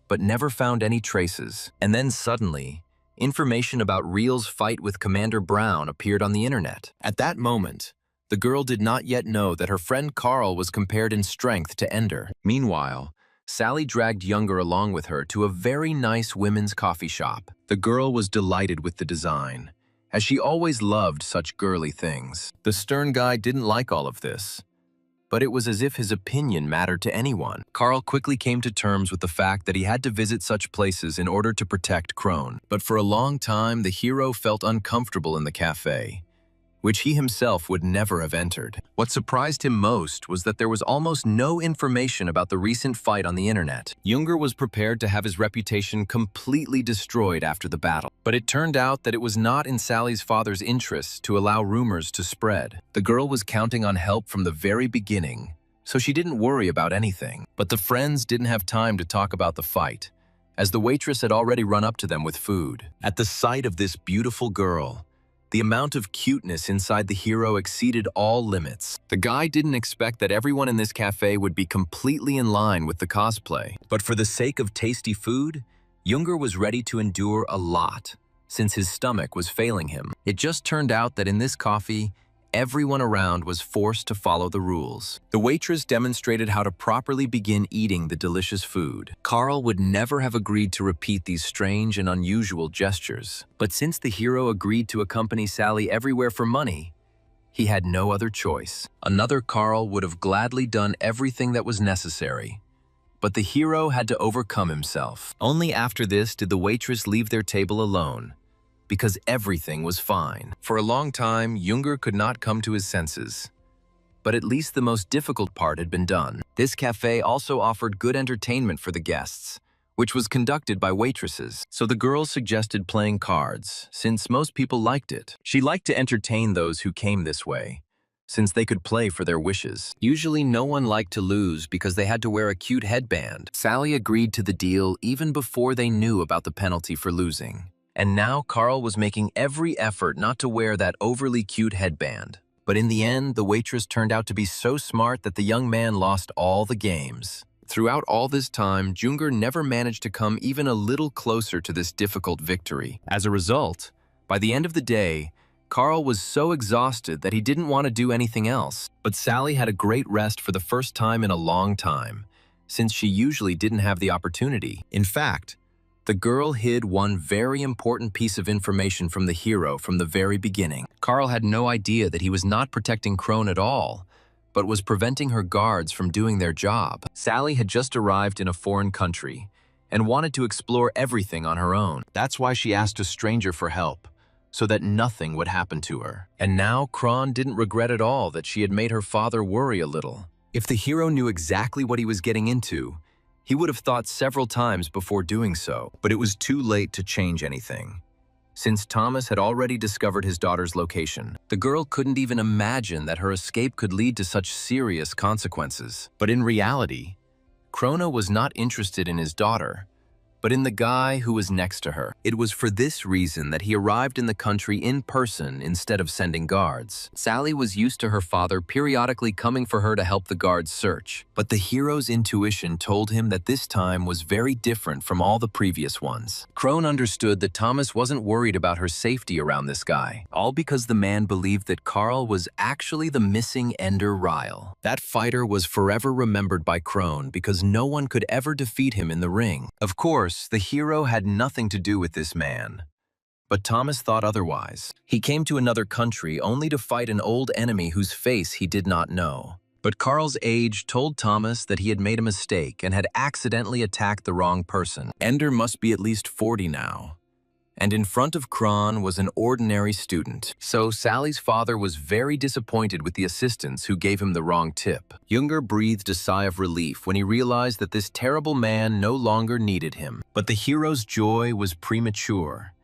but never found any traces. And then suddenly, information about Real's fight with Commander Brown appeared on the internet. At that moment, the girl did not yet know that her friend Carl was compared in strength to Ender. Meanwhile, Sally dragged Younger along with her to a very nice women's coffee shop. The girl was delighted with the design, as she always loved such girly things. The stern guy didn't like all of this, but it was as if his opinion mattered to anyone. Carl quickly came to terms with the fact that he had to visit such places in order to protect Krone. But for a long time, the hero felt uncomfortable in the cafe, which he himself would never have entered. What surprised him most was that there was almost no information about the recent fight on the internet. Younger was prepared to have his reputation completely destroyed after the battle. But it turned out that it was not in Sally's father's interests to allow rumors to spread. The girl was counting on help from the very beginning, so she didn't worry about anything. But the friends didn't have time to talk about the fight, as the waitress had already run up to them with food. At the sight of this beautiful girl, the amount of cuteness inside the hero exceeded all limits. The guy didn't expect that everyone in this cafe would be completely in line with the cosplay. But for the sake of tasty food, Younger was ready to endure a lot, since his stomach was failing him. It just turned out that in this coffee, everyone around was forced to follow the rules. The waitress demonstrated how to properly begin eating the delicious food. Carl would never have agreed to repeat these strange and unusual gestures. But since the hero agreed to accompany Sally everywhere for money, he had no other choice. Another Carl would have gladly done everything that was necessary. But the hero had to overcome himself. Only after this did the waitress leave their table alone, because everything was fine. For a long time, Younger could not come to his senses. But at least the most difficult part had been done. This cafe also offered good entertainment for the guests, which was conducted by waitresses. So the girl suggested playing cards, since most people liked it. She liked to entertain those who came this way, since they could play for their wishes. Usually no one liked to lose because they had to wear a cute headband. Sally agreed to the deal even before they knew about the penalty for losing. And now Carl was making every effort not to wear that overly cute headband. But in the end, the waitress turned out to be so smart that the young man lost all the games. Throughout all this time, Junger never managed to come even a little closer to this difficult victory. As a result, by the end of the day, Carl was so exhausted that he didn't want to do anything else. But Sally had a great rest for the first time in a long time, since she usually didn't have the opportunity. In fact, the girl hid one very important piece of information from the hero from the very beginning. Carl had no idea that he was not protecting Krone at all, but was preventing her guards from doing their job. Sally had just arrived in a foreign country and wanted to explore everything on her own. That's why she asked a stranger for help, so that nothing would happen to her. And now Krone didn't regret at all that she had made her father worry a little. If the hero knew exactly what he was getting into, he would have thought several times before doing so. But it was too late to change anything, since Thomas had already discovered his daughter's location. The girl couldn't even imagine that her escape could lead to such serious consequences. But in reality, Chrono was not interested in his daughter, but in the guy who was next to her. It was for this reason that he arrived in the country in person instead of sending guards. Sally was used to her father periodically coming for her to help the guards search, but the hero's intuition told him that this time was very different from all the previous ones. Crone understood that Thomas wasn't worried about her safety around this guy, all because the man believed that Carl was actually the missing Ender Ryle. That fighter was forever remembered by Crone because no one could ever defeat him in the ring. Of course, the hero had nothing to do with this man. But Thomas thought otherwise. He came to another country only to fight an old enemy whose face he did not know. But Carl's age told Thomas that he had made a mistake and had accidentally attacked the wrong person. Ender must be at least 40 now. And in front of Kron was an ordinary student. So Sally's father was very disappointed with the assistants who gave him the wrong tip. Junger breathed a sigh of relief when he realized that this terrible man no longer needed him. But the hero's joy was premature,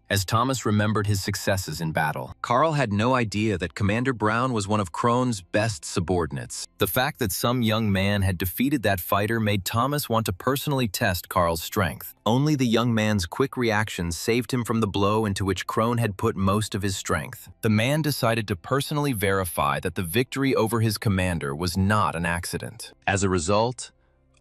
as Thomas remembered his successes in battle. Carl had no idea that Commander Brown was one of Krone's best subordinates. The fact that some young man had defeated that fighter made Thomas want to personally test Carl's strength. Only the young man's quick reaction saved him from the blow into which Krone had put most of his strength. The man decided to personally verify that the victory over his commander was not an accident. As a result,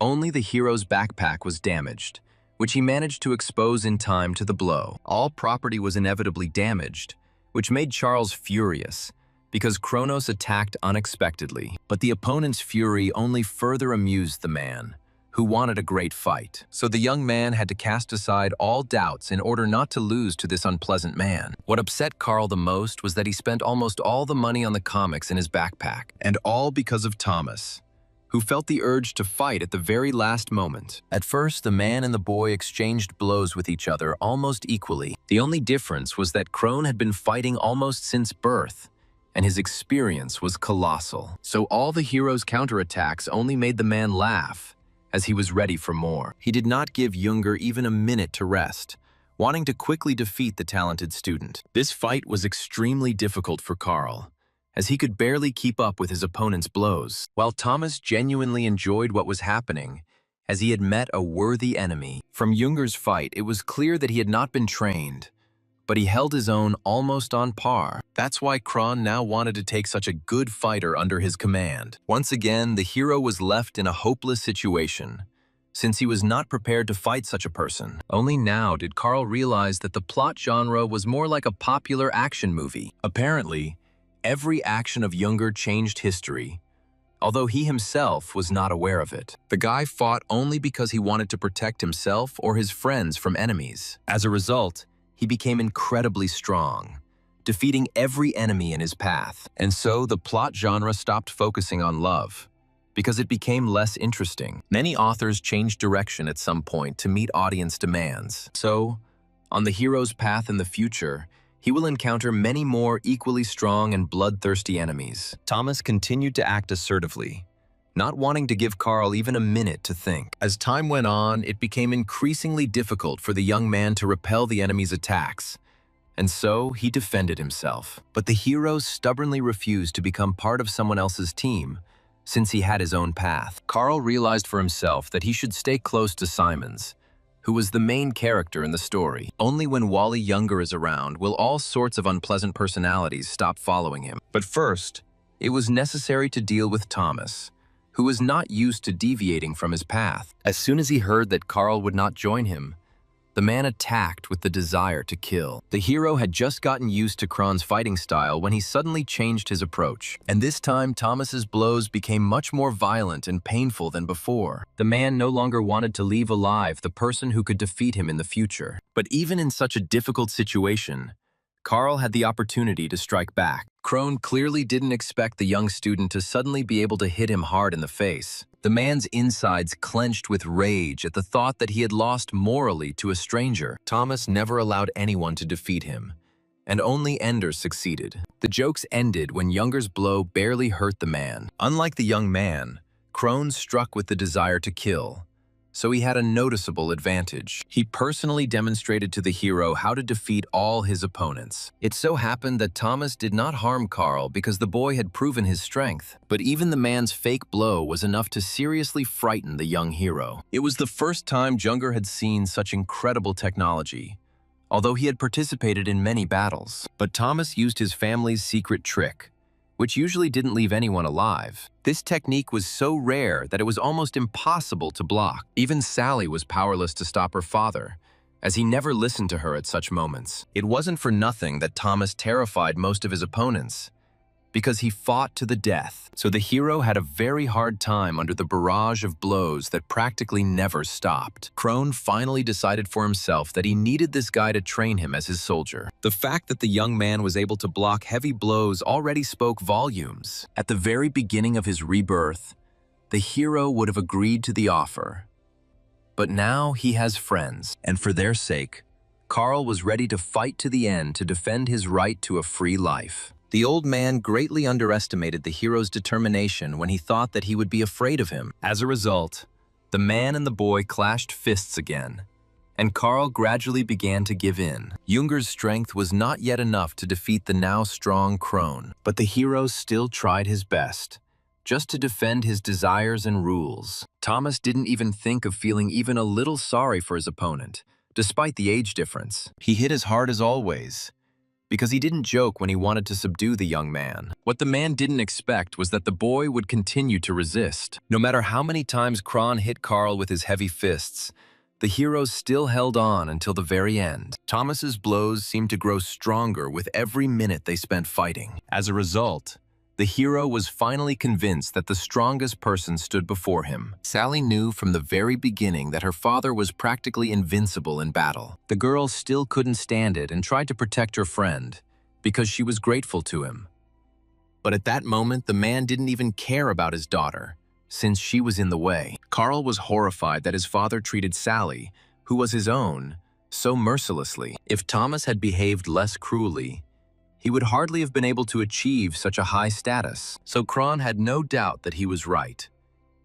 only the hero's backpack was damaged, which he managed to expose in time to the blow. All property was inevitably damaged, which made Charles furious, because Kronos attacked unexpectedly. But the opponent's fury only further amused the man, who wanted a great fight. So the young man had to cast aside all doubts in order not to lose to this unpleasant man. What upset Carl the most was that he spent almost all the money on the comics in his backpack, and all because of Thomas, who felt the urge to fight at the very last moment. At first, the man and the boy exchanged blows with each other almost equally. The only difference was that Krone had been fighting almost since birth, and his experience was colossal. So all the hero's counterattacks only made the man laugh, as he was ready for more. He did not give Junger even a minute to rest, wanting to quickly defeat the talented student. This fight was extremely difficult for Carl, as he could barely keep up with his opponent's blows. While Thomas genuinely enjoyed what was happening, as he had met a worthy enemy. From Junger's fight, it was clear that he had not been trained, but he held his own almost on par. That's why Kron now wanted to take such a good fighter under his command. Once again, the hero was left in a hopeless situation, since he was not prepared to fight such a person. Only now did Carl realize that the plot genre was more like a popular action movie. Apparently, every action of Junger changed history, although he himself was not aware of it. The guy fought only because he wanted to protect himself or his friends from enemies. As a result, he became incredibly strong, defeating every enemy in his path. And so the plot genre stopped focusing on love, because it became less interesting. Many authors changed direction at some point to meet audience demands. So, on the hero's path in the future, he will encounter many more equally strong and bloodthirsty enemies. Thomas continued to act assertively, not wanting to give Carl even a minute to think. As time went on, it became increasingly difficult for the young man to repel the enemy's attacks, and so he defended himself. But the hero stubbornly refused to become part of someone else's team, since he had his own path. Carl realized for himself that he should stay close to Simons, who was the main character in the story. Only when Wally Junger is around will all sorts of unpleasant personalities stop following him. But first, it was necessary to deal with Thomas, who was not used to deviating from his path. As soon as he heard that Carl would not join him, the man attacked with the desire to kill. The hero had just gotten used to Kron's fighting style when he suddenly changed his approach. And this time, Thomas's blows became much more violent and painful than before. The man no longer wanted to leave alive the person who could defeat him in the future. But even in such a difficult situation, Carl had the opportunity to strike back. Krone clearly didn't expect the young student to suddenly be able to hit him hard in the face. The man's insides clenched with rage at the thought that he had lost morally to a stranger. Thomas never allowed anyone to defeat him, and only Ender succeeded. The jokes ended when Junger's blow barely hurt the man. Unlike the young man, Krone struck with the desire to kill, so he had a noticeable advantage. He personally demonstrated to the hero how to defeat all his opponents. It so happened that Thomas did not harm Carl because the boy had proven his strength, but even the man's fake blow was enough to seriously frighten the young hero. It was the first time Junger had seen such incredible technology, although he had participated in many battles. But Thomas used his family's secret trick, which usually didn't leave anyone alive. This technique was so rare that it was almost impossible to block. Even Sally was powerless to stop her father, as he never listened to her at such moments. It wasn't for nothing that Thomas terrified most of his opponents, because he fought to the death. So the hero had a very hard time under the barrage of blows that practically never stopped. Crone finally decided for himself that he needed this guy to train him as his soldier. The fact that the young man was able to block heavy blows already spoke volumes. At the very beginning of his rebirth, the hero would have agreed to the offer. But now he has friends, and for their sake, Carl was ready to fight to the end to defend his right to a free life. The old man greatly underestimated the hero's determination when he thought that he would be afraid of him. As a result, the man and the boy clashed fists again, and Carl gradually began to give in. Junger's strength was not yet enough to defeat the now strong Crone, but the hero still tried his best, just to defend his desires and rules. Thomas didn't even think of feeling even a little sorry for his opponent, despite the age difference. He hit as hard as always, because he didn't joke when he wanted to subdue the young man. What the man didn't expect was that the boy would continue to resist. No matter how many times Crone hit Carl with his heavy fists, the hero still held on until the very end. Thomas's blows seemed to grow stronger with every minute they spent fighting. As a result, the hero was finally convinced that the strongest person stood before him. Sally knew from the very beginning that her father was practically invincible in battle. The girl still couldn't stand it and tried to protect her friend, because she was grateful to him. But at that moment, the man didn't even care about his daughter, since she was in the way. Carl was horrified that his father treated Sally, who was his own, so mercilessly. If Thomas had behaved less cruelly, he would hardly have been able to achieve such a high status. So Crone had no doubt that he was right,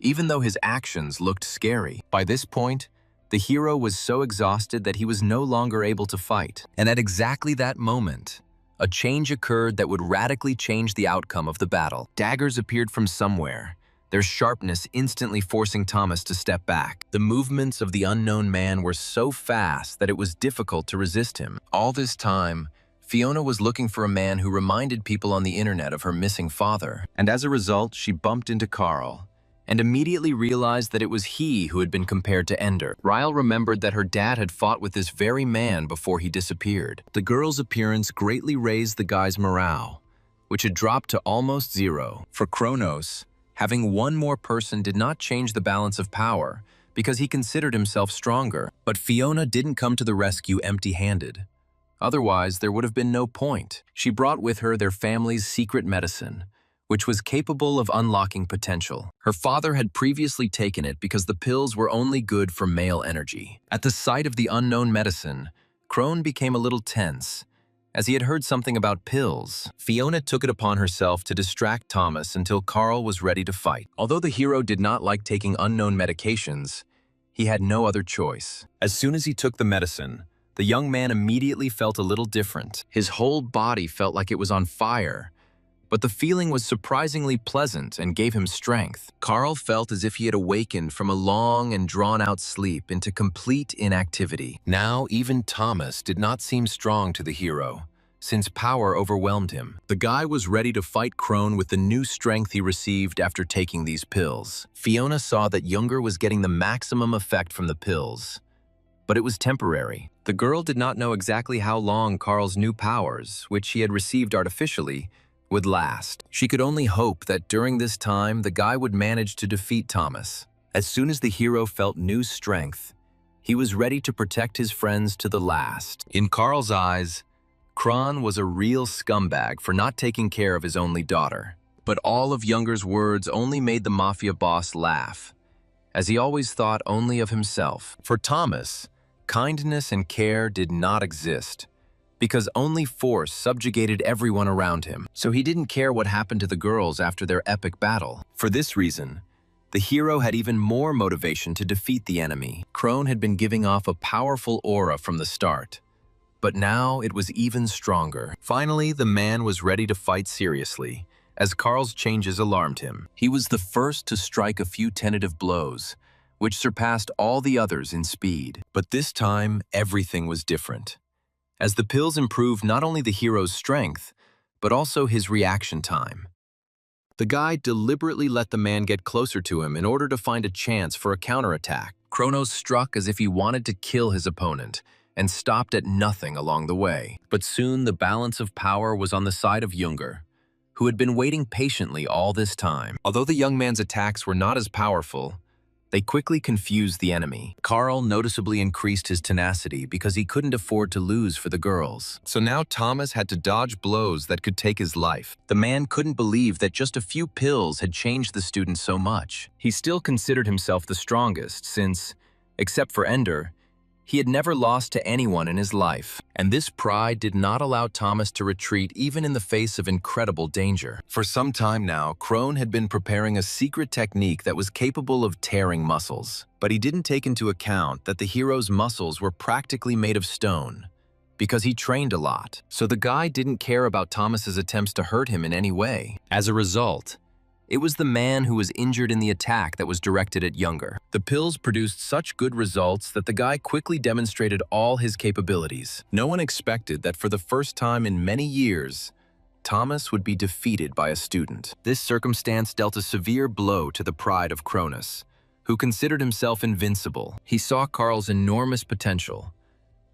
even though his actions looked scary. By this point, the hero was so exhausted that he was no longer able to fight. And at exactly that moment, a change occurred that would radically change the outcome of the battle. Daggers appeared from somewhere, their sharpness instantly forcing Thomas to step back. The movements of the unknown man were so fast that it was difficult to resist him. All this time, Fiona was looking for a man who reminded people on the internet of her missing father, and as a result, she bumped into Carl, and immediately realized that it was he who had been compared to Ender. Ryle remembered that her dad had fought with this very man before he disappeared. The girl's appearance greatly raised the guy's morale, which had dropped to almost zero. For Kronos, having one more person did not change the balance of power, because he considered himself stronger. But Fiona didn't come to the rescue empty-handed. Otherwise, there would have been no point. She brought with her their family's secret medicine, which was capable of unlocking potential. Her father had previously taken it because the pills were only good for male energy. At the sight of the unknown medicine, Crone became a little tense, as he had heard something about pills. Fiona took it upon herself to distract Thomas until Carl was ready to fight. Although the hero did not like taking unknown medications, he had no other choice. As soon as he took the medicine, the young man immediately felt a little different. His whole body felt like it was on fire, but the feeling was surprisingly pleasant and gave him strength. Carl felt as if he had awakened from a long and drawn-out sleep into complete inactivity. Now, even Thomas did not seem strong to the hero, since power overwhelmed him. The guy was ready to fight Crone with the new strength he received after taking these pills. Fiona saw that Junger was getting the maximum effect from the pills, but it was temporary. The girl did not know exactly how long Carl's new powers, which he had received artificially, would last. She could only hope that during this time, the guy would manage to defeat Thomas. As soon as the hero felt new strength, he was ready to protect his friends to the last. In Carl's eyes, Crone was a real scumbag for not taking care of his only daughter. But all of Junger's words only made the mafia boss laugh, as he always thought only of himself. For Thomas, kindness and care did not exist, because only force subjugated everyone around him. So he didn't care what happened to the girls after their epic battle. For this reason, The hero had even more motivation to defeat the enemy. Crone had been giving off a powerful aura from the start, but now it was even stronger. Finally, the man was ready to fight seriously, as Carl's changes alarmed him. He was the first to strike a few tentative blows, which surpassed all the others in speed. But this time, everything was different. As the pills improved not only the hero's strength, but also his reaction time. The guy deliberately let the man get closer to him in order to find a chance for a counterattack. Kronos struck as if he wanted to kill his opponent, and stopped at nothing along the way. But soon the balance of power was on the side of Junger, who had been waiting patiently all this time. Although the young man's attacks were not as powerful, they quickly confused the enemy. Carl noticeably increased his tenacity because he couldn't afford to lose for the girls. So now Thomas had to dodge blows that could take his life. The man couldn't believe that just a few pills had changed the student so much. He still considered himself the strongest since, except for Ender, he had never lost to anyone in his life, and this pride did not allow Thomas to retreat even in the face of incredible danger. For some time now, Crone had been preparing a secret technique that was capable of tearing muscles. But he didn't take into account that the hero's muscles were practically made of stone, because he trained a lot. So the guy didn't care about Thomas's attempts to hurt him in any way. As a result, it was the man who was injured in the attack that was directed at Junger. The pills produced such good results that the guy quickly demonstrated all his capabilities. No one expected that for the first time in many years, Thomas would be defeated by a student. This circumstance dealt a severe blow to the pride of Cronus, who considered himself invincible. He saw Carl's enormous potential,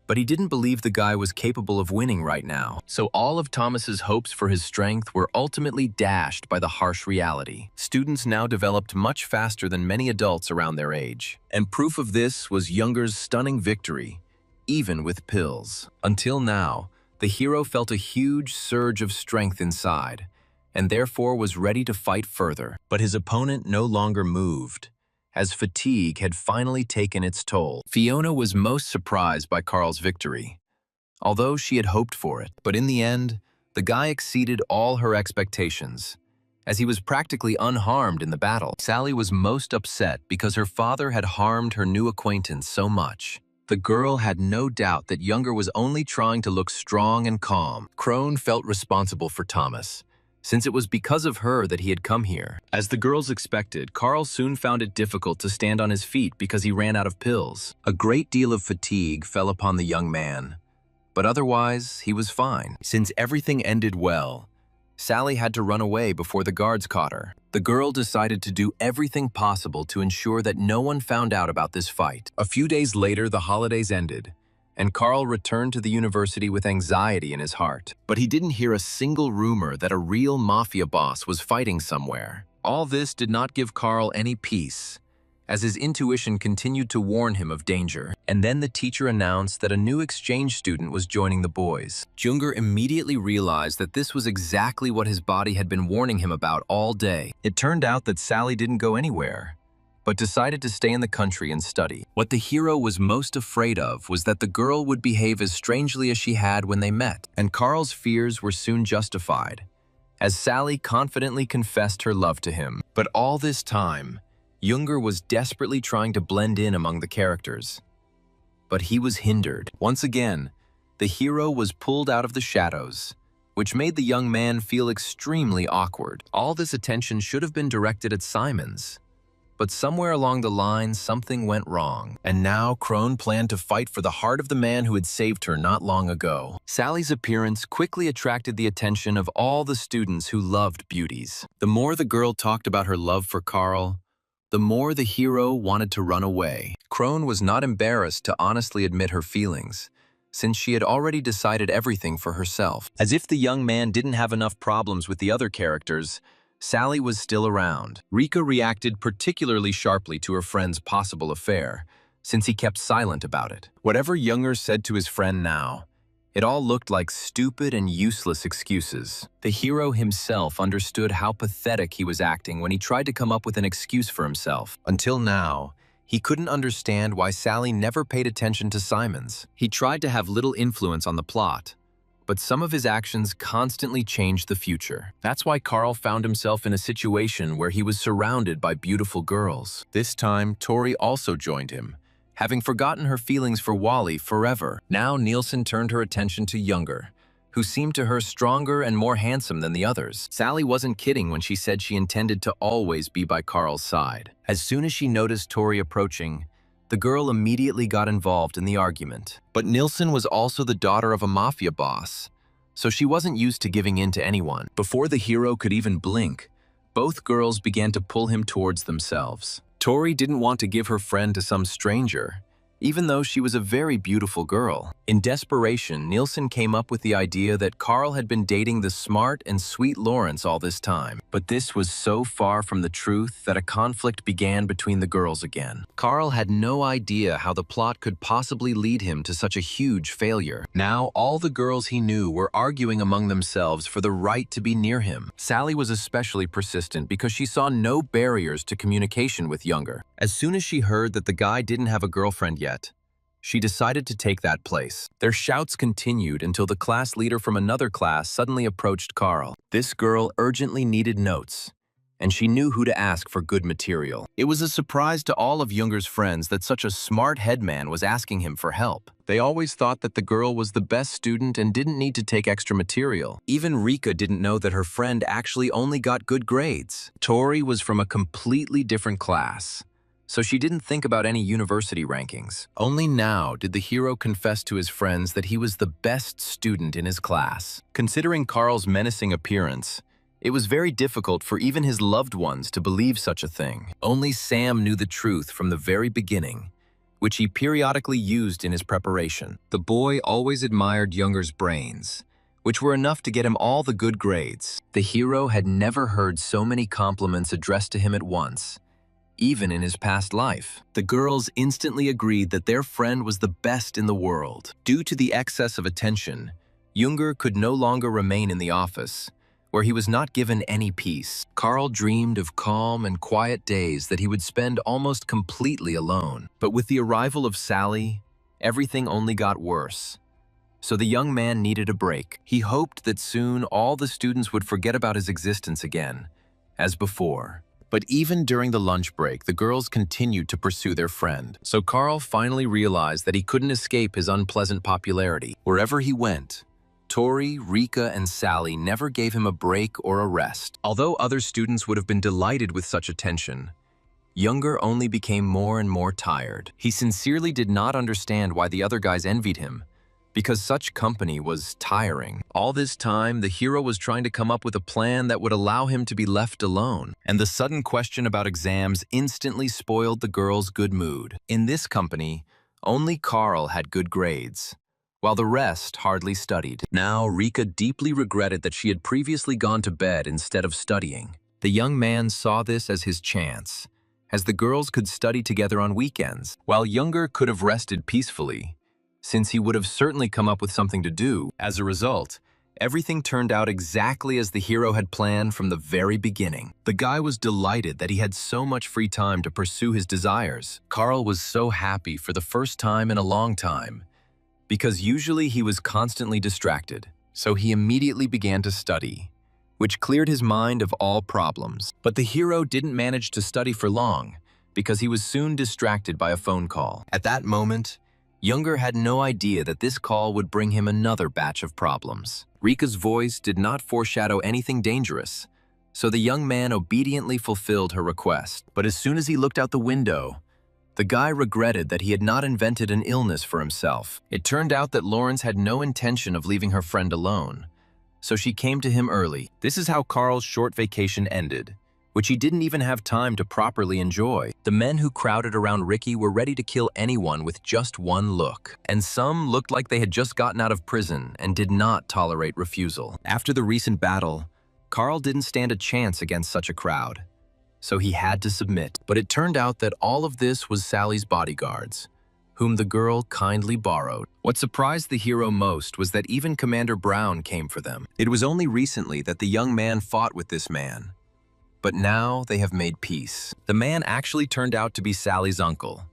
but he didn't believe the guy was capable of winning right now. So all of Thomas's hopes for his strength were ultimately dashed by the harsh reality. Students now developed much faster than many adults around their age. And proof of this was Junger's stunning victory, even with pills. Until now, the hero felt a huge surge of strength inside, and therefore was ready to fight further. But his opponent no longer moved, as fatigue had finally taken its toll. Fiona was most surprised by Carl's victory, although she had hoped for it. But in the end, the guy exceeded all her expectations, as he was practically unharmed in the battle. Sally was most upset because her father had harmed her new acquaintance so much. The girl had no doubt that Junger was only trying to look strong and calm. Crone felt responsible for Thomas, since it was because of her that he had come here. As the girls expected, Carl soon found it difficult to stand on his feet because he ran out of pills. A great deal of fatigue fell upon the young man, but otherwise he was fine. Since everything ended well, Sally had to run away before the guards caught her. The girl decided to do everything possible to ensure that no one found out about this fight. A few days later, the holidays ended, and Carl returned to the university with anxiety in his heart. But he didn't hear a single rumor that a real mafia boss was fighting somewhere. All this did not give Carl any peace, as his intuition continued to warn him of danger. And then the teacher announced that a new exchange student was joining the boys. Junger immediately realized that this was exactly what his body had been warning him about all day. It turned out that Sally didn't go anywhere, but decided to stay in the country and study. What the hero was most afraid of was that the girl would behave as strangely as she had when they met. And Carl's fears were soon justified, as Sally confidently confessed her love to him. But all this time, Junger was desperately trying to blend in among the characters. But he was hindered. Once again, the hero was pulled out of the shadows, which made the young man feel extremely awkward. All this attention should have been directed at Simons, but somewhere along the line, something went wrong. And now Crone planned to fight for the heart of the man who had saved her not long ago. Sally's appearance quickly attracted the attention of all the students who loved beauties. The more the girl talked about her love for Carl, the more the hero wanted to run away. Crone was not embarrassed to honestly admit her feelings, since she had already decided everything for herself. As if the young man didn't have enough problems with the other characters, Sally was still around. Rika reacted particularly sharply to her friend's possible affair, since he kept silent about it. Whatever Junger said to his friend now, it all looked like stupid and useless excuses. The hero himself understood how pathetic he was acting when he tried to come up with an excuse for himself. Until now, he couldn't understand why Sally never paid attention to Simons. He tried to have little influence on the plot, but some of his actions constantly changed the future. That's why Carl found himself in a situation where he was surrounded by beautiful girls. This time, Tori also joined him, having forgotten her feelings for Wally forever. Now Nielsen turned her attention to Younger, who seemed to her stronger and more handsome than the others. Sally wasn't kidding when she said she intended to always be by Carl's side. As soon as she noticed Tori approaching, the girl immediately got involved in the argument. But Nielsen was also the daughter of a mafia boss, so she wasn't used to giving in to anyone. Before the hero could even blink, both girls began to pull him towards themselves. Tori didn't want to give her friend to some stranger, even though she was a very beautiful girl. In desperation, Nielsen came up with the idea that Carl had been dating the smart and sweet Lawrence all this time. But this was so far from the truth that a conflict began between the girls again. Carl had no idea how the plot could possibly lead him to such a huge failure. Now, all the girls he knew were arguing among themselves for the right to be near him. Sally was especially persistent because she saw no barriers to communication with Younger. As soon as she heard that the guy didn't have a girlfriend yet, she decided to take that place. Their shouts continued until the class leader from another class suddenly approached Carl. This girl urgently needed notes, and she knew who to ask for good material. It was a surprise to all of Younger's friends that such a smart headman was asking him for help. They always thought that the girl was the best student and didn't need to take extra material. Even Rika didn't know that her friend actually only got good grades. Tori was from a completely different class, so she didn't think about any university rankings. Only now did the hero confess to his friends that he was the best student in his class. Considering Carl's menacing appearance, it was very difficult for even his loved ones to believe such a thing. Only Sam knew the truth from the very beginning, which he periodically used in his preparation. The boy always admired Younger's brains, which were enough to get him all the good grades. The hero had never heard so many compliments addressed to him at once, even in his past life. The girls instantly agreed that their friend was the best in the world. Due to the excess of attention, Younger could no longer remain in the office, where he was not given any peace. Carl dreamed of calm and quiet days that he would spend almost completely alone. But with the arrival of Sally, everything only got worse. So the young man needed a break. He hoped that soon all the students would forget about his existence again, as before. But even during the lunch break, the girls continued to pursue their friend. So Carl finally realized that he couldn't escape his unpleasant popularity. Wherever he went, Tori, Rika, and Sally never gave him a break or a rest. Although other students would have been delighted with such attention, Younger only became more and more tired. He sincerely did not understand why the other guys envied him, because such company was tiring. All this time, the hero was trying to come up with a plan that would allow him to be left alone, and the sudden question about exams instantly spoiled the girls' good mood. In this company, only Carl had good grades, while the rest hardly studied. Now, Rika deeply regretted that she had previously gone to bed instead of studying. The young man saw this as his chance, as the girls could study together on weekends, while Younger could have rested peacefully, since he would have certainly come up with something to do. As a result, everything turned out exactly as the hero had planned from the very beginning. The guy was delighted that he had so much free time to pursue his desires. Carl was so happy for the first time in a long time, because usually he was constantly distracted. So he immediately began to study, which cleared his mind of all problems. But the hero didn't manage to study for long, because he was soon distracted by a phone call. At that moment, Younger had no idea that this call would bring him another batch of problems. Rika's voice did not foreshadow anything dangerous, so the young man obediently fulfilled her request. But as soon as he looked out the window, the guy regretted that he had not invented an illness for himself. It turned out that Lawrence had no intention of leaving her friend alone, so she came to him early. This is how Carl's short vacation ended, which he didn't even have time to properly enjoy. The men who crowded around Ricky were ready to kill anyone with just one look, and some looked like they had just gotten out of prison and did not tolerate refusal. After the recent battle, Carl didn't stand a chance against such a crowd, so he had to submit. But it turned out that all of this was Sally's bodyguards, whom the girl kindly borrowed. What surprised the hero most was that even Commander Brown came for them. It was only recently that the young man fought with this man, but now they have made peace. The man actually turned out to be Sally's uncle,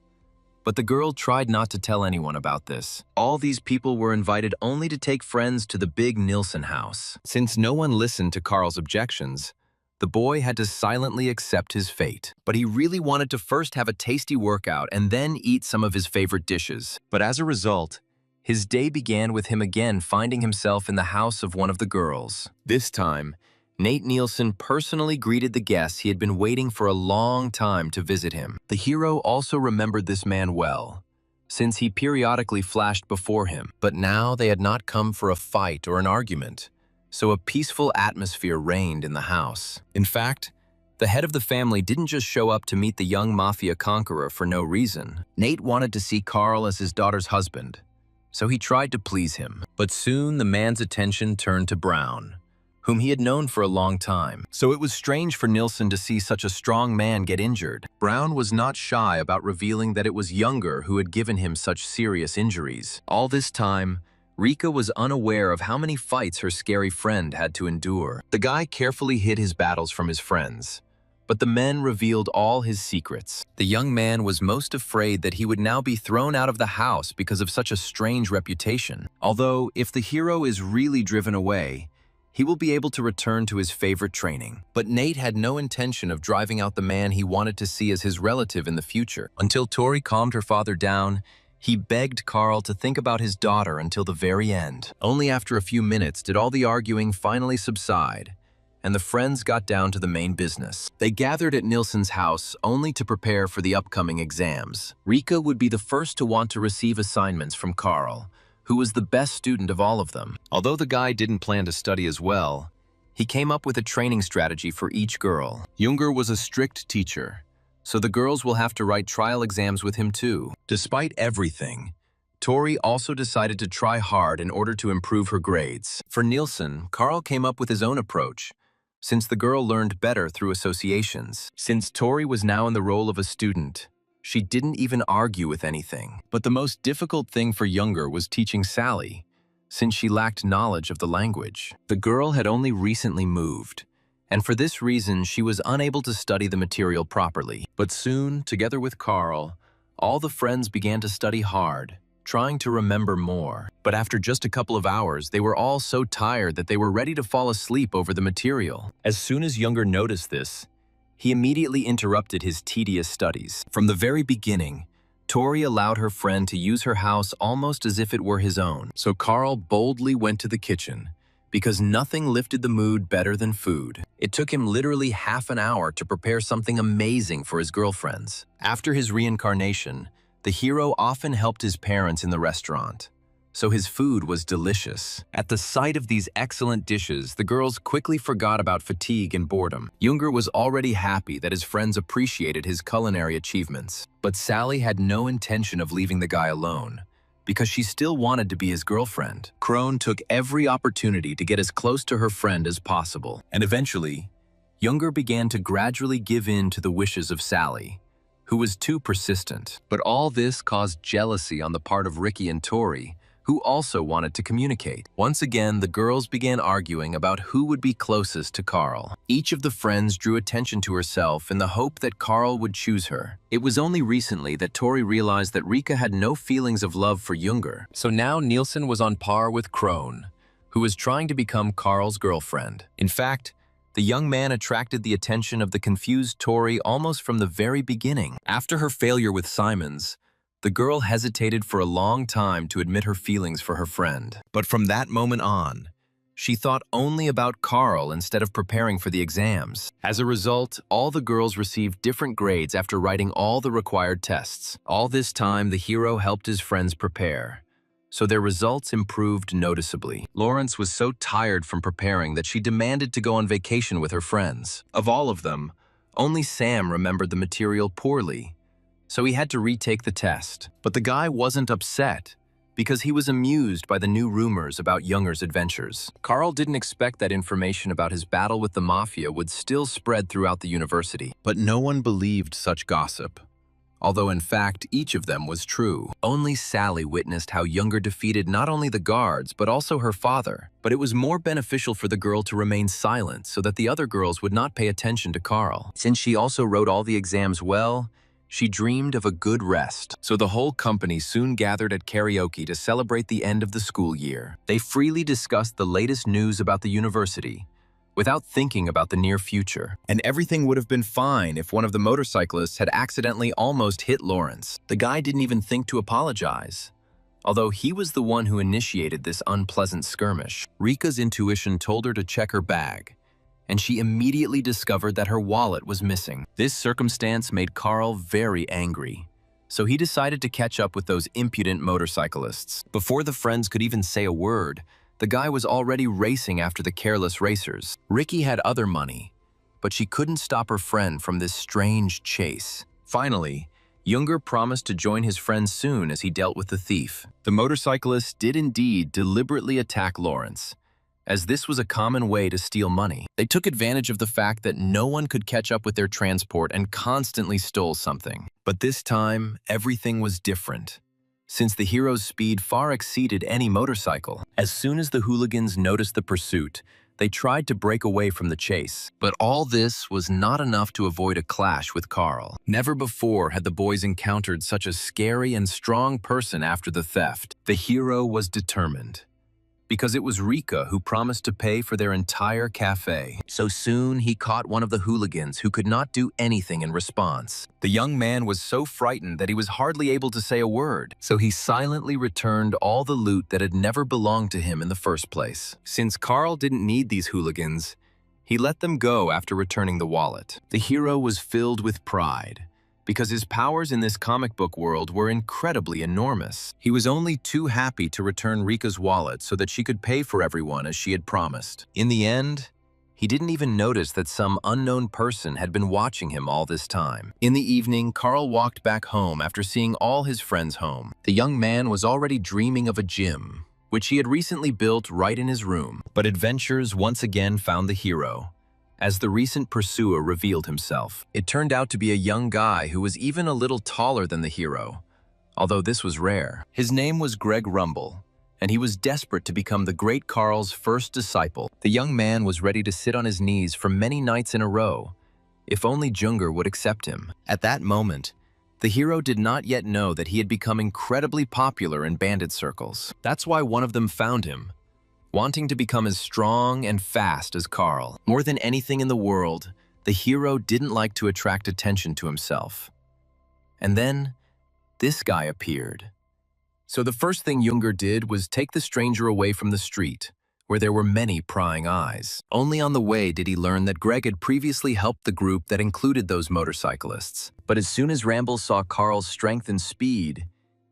But the girl tried not to tell anyone about this. All these people were invited only to take friends to the big Nilsson house. Since no one listened to Carl's objections, the boy had to silently accept his fate. But he really wanted to first have a tasty workout and then eat some of his favorite dishes. But as a result, his day began with him again finding himself in the house of one of the girls. This time, Nate Nielsen personally greeted the guests he had been waiting for a long time to visit him. The hero also remembered this man well, since he periodically flashed before him. But now they had not come for a fight or an argument, so a peaceful atmosphere reigned in the house. In fact, the head of the family didn't just show up to meet the young mafia conqueror for no reason. Nate wanted to see Carl as his daughter's husband, so he tried to please him. But soon the man's attention turned to Brown, whom he had known for a long time. So it was strange for Nilsson to see such a strong man get injured. Brown was not shy about revealing that it was Younger who had given him such serious injuries. All this time, Rika was unaware of how many fights her scary friend had to endure. The guy carefully hid his battles from his friends, but the men revealed all his secrets. The young man was most afraid that he would now be thrown out of the house because of such a strange reputation. Although, if the hero is really driven away, he will be able to return to his favorite training. But Nate had no intention of driving out the man he wanted to see as his relative in the future. Until Tori calmed her father down, he begged Carl to think about his daughter until the very end. Only after a few minutes did all the arguing finally subside, and the friends got down to the main business. They gathered at Nilsson's house only to prepare for the upcoming exams. Rika would be the first to want to receive assignments from Carl, who was the best student of all of them. Although the guy didn't plan to study as well, he came up with a training strategy for each girl. Younger was a strict teacher, so the girls will have to write trial exams with him too. Despite everything, Tori also decided to try hard in order to improve her grades. For Nilsson, Carl came up with his own approach, since the girl learned better through associations. Since Tori was now in the role of a student, she didn't even argue with anything. But the most difficult thing for Younger was teaching Sally, since she lacked knowledge of the language. The girl had only recently moved, and for this reason she was unable to study the material properly. But soon, together with Carl, all the friends began to study hard, trying to remember more. But after just a couple of hours, they were all so tired that they were ready to fall asleep over the material. As soon as Younger noticed this, he immediately interrupted his tedious studies. From the very beginning, Tori allowed her friend to use her house almost as if it were his own. So Carl boldly went to the kitchen, because nothing lifted the mood better than food. It took him literally half an hour to prepare something amazing for his girlfriends. After his reincarnation, the hero often helped his parents in the restaurant, so his food was delicious. At the sight of these excellent dishes, the girls quickly forgot about fatigue and boredom. Younger was already happy that his friends appreciated his culinary achievements. But Sally had no intention of leaving the guy alone, because she still wanted to be his girlfriend. Crone took every opportunity to get as close to her friend as possible. And eventually, Younger began to gradually give in to the wishes of Sally, who was too persistent. But all this caused jealousy on the part of Ricky and Tori, who also wanted to communicate. Once again, the girls began arguing about who would be closest to Carl. Each of the friends drew attention to herself in the hope that Carl would choose her. It was only recently that Tori realized that Rika had no feelings of love for Younger. So now Nilsson was on par with Crone, who was trying to become Carl's girlfriend. In fact, the young man attracted the attention of the confused Tori almost from the very beginning. After her failure with Simons, the girl hesitated for a long time to admit her feelings for her friend. But from that moment on, she thought only about Carl instead of preparing for the exams. As a result, all the girls received different grades after writing all the required tests. All this time, the hero helped his friends prepare, so their results improved noticeably. Lawrence was so tired from preparing that she demanded to go on vacation with her friends. Of all of them, only Sam remembered the material poorly, so he had to retake the test. But the guy wasn't upset, because he was amused by the new rumors about Younger's adventures. Carl didn't expect that information about his battle with the mafia would still spread throughout the university. But no one believed such gossip, although in fact each of them was true. Only Sally witnessed how Younger defeated not only the guards but also her father. But it was more beneficial for the girl to remain silent so that the other girls would not pay attention to Carl. Since she also wrote all the exams well, She dreamed of a good rest, so the whole company soon gathered at karaoke to celebrate the end of the school year. They freely discussed the latest news about the university, without thinking about the near future. And everything would have been fine if one of the motorcyclists had accidentally almost hit Lawrence. The guy didn't even think to apologize, although he was the one who initiated this unpleasant skirmish. Rika's intuition told her to check her bag, and she immediately discovered that her wallet was missing. This circumstance made Carl very angry, so he decided to catch up with those impudent motorcyclists. Before the friends could even say a word, the guy was already racing after the careless racers. Ricky had other money, but she couldn't stop her friend from this strange chase. Finally, Junger promised to join his friend soon as he dealt with the thief. The motorcyclists did indeed deliberately attack Lawrence, as this was a common way to steal money. They took advantage of the fact that no one could catch up with their transport and constantly stole something. But this time, everything was different, since the hero's speed far exceeded any motorcycle. As soon as the hooligans noticed the pursuit, they tried to break away from the chase. But all this was not enough to avoid a clash with Carl. Never before had the boys encountered such a scary and strong person after the theft. The hero was determined, because it was Rika who promised to pay for their entire cafe. So soon he caught one of the hooligans who could not do anything in response. The young man was so frightened that he was hardly able to say a word, so he silently returned all the loot that had never belonged to him in the first place. Since Carl didn't need these hooligans, he let them go after returning the wallet. The hero was filled with pride, because his powers in this comic book world were incredibly enormous. He was only too happy to return Rika's wallet so that she could pay for everyone as she had promised. In the end, he didn't even notice that some unknown person had been watching him all this time. In the evening, Carl walked back home after seeing all his friends home. The young man was already dreaming of a gym, which he had recently built right in his room. But adventures once again found the hero, as the recent pursuer revealed himself. It turned out to be a young guy who was even a little taller than the hero, although this was rare. His name was Greg Rumble, and he was desperate to become the great Carl's first disciple. The young man was ready to sit on his knees for many nights in a row, if only Junger would accept him. At that moment, the hero did not yet know that he had become incredibly popular in bandit circles. That's why one of them found him, wanting to become as strong and fast as Carl. More than anything in the world, the hero didn't like to attract attention to himself. And then, this guy appeared. So the first thing Junger did was take the stranger away from the street, where there were many prying eyes. Only on the way did he learn that Greg had previously helped the group that included those motorcyclists. But as soon as Ramble saw Carl's strength and speed,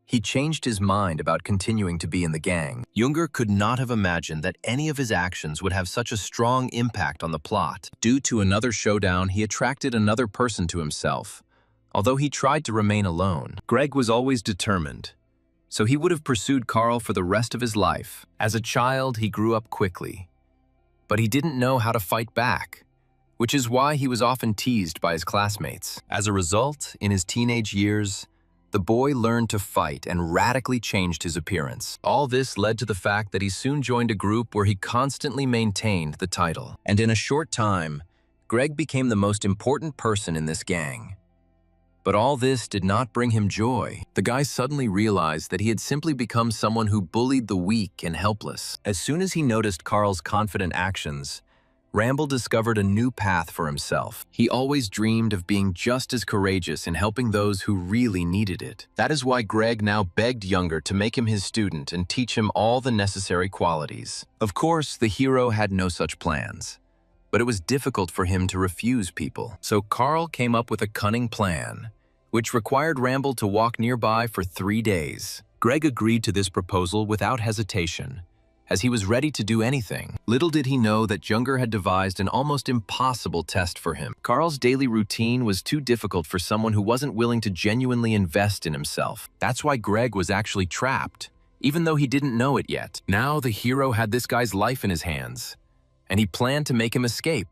he changed his mind about continuing to be in the gang. Junger could not have imagined that any of his actions would have such a strong impact on the plot. Due to another showdown, he attracted another person to himself, although he tried to remain alone. Greg was always determined, so he would have pursued Carl for the rest of his life. As a child, he grew up quickly, but he didn't know how to fight back, which is why he was often teased by his classmates. As a result, in his teenage years, the boy learned to fight and radically changed his appearance. All this led to the fact that he soon joined a group where he constantly maintained the title. And in a short time, Greg became the most important person in this gang. But all this did not bring him joy. The guy suddenly realized that he had simply become someone who bullied the weak and helpless. As soon as he noticed Carl's confident actions, Ramble discovered a new path for himself. He always dreamed of being just as courageous in helping those who really needed it. That is why Greg now begged Junger to make him his student and teach him all the necessary qualities. Of course, the hero had no such plans, but it was difficult for him to refuse people. So Carl came up with a cunning plan, which required Ramble to walk nearby for 3 days. Greg agreed to this proposal without hesitation, as he was ready to do anything. Little did he know that Junger had devised an almost impossible test for him. Carl's daily routine was too difficult for someone who wasn't willing to genuinely invest in himself. That's why Greg was actually trapped, even though he didn't know it yet. Now the hero had this guy's life in his hands, and he planned to make him escape.